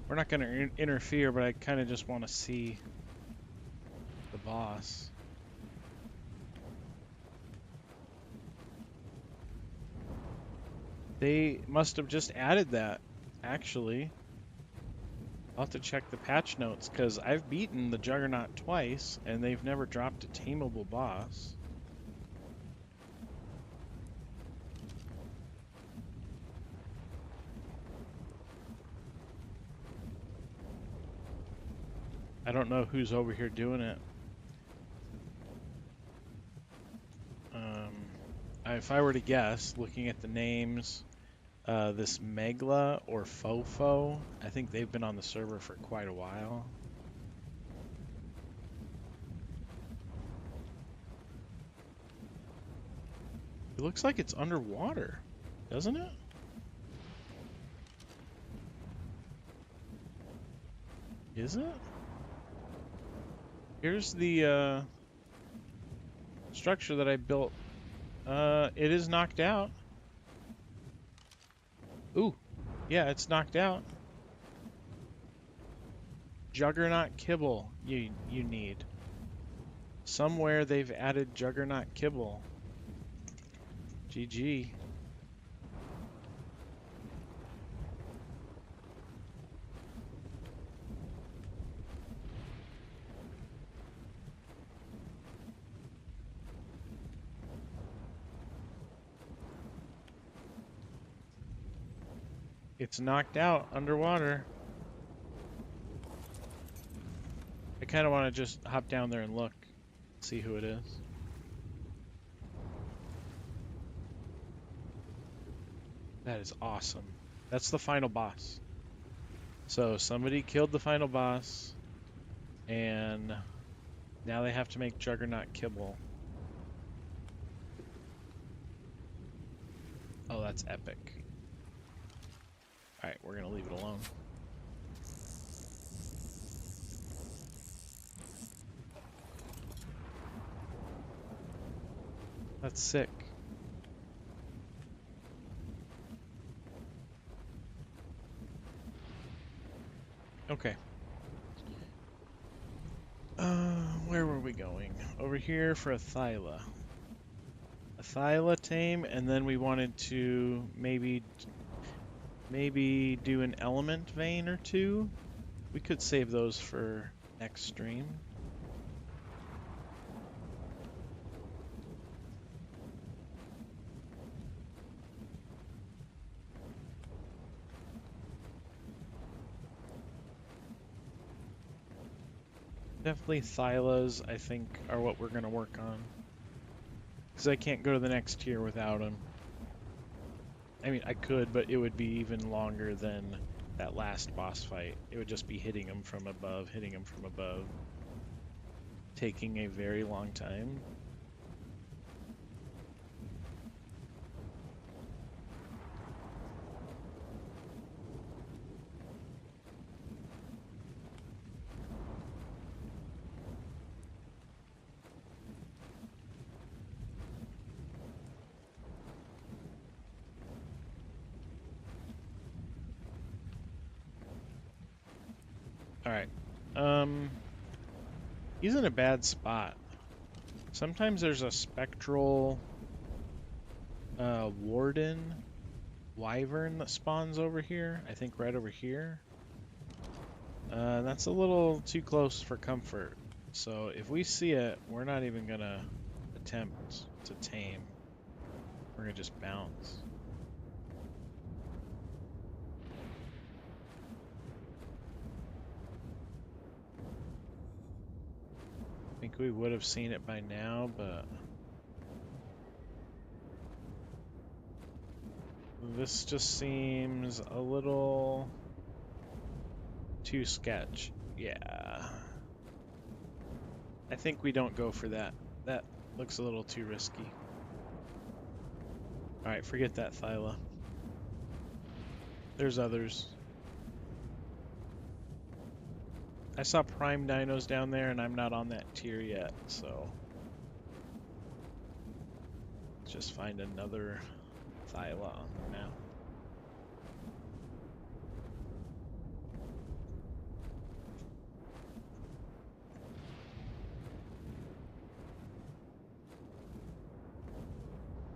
We're not going to interfere, but I kind of just want to see the boss. They must have just added that, actually. I'll have to check the patch notes, because I've beaten the Juggernaut twice, and they've never dropped a tameable boss. I don't know who's over here doing it. If I were to guess, looking at the names, this Megla or Fofo, I think they've been on the server for quite a while. It looks like it's underwater, doesn't it? Is it? Here's the structure that I built. It is knocked out. Ooh, yeah, it's knocked out. Juggernaut kibble you need. Somewhere they've added Juggernaut kibble. GG. It's knocked out underwater. I kind of want to just hop down there and look, see who it is. That is awesome. That's the final boss. So somebody killed the final boss, and now they have to make Juggernaut kibble. Oh, that's epic. Alright, we're gonna leave it alone. That's sick. Okay. Where were we going? Over here for a Thyla. A Thyla tame, and then we wanted to maybe do an element vein or two. We could save those for next stream. Definitely Thylas, I think, are what we're going to work on. Because I can't go to the next tier without them. I mean, I could, but it would be even longer than that last boss fight. It would just be hitting them from above, taking a very long time. Alright. He's in a bad spot. Sometimes there's a spectral warden wyvern that spawns over here. I think right over here. That's a little too close for comfort. So if we see it, we're not even gonna attempt to tame. We're gonna just bounce. I think we would have seen it by now, but this just seems a little too sketch. Yeah. I think we don't go for that. That looks a little too risky. Alright, forget that, Thyla. There's others. I saw prime dinos down there, and I'm not on that tier yet, so let's just find another Thyla on the map.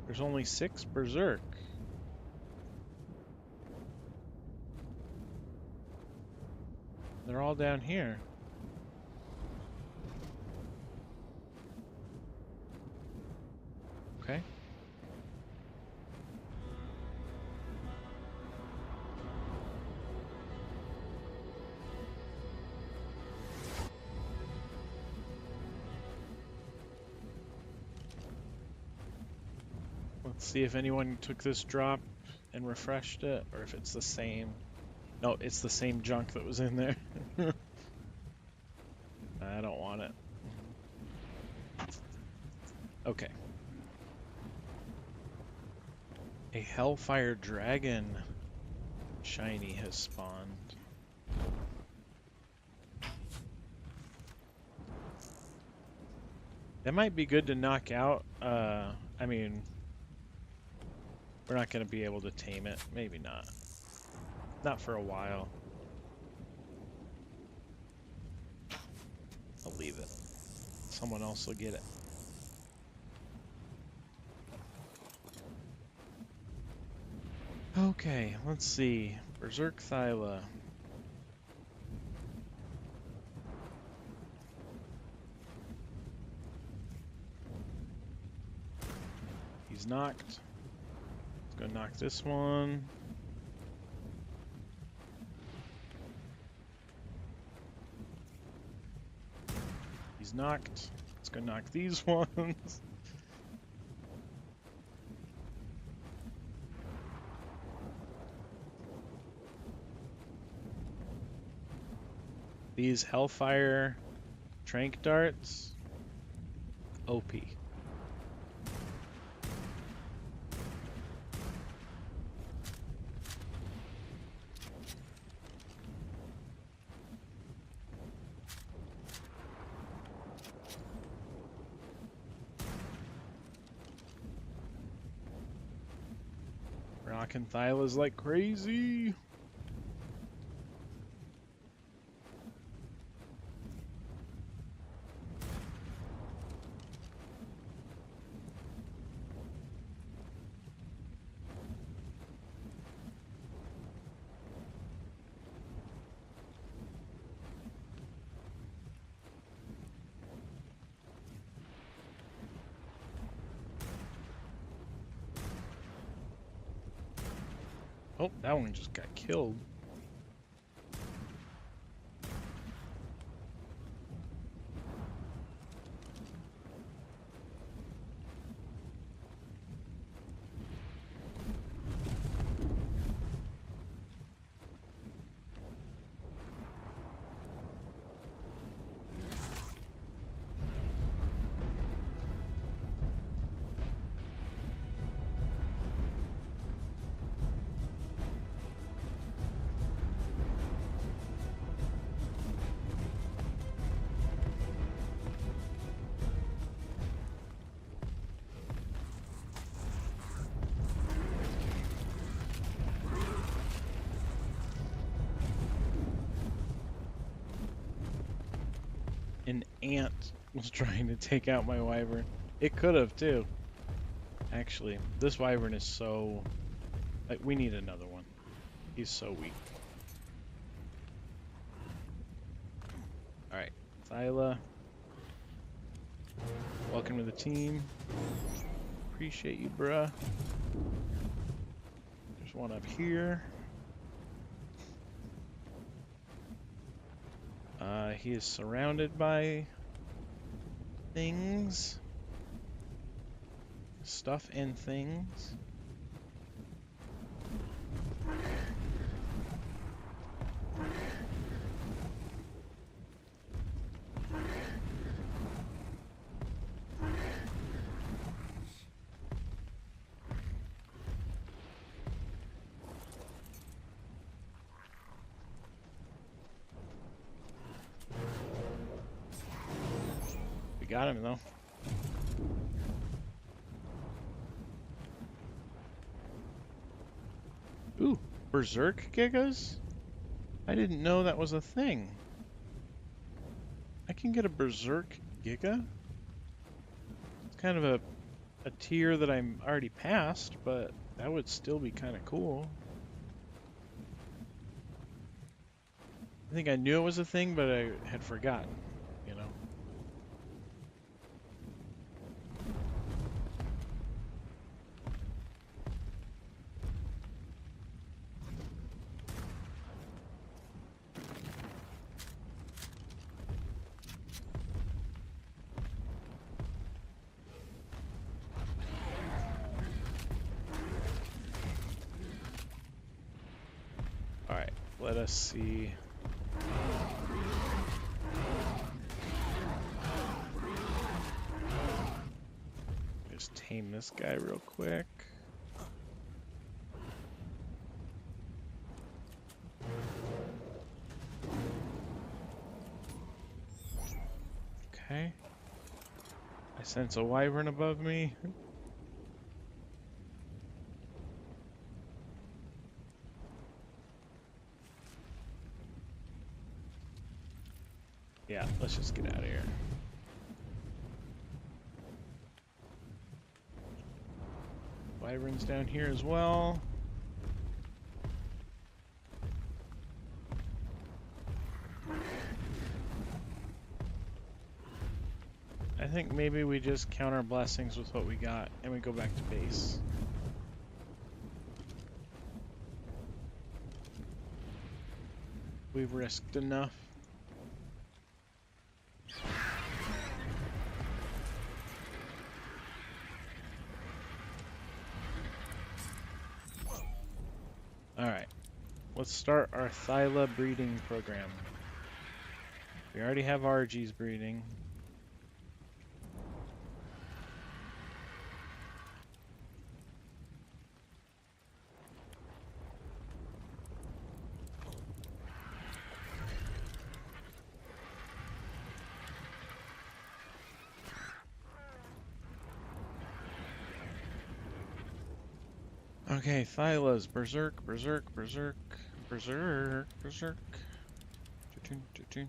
There's only 6 Berserk. They're all down here. Okay. Let's see if anyone took this drop and refreshed it, or if it's the same. No, it's the same junk that was in there. I don't want it. Okay. A Hellfire Dragon shiny has spawned. That might be good to knock out. I mean, we're not going to be able to tame it. Maybe not. Not for a while. I'll leave it. Someone else will get it. Okay, let's see. Berserk Thyla. He's knocked. Let's go knock this one. He's knocked. Let's go knock these ones. These Hellfire Trank Darts. OP. Rockin' Thyla's like crazy. Oh, that one just got killed. An ant was trying to take out my wyvern. It could have too. Actually, this wyvern is so... like, we need another one. He's so weak. Alright, Thyla. Welcome to the team. Appreciate you, bruh. There's one up here. He is surrounded by things. Stuff and things. We got him though. Ooh, Berserk Gigas? I didn't know that was a thing. I can get a Berserk Giga? It's kind of a tier that I'm already past, but that would still be kind of cool. I think I knew it was a thing, but I had forgotten, you know? Alright, let us see. Just tame this guy real quick. Okay. I sense a wyvern above me. Yeah, let's just get out of here. Wyverns down here as well. think maybe we just count our blessings with what we got and we go back to base. We've risked enough. Alright, let's start our Thyla breeding program. We already have RGs breeding. Okay, Thylas, berserk, berserk, berserk, berserk, berserk. Choo-choo, choo-choo.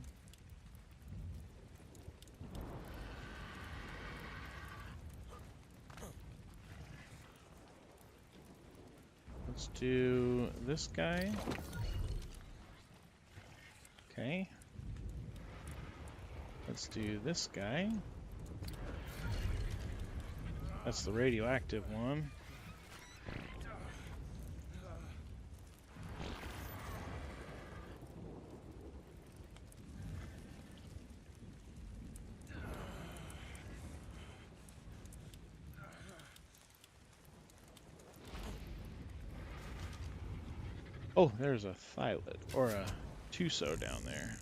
Let's do this guy. Okay. Let's do this guy. That's the radioactive one. Oh, there's a Thylit, or a Tuso down there.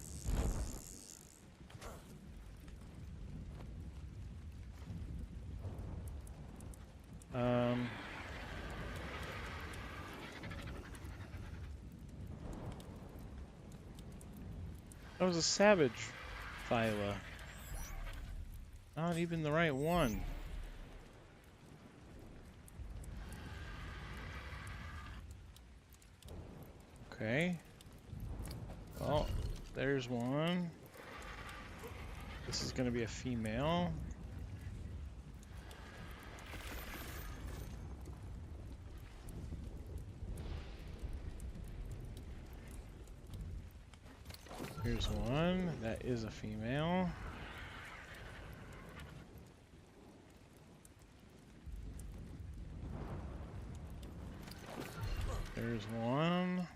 That was a Savage Thyla. Not even the right one. Okay. Well, there's one. This is going to be a female. Here's one. That is a female. There's one.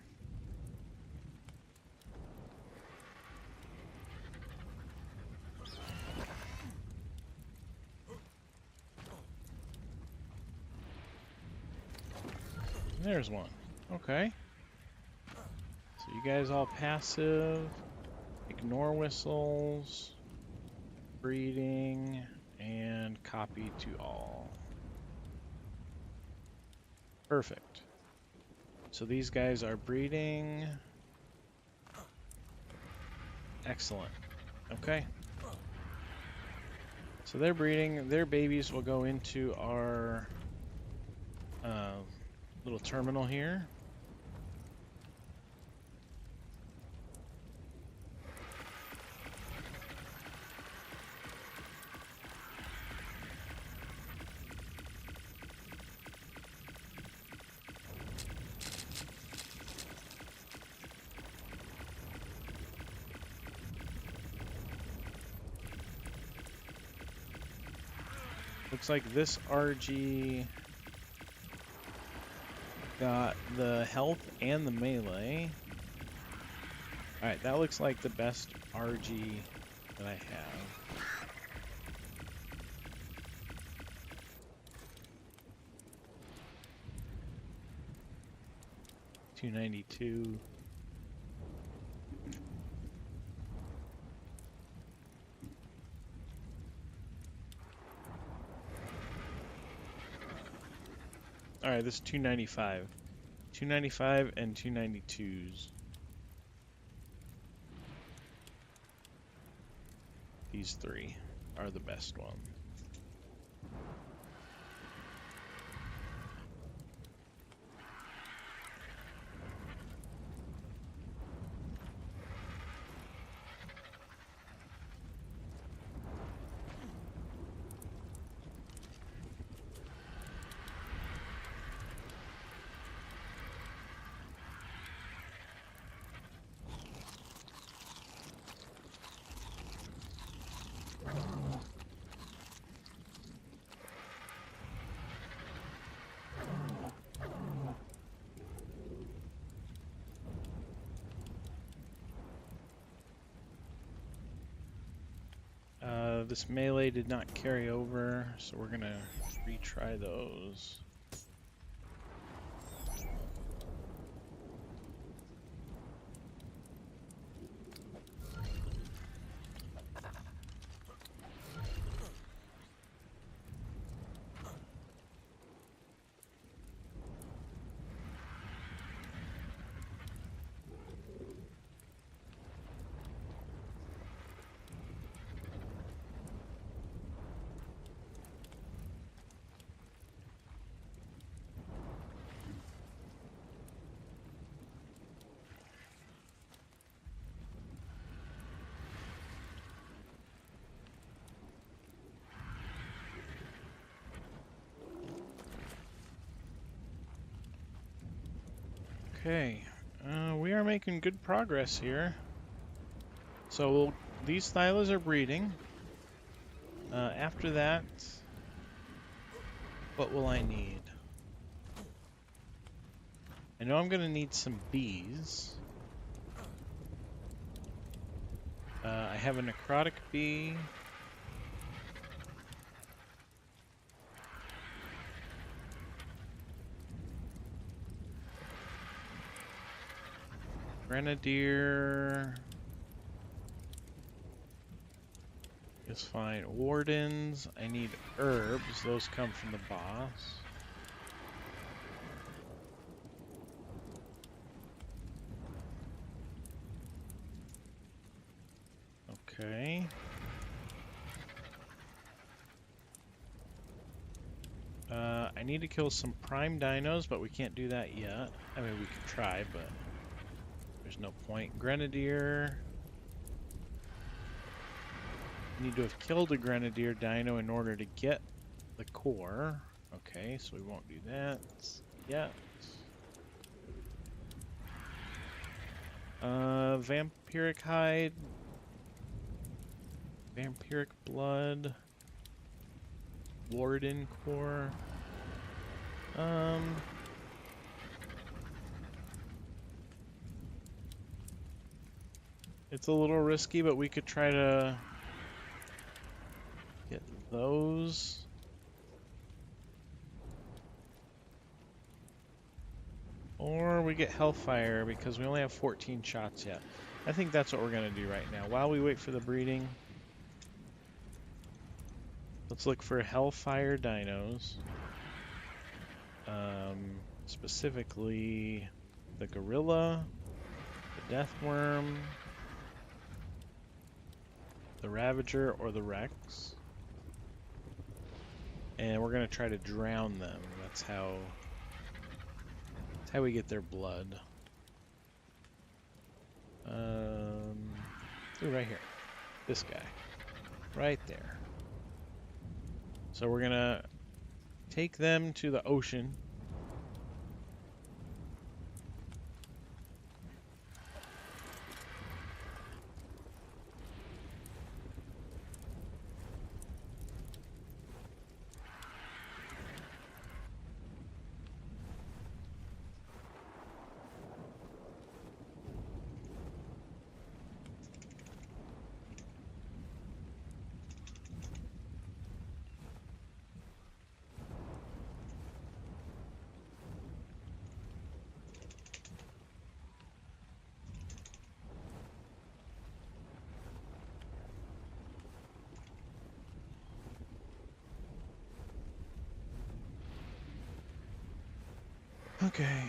There's one. Okay. So you guys all passive. Ignore whistles. Breeding. And copy to all. Perfect. So these guys are breeding. Excellent. Okay. So they're breeding. Their babies will go into our little terminal here. Looks like this RG got the health and the melee. Alright, that looks like the best RG that I have. $292. Alright, this is 295. 295 and 292s. These three are the best ones. This melee did not carry over, so we're gonna retry those. Okay, we are making good progress here. So these Thylas are breeding. After that, what will I need? I know I'm gonna need some bees. I have a necrotic bee. Grenadier is fine. Wardens, I need herbs. Those come from the boss. Okay. I need to kill some prime dinos, but we can't do that yet. I mean, we could try, but there's no point. Grenadier. Need to have killed a Grenadier dino in order to get the core. Okay, so we won't do that yet. Vampiric hide. Vampiric blood. Warden core. It's a little risky, but we could try to get those. Or we get Hellfire because we only have 14 shots yet. I think that's what we're going to do right now. While we wait for the breeding, let's look for Hellfire dinos. Specifically the Gorilla, the Deathworm, the Ravager, or the Rex. And we're going to try to drown them. That's how we get their blood. Ooh, right here. This guy. Right there. So we're gonna take them to the ocean. Okay.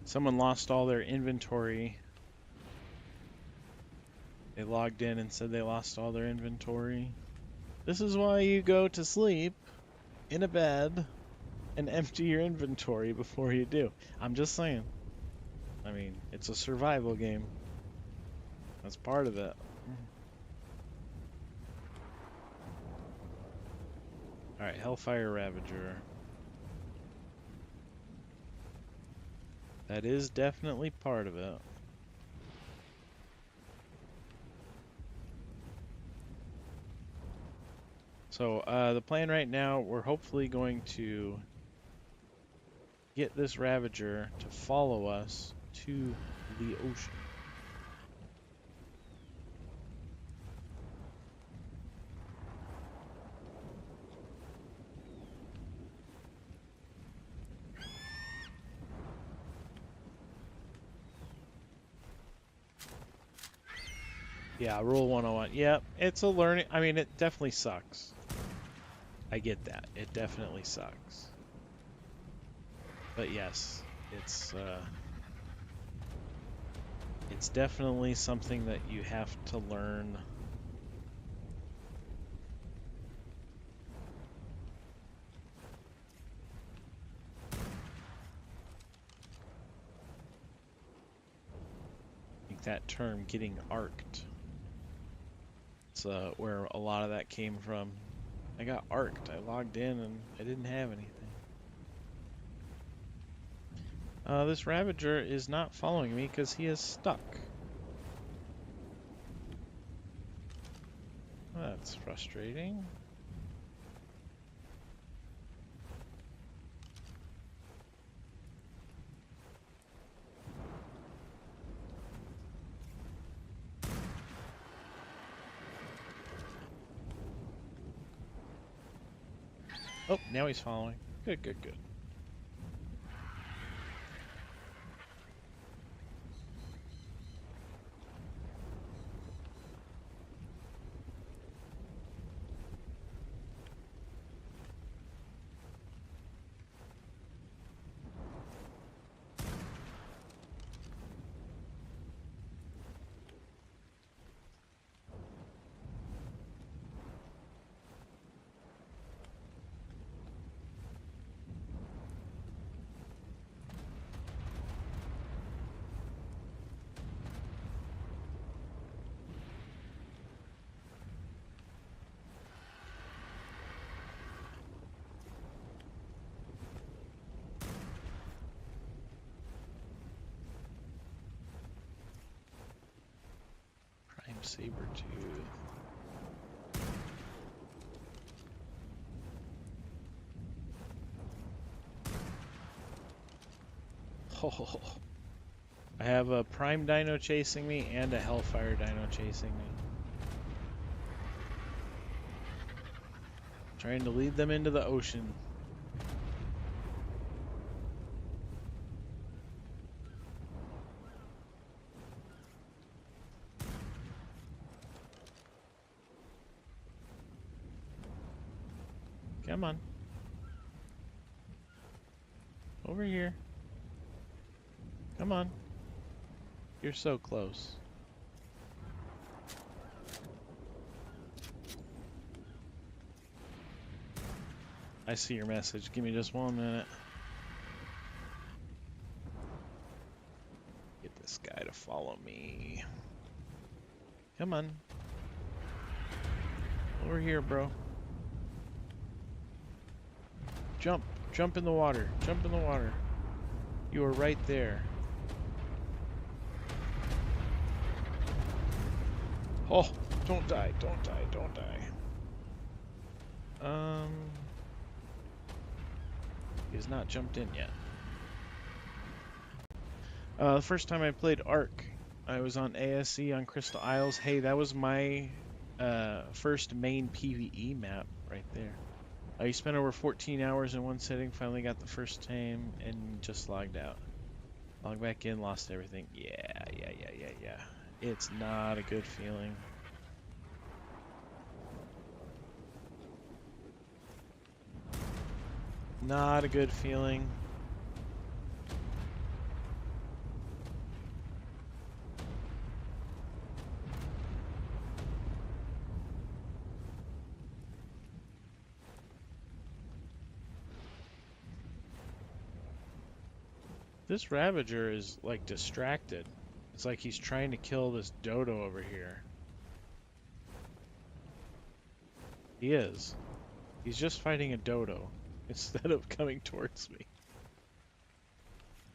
Someone lost all their inventory. They logged in and said they lost all their inventory. This is why you go to sleep in a bed and empty your inventory before you do. I'm just saying. I mean, it's a survival game. That's part of it. Alright, Hellfire Ravager. That is definitely part of it. So the plan right now, we're hopefully going to get this Ravager to follow us to the ocean. Yeah, Rule 101. Yep, it's a learning. I mean, it definitely sucks. I get that. It definitely sucks. But yes, it's definitely something that you have to learn. I think that term, getting arced. It's where a lot of that came from. I got arced. I logged in and I didn't have anything. This Ravager is not following me because he is stuck. That's frustrating. Oh, now he's following. Good, good, good. Prime Sabertooth. Oh, I have a Prime Dino chasing me and a Hellfire Dino chasing me. Trying to lead them into the ocean. Come on. Over here. Come on. You're so close. I see your message. Give me just 1 minute. Get this guy to follow me. Come on. Over here, bro. Jump. Jump in the water. Jump in the water. You are right there. Oh, don't die. Don't die. Don't die. He has not jumped in yet. The first time I played Ark, I was on ASE on Crystal Isles. Hey, that was my first main PvE map right there. I spent over 14 hours in one setting, finally got the first tame, and just logged out. Logged back in, lost everything. Yeah. It's not a good feeling. Not a good feeling. This Ravager is like distracted. It's like he's trying to kill this dodo over here. He is. He's just fighting a dodo instead of coming towards me.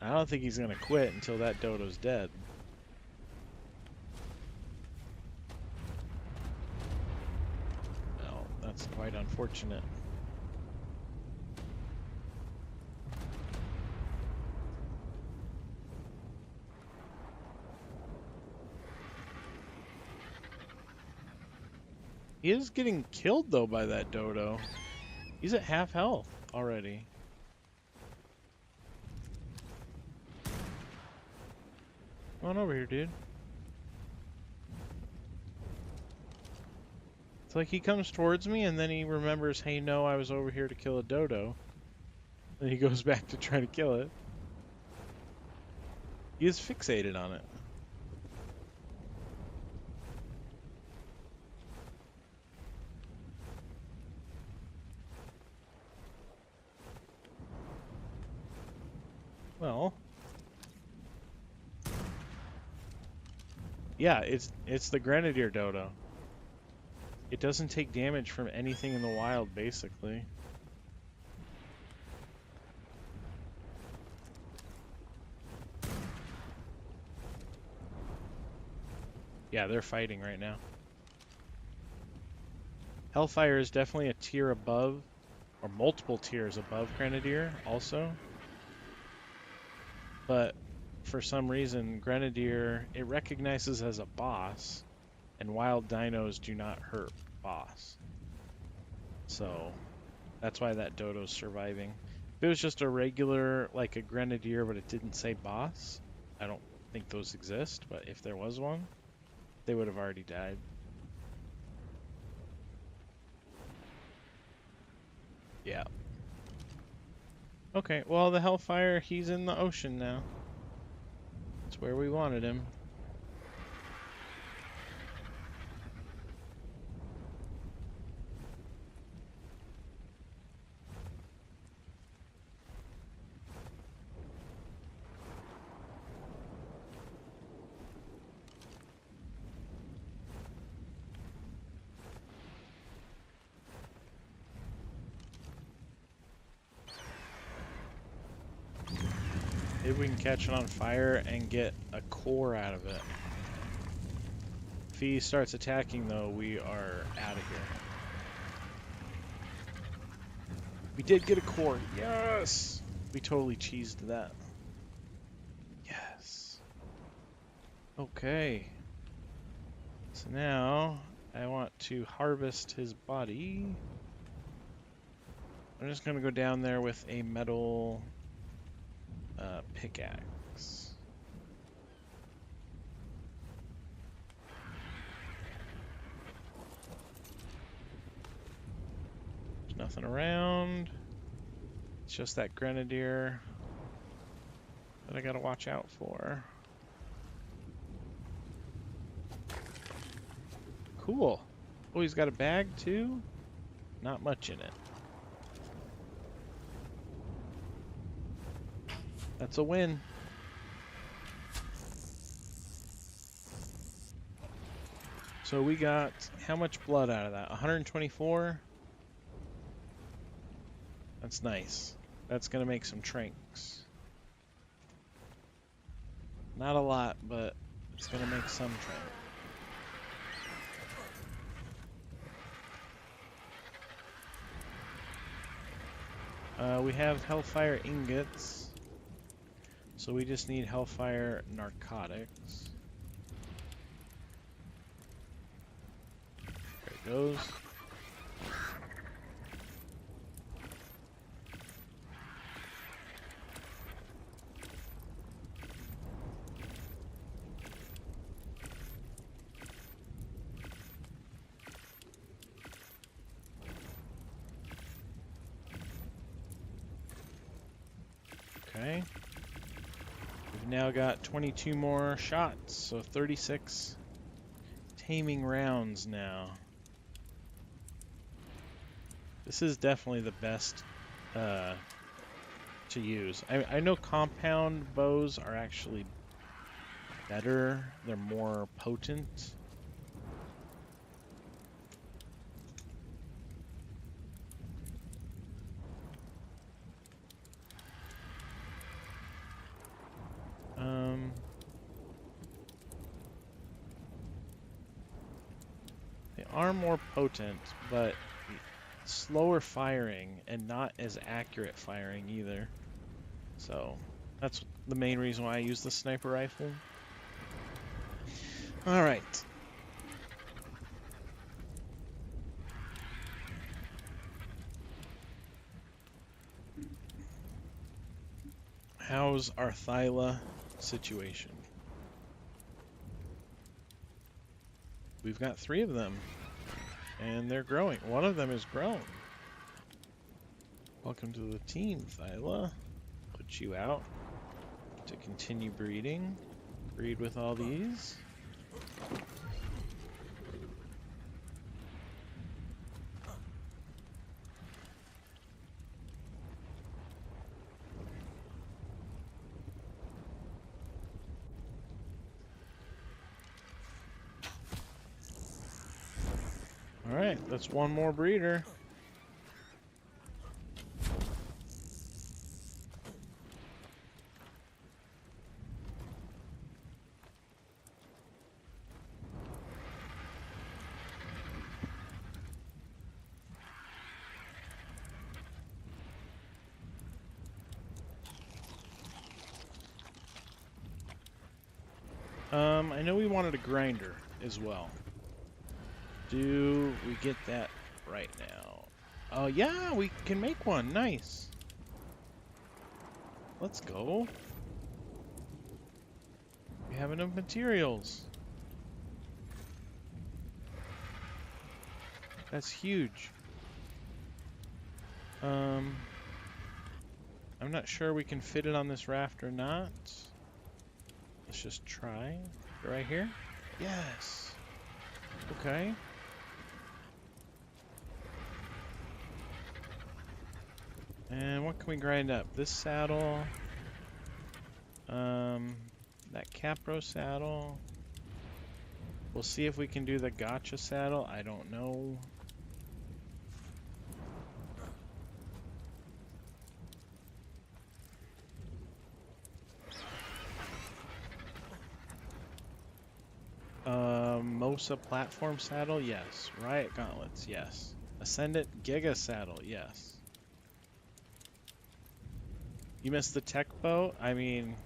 I don't think he's gonna quit until that dodo's dead. No, That's quite unfortunate. He is getting killed, though, by that dodo. He's at half health already. Come on over here, dude. It's like he comes towards me, and then he remembers, hey, no, I was over here to kill a dodo. And he goes back to try to kill it. He is fixated on it. Well, yeah, it's the grenadier dodo. It doesn't take damage from anything in the wild, basically. Yeah, they're fighting right now. Hellfire is definitely a tier above, or multiple tiers above Grenadier also. But for some reason, Grenadier, it recognizes as a boss, and wild dinos do not hurt boss. So that's why that dodo's surviving. If it was just a regular, like a Grenadier, but it didn't say boss, I don't think those exist, but if there was one, they would have already died. Yeah. Okay, well, the Hellfire, he's in the ocean now. That's where we wanted him. Maybe we can catch it on fire and get a core out of it. If he starts attacking, though, we are out of here. We did get a core. Yes! We totally cheesed that. Yes. Okay. So now I want to harvest his body. I'm just going to go down there with a metal pickaxe. There's nothing around. It's just that grenadier that I gotta watch out for. Cool. Oh, he's got a bag too? Not much in it. That's a win. So we got how much blood out of that? 124? That's nice. That's gonna make some trinks. Not a lot, but it's gonna make some trinks. We have Hellfire ingots. So we just need Hellfire narcotics. There it goes. Okay. We've now got 22 more shots, so 36 taming rounds now. This is definitely the best to use. I know compound bows are actually better. They're more potent. They are more potent, but slower firing and not as accurate firing either. So that's the main reason why I use the sniper rifle. All right. How's our Thyla situation? We've got 3 of them, and they're growing. One of them is grown. Welcome to the team, Thyla. Put you out to continue breeding. Breed with all these. All right, that's one more breeder. I know we wanted a grinder as well. Do we get that right now? Oh, yeah, we can make one. Nice. Let's go. We have enough materials. That's huge. I'm not sure we can fit it on this raft or not. Let's just try. Right here? Yes. Okay. And what can we grind up? This saddle. That Capro saddle. We'll see if we can do the gotcha saddle. I don't know. Mosa platform saddle, yes. Riot gauntlets, yes. Ascendant Giga saddle, yes. You missed the tech boat? I mean,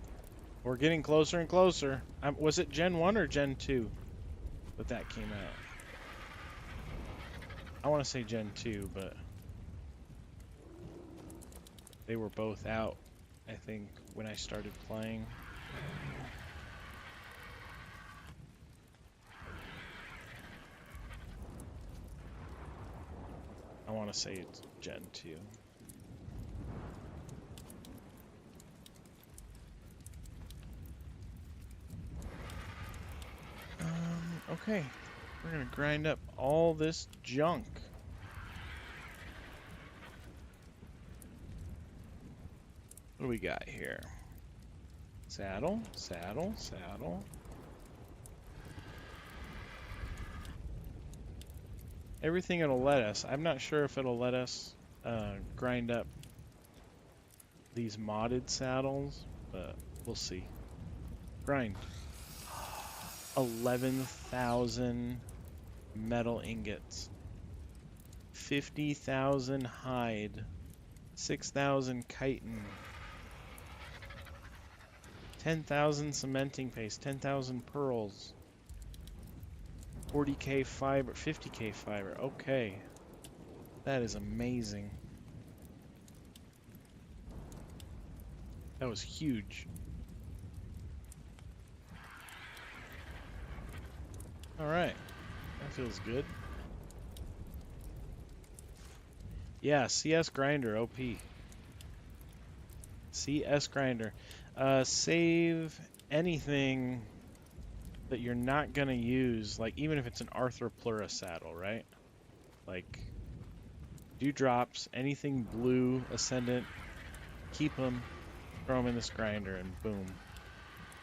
we're getting closer and closer. Was it Gen 1 or Gen 2 that came out? I want to say Gen 2, but they were both out, I think, when I started playing. I want to say it's Gen 2. Okay. We're going to grind up all this junk. What do we got here? Saddle, saddle, saddle. Everything it'll let us. I'm not sure if it'll let us grind up these modded saddles, but we'll see. Grind. 11,000 metal ingots. 50,000 hide. 6,000 chitin. 10,000 cementing paste. 10,000 pearls. 40k fiber, 50k fiber. Okay. That is amazing. That was huge. Alright. That feels good. Yeah, CS grinder, OP. CS grinder. Save anything that you're not gonna use, like even if it's an Arthroplura saddle, right? Like dewdrops, anything blue, ascendant, keep them, throw them in this grinder, and boom,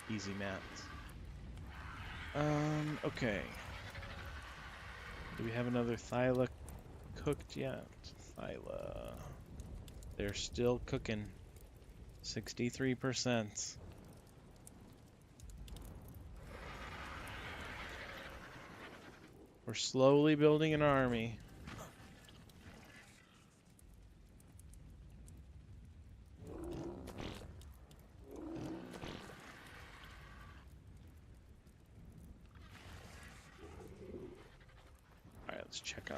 easy mats. Okay. Do we have another Thyla cooked yet? Thyla. They're still cooking. 63%. We're slowly building an army.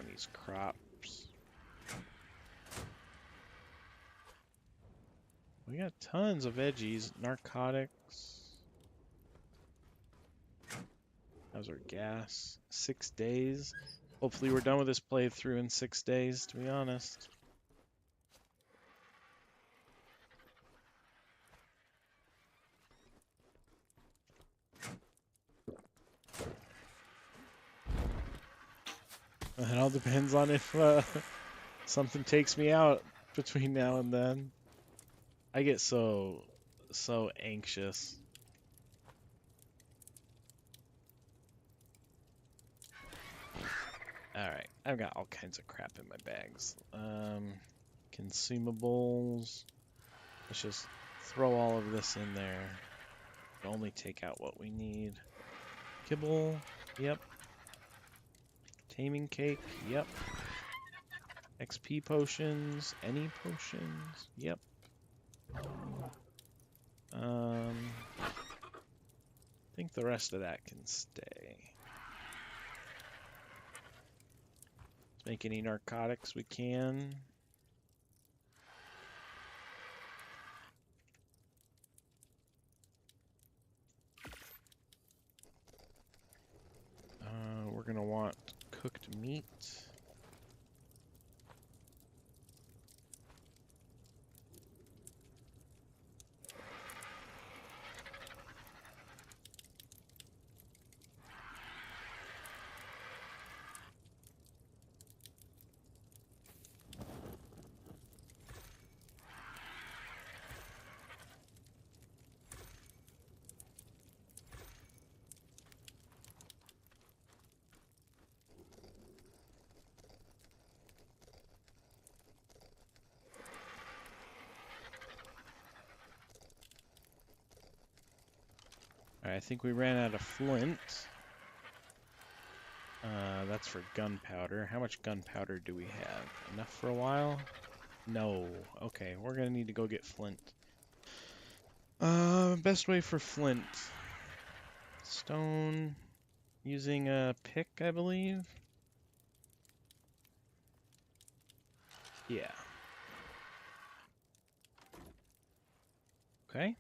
on these crops. We got tons of veggies. Narcotics. How's our gas? 6 days. Hopefully we're done with this playthrough in 6 days, to be honest. It all depends on if something takes me out between now and then. I get so anxious. Alright, I've got all kinds of crap in my bags. Consumables. Let's just throw all of this in there. Only take out what we need. Kibble. Yep. Taming cake. Yep. XP potions. Any potions. Yep. I think the rest of that can stay. Let's make any narcotics we can. We're gonna want cooked meat. Alright, I think we ran out of flint. That's for gunpowder. How much gunpowder do we have? Enough for a while? No. Okay, we're gonna need to go get flint. Best way for flint. Stone. Using a pick, I believe. Yeah. Okay.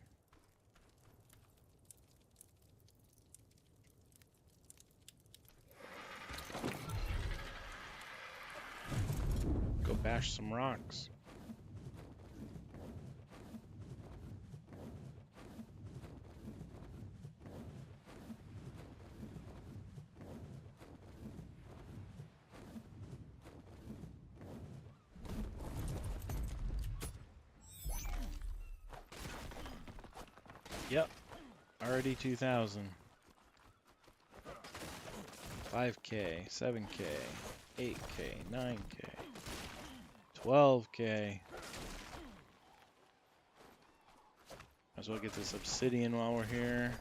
Go bash some rocks. Yep. Already 2,000. 5K, 7K, 8K, 9K, 12K. Might as well get this obsidian while we're here.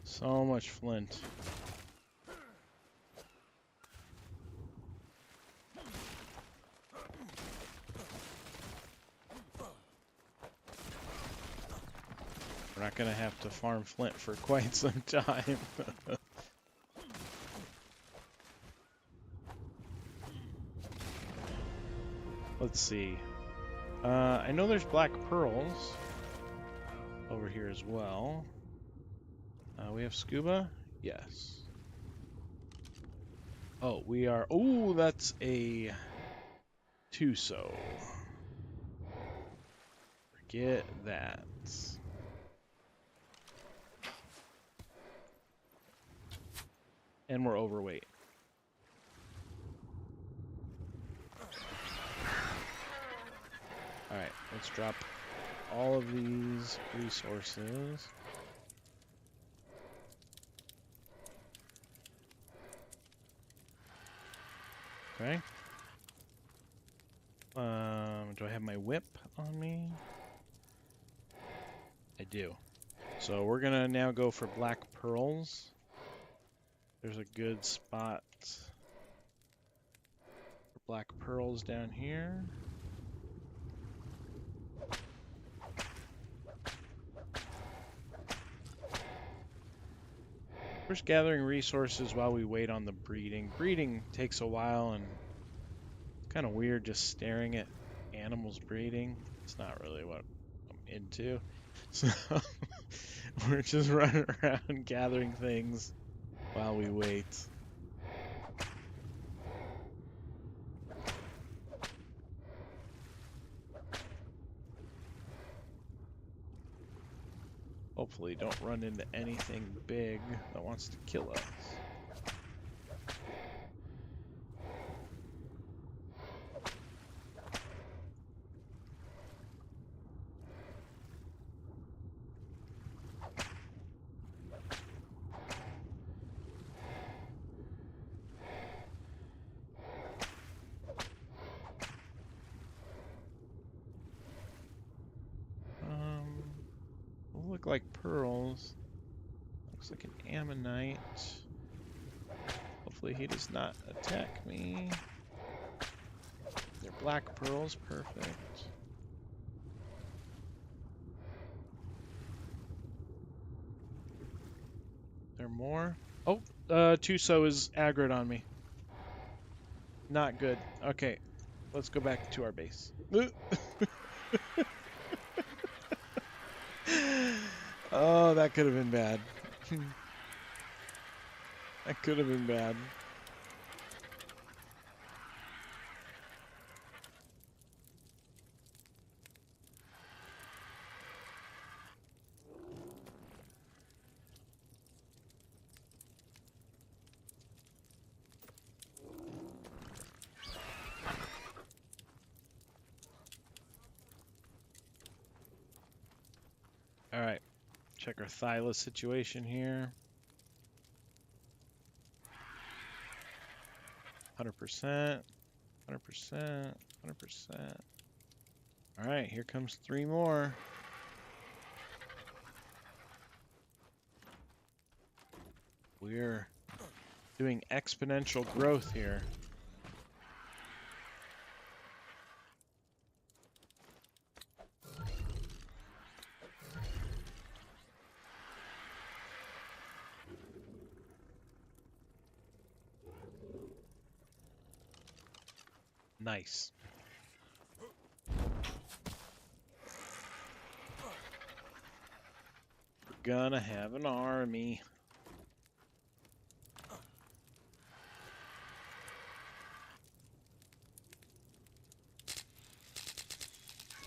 So much flint. We're not not going to have to farm flint for quite some time. Let's see. I know there's black pearls over here as well. We have scuba? Yes. Oh, we are... Oh, that's a Tuso. Forget that. And we're overweight. Alright, let's drop all of these resources. Okay. Do I have my whip on me? I do. So we're gonna now go for black pearls. There's a good spot for black pearls down here. We're just gathering resources while we wait on the breeding. Breeding takes a while, and it's kind of weird just staring at animals breeding. It's not really what I'm into. So we're just running around gathering things while we wait. Hopefully don't run into anything big that wants to kill us. Look like pearls. Looks like an ammonite. Hopefully he does not attack me. They're black pearls, perfect. There more? Oh, Tuso is aggroed on me. Not good. Okay, let's go back to our base. Oh, that could have been bad. That could have been bad. All right, check our Thyla situation here. 100%, 100%, 100%. All right, here comes 3 more. We're doing exponential growth here. Nice. We're gonna have an army.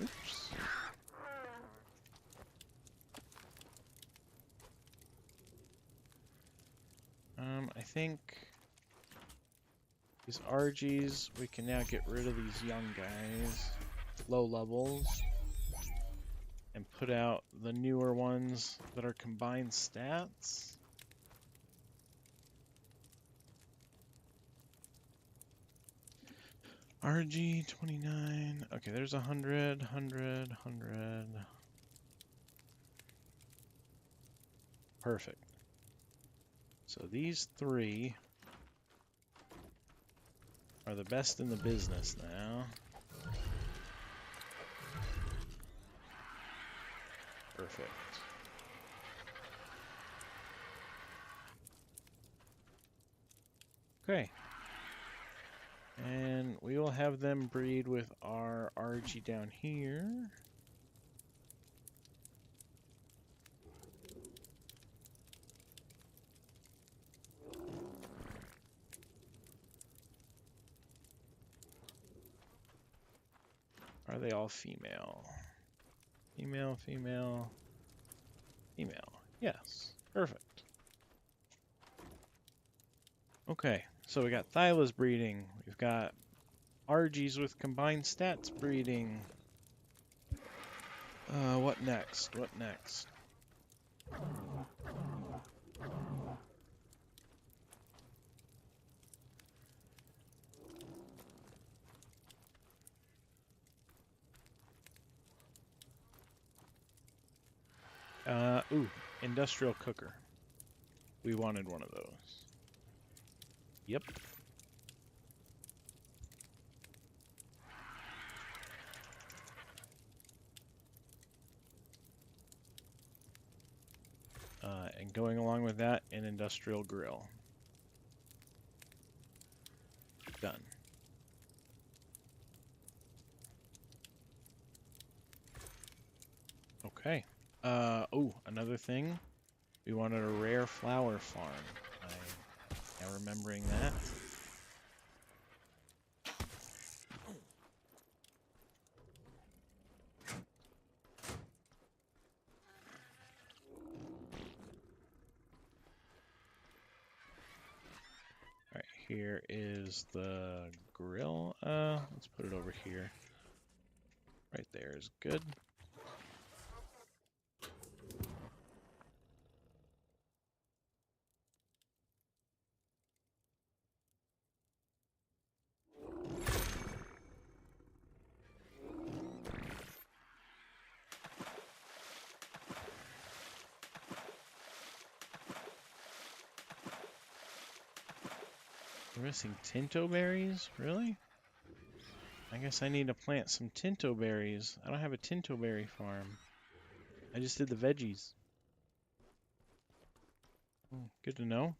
Oops. I think these RGs, we can now get rid of these young guys, low levels, and put out the newer ones that are combined stats. RG 29. Okay, there's 100, 100, 100. Perfect. So these 3 are the best in the business now. Perfect. Okay. And we will have them breed with our RG down here. Are they all female? Female, female, female. Yes. Perfect. Okay, so we got Thylas breeding. We've got RGs with combined stats breeding. What next? What next? Ooh, industrial cooker. We wanted one of those. Yep. And going along with that, an industrial grill. Done. Okay. Oh, another thing. We wanted a rare flower farm. I am remembering that. Alright, here is the grill. Let's put it over here. Right there is good. We're missing tinto berries? Really? I guess I need to plant some tinto berries. I don't have a tinto berry farm. I just did the veggies. Good to know.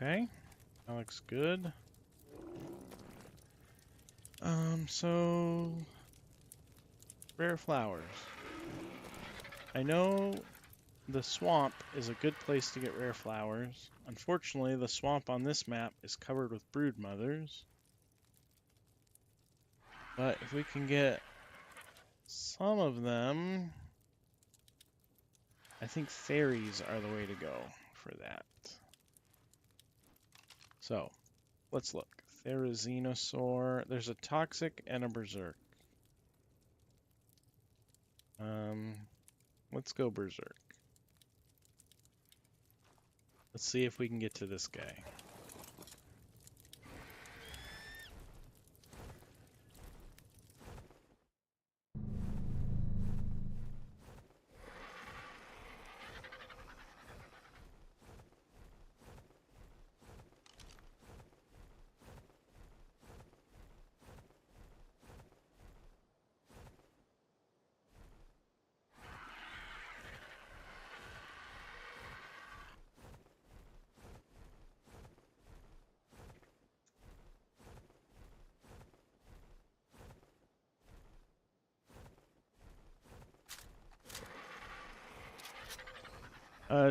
Okay, that looks good. So rare flowers. I know the swamp is a good place to get rare flowers. Unfortunately, the swamp on this map is covered with brood mothers. But if we can get some of them, I think fairies are the way to go for that. So, let's look. Therizinosaur. There's a toxic and a berserk. Let's go berserk. Let's see if we can get to this guy.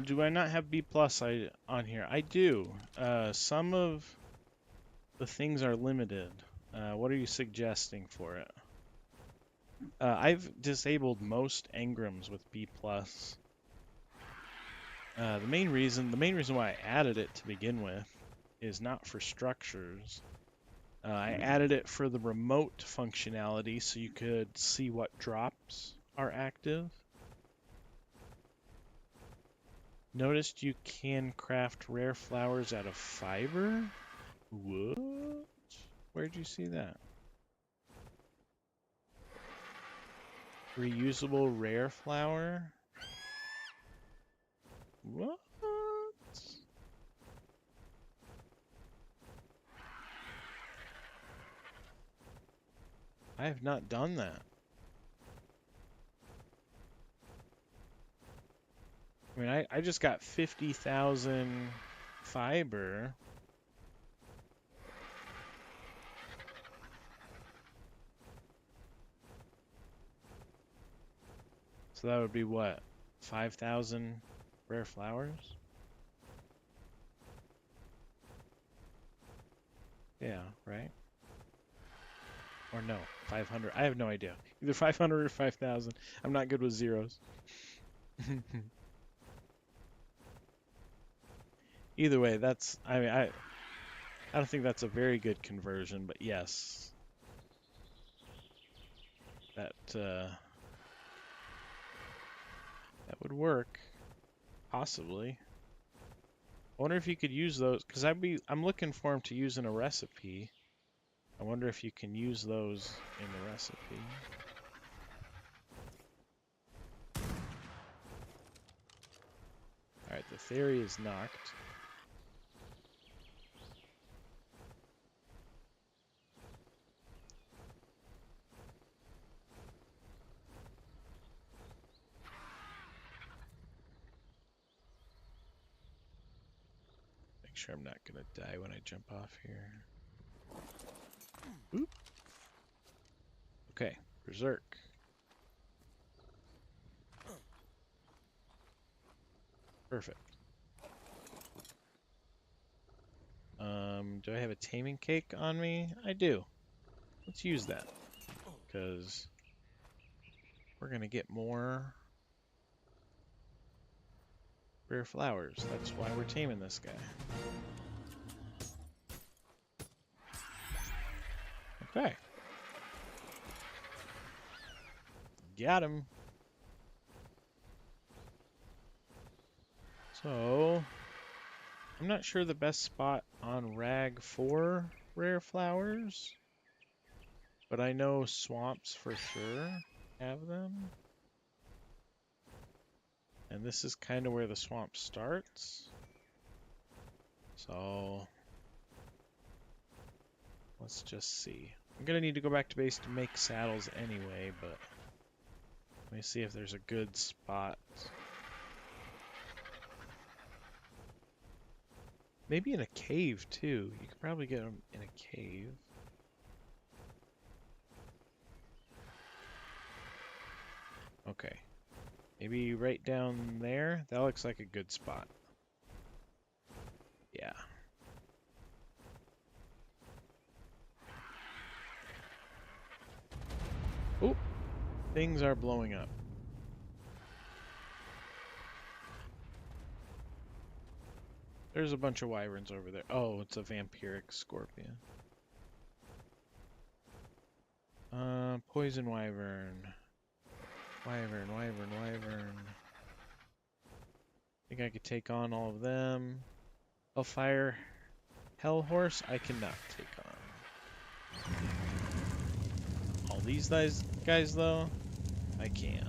Do I not have B plus on here? I do. Some of the things are limited. What are you suggesting for it? I've disabled most engrams with B plus. The main reason why I added it to begin with is not for structures. I added it for the remote functionality so you could see what drops are active. Noticed you can craft rare flowers out of fiber? What? Where'd you see that? Reusable rare flower? What? I have not done that. I mean, I just got 50,000 fiber. So that would be what? 5,000 rare flowers? Yeah, right? Or no, 500. I have no idea. Either 500 or 5,000. I'm not good with zeros. Either way, that's, I mean, I don't think that's a very good conversion, but yes. That that would work, possibly. I wonder if you could use those, because I'm looking for them to use in a recipe. I wonder if you can use those in the recipe. Alright, the theory is knocked. Make sure I'm not gonna die when I jump off here. Oop. Okay, Berserk. Perfect. Do I have a taming cake on me? I do. Let's use that, because we're gonna get more rare flowers. That's why we're taming this guy. Okay. Got him. So, I'm not sure the best spot on Rag for rare flowers, but I know swamps for sure have them. And this is kind of where the swamp starts. So, let's just see. I'm gonna need to go back to base to make saddles anyway, but let me see if there's a good spot. Maybe in a cave too. You could probably get them in a cave. Okay. Maybe right down there? That looks like a good spot. Yeah. Oh, things are blowing up. There's a bunch of wyverns over there. Oh, it's a vampiric scorpion. Poison wyvern. Wyvern. I think I could take on all of them. Hellfire. Hell horse, I cannot take on. All these guys, though, I can.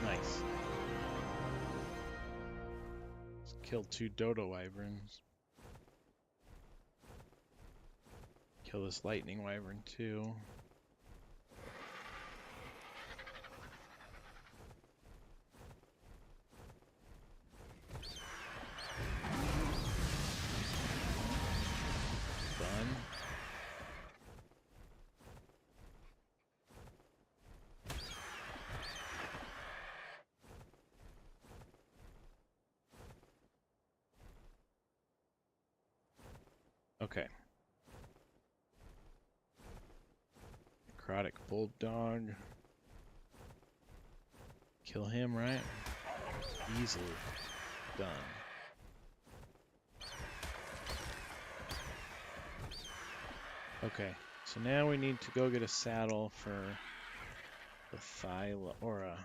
Nice. Let's kill 2 dodo wyverns. Kill this lightning wyvern too. Necrotic Bulldog. Kill him, right? Easily done. Okay, so now we need to go get a saddle for the Thyla, or a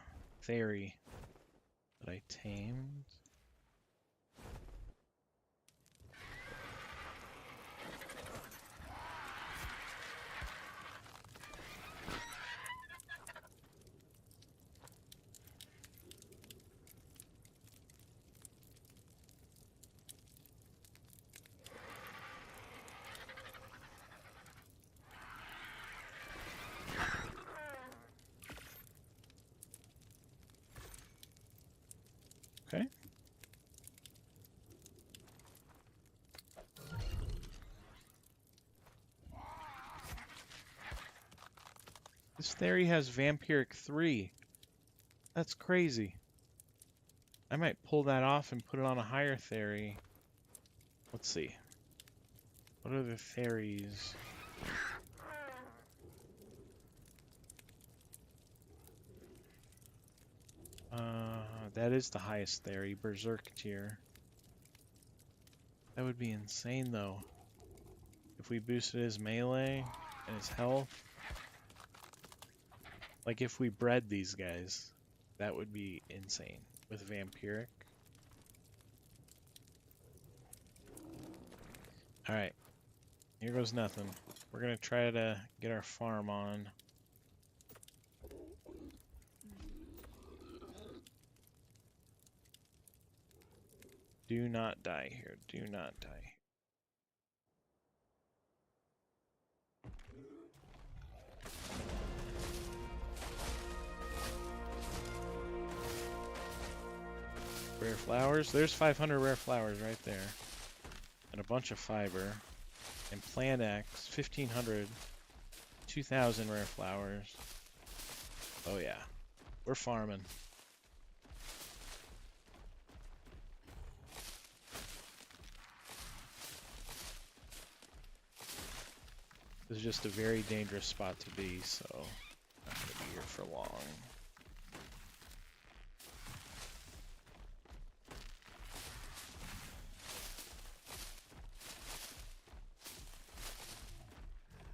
Theory that I tamed. Okay. This Theory has Vampiric 3. That's crazy. I might pull that off and put it on a higher Theory. Let's see. What are the Theories? That is the highest Theory, Berserk tier. That would be insane though. If we boosted his melee and his health. Like if we bred these guys, that would be insane with Vampiric. Alright, here goes nothing. We're gonna try to get our farm on. Do not die here. Do not die. Rare flowers. There's 500 rare flowers right there. And a bunch of fiber. And plant X, 1500. 2000 rare flowers. Oh yeah. We're farming. This is just a very dangerous spot to be, so I'm not going to be here for long.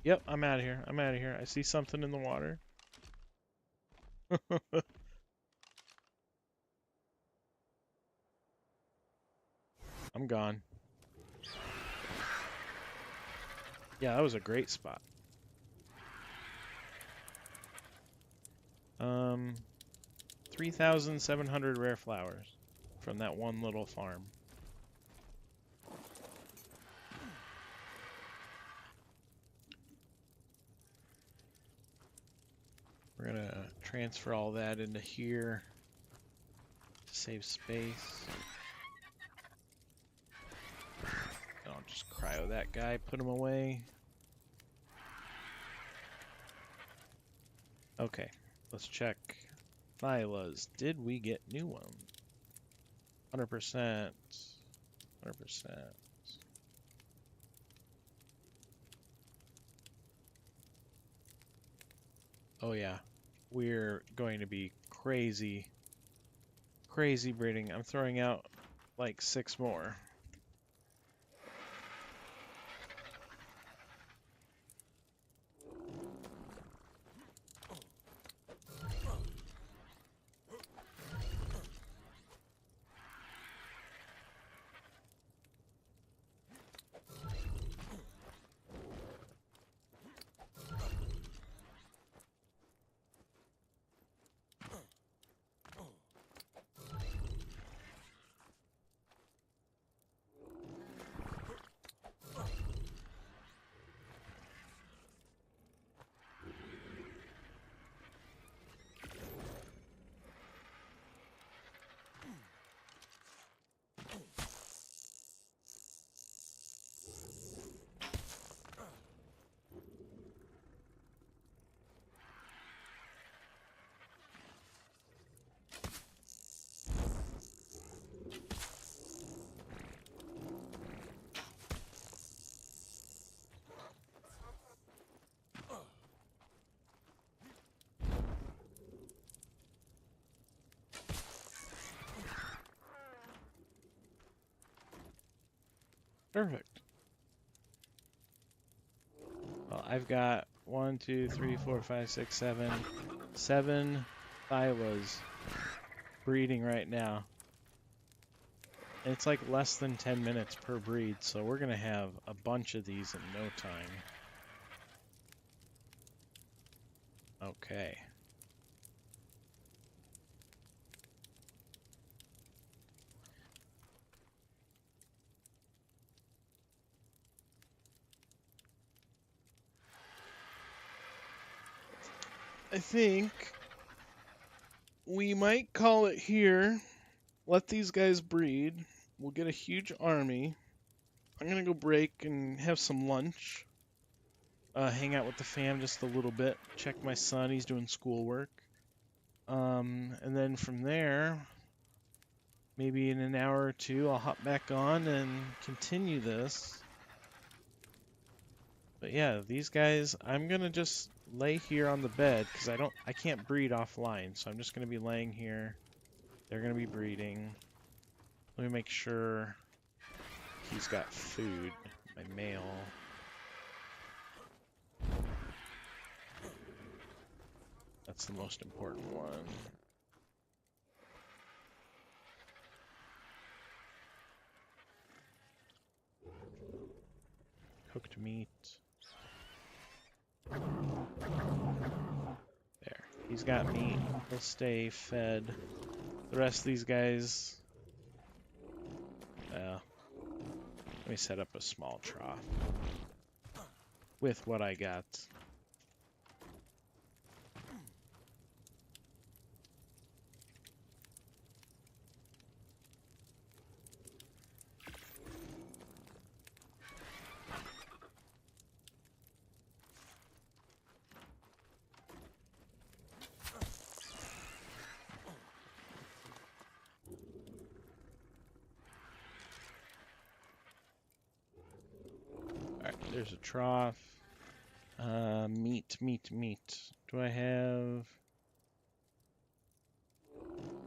Yep, I'm out of here. I'm out of here. I see something in the water. I'm gone. Yeah, that was a great spot. 3,700 rare flowers from that one little farm. We're gonna transfer all that into here to save space. And I'll just cryo that guy, put him away. Okay, let's check. Thylas, did we get new ones? 100%. 100%. Oh yeah, we're going to be crazy breeding. I'm throwing out like 6 more. Perfect. Well, I've got 1, 2, 3, 4, 5, 6, 7, 7 thylas breeding right now. And it's like less than 10 minutes per breed, so we're going to have a bunch of these in no time. Okay. I think we might call it here. Let these guys breed. We'll get a huge army. I'm gonna go break and have some lunch. Hang out with the fam just a little bit. Check my son, he's doing schoolwork. And then from there, maybe in an hour or two, I'll hop back on and continue this. But yeah, these guys, I'm gonna just lay here on the bed because I can't breed offline, so I'm just gonna be laying here. They're gonna be breeding. Let me make sure he's got food. My male. That's the most important one. Cooked meat. There. He's got meat. He'll stay fed. The rest of these guys... let me set up a small trough. With what I got. Alright, there's a trough. Meat. Do I have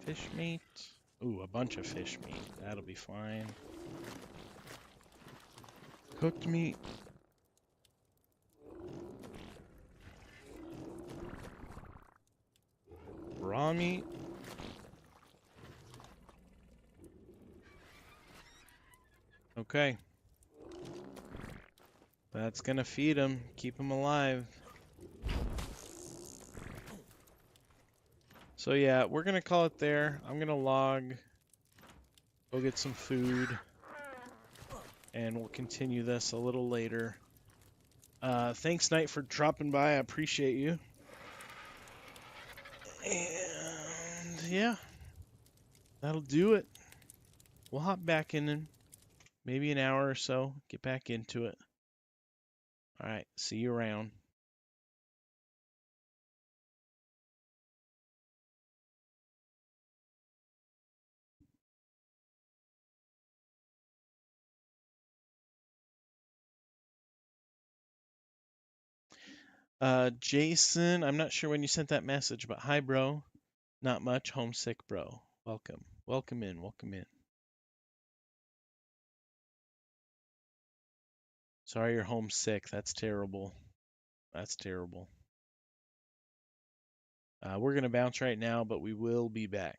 fish meat? Ooh, a bunch of fish meat. That'll be fine. Cooked meat. Raw meat. Okay. That's gonna feed him, keep him alive. So yeah, we're gonna call it there. I'm gonna log, go get some food, and we'll continue this a little later. Thanks, Knight, for dropping by. I appreciate you. And yeah, that'll do it. We'll hop back in maybe an hour or so, get back into it. All right, see you around. Jason, I'm not sure when you sent that message, but hi, bro. Not much. Homesick, bro. Welcome. Welcome in. Welcome in. Sorry you're homesick. That's terrible. That's terrible. We're going to bounce right now, but we will be back.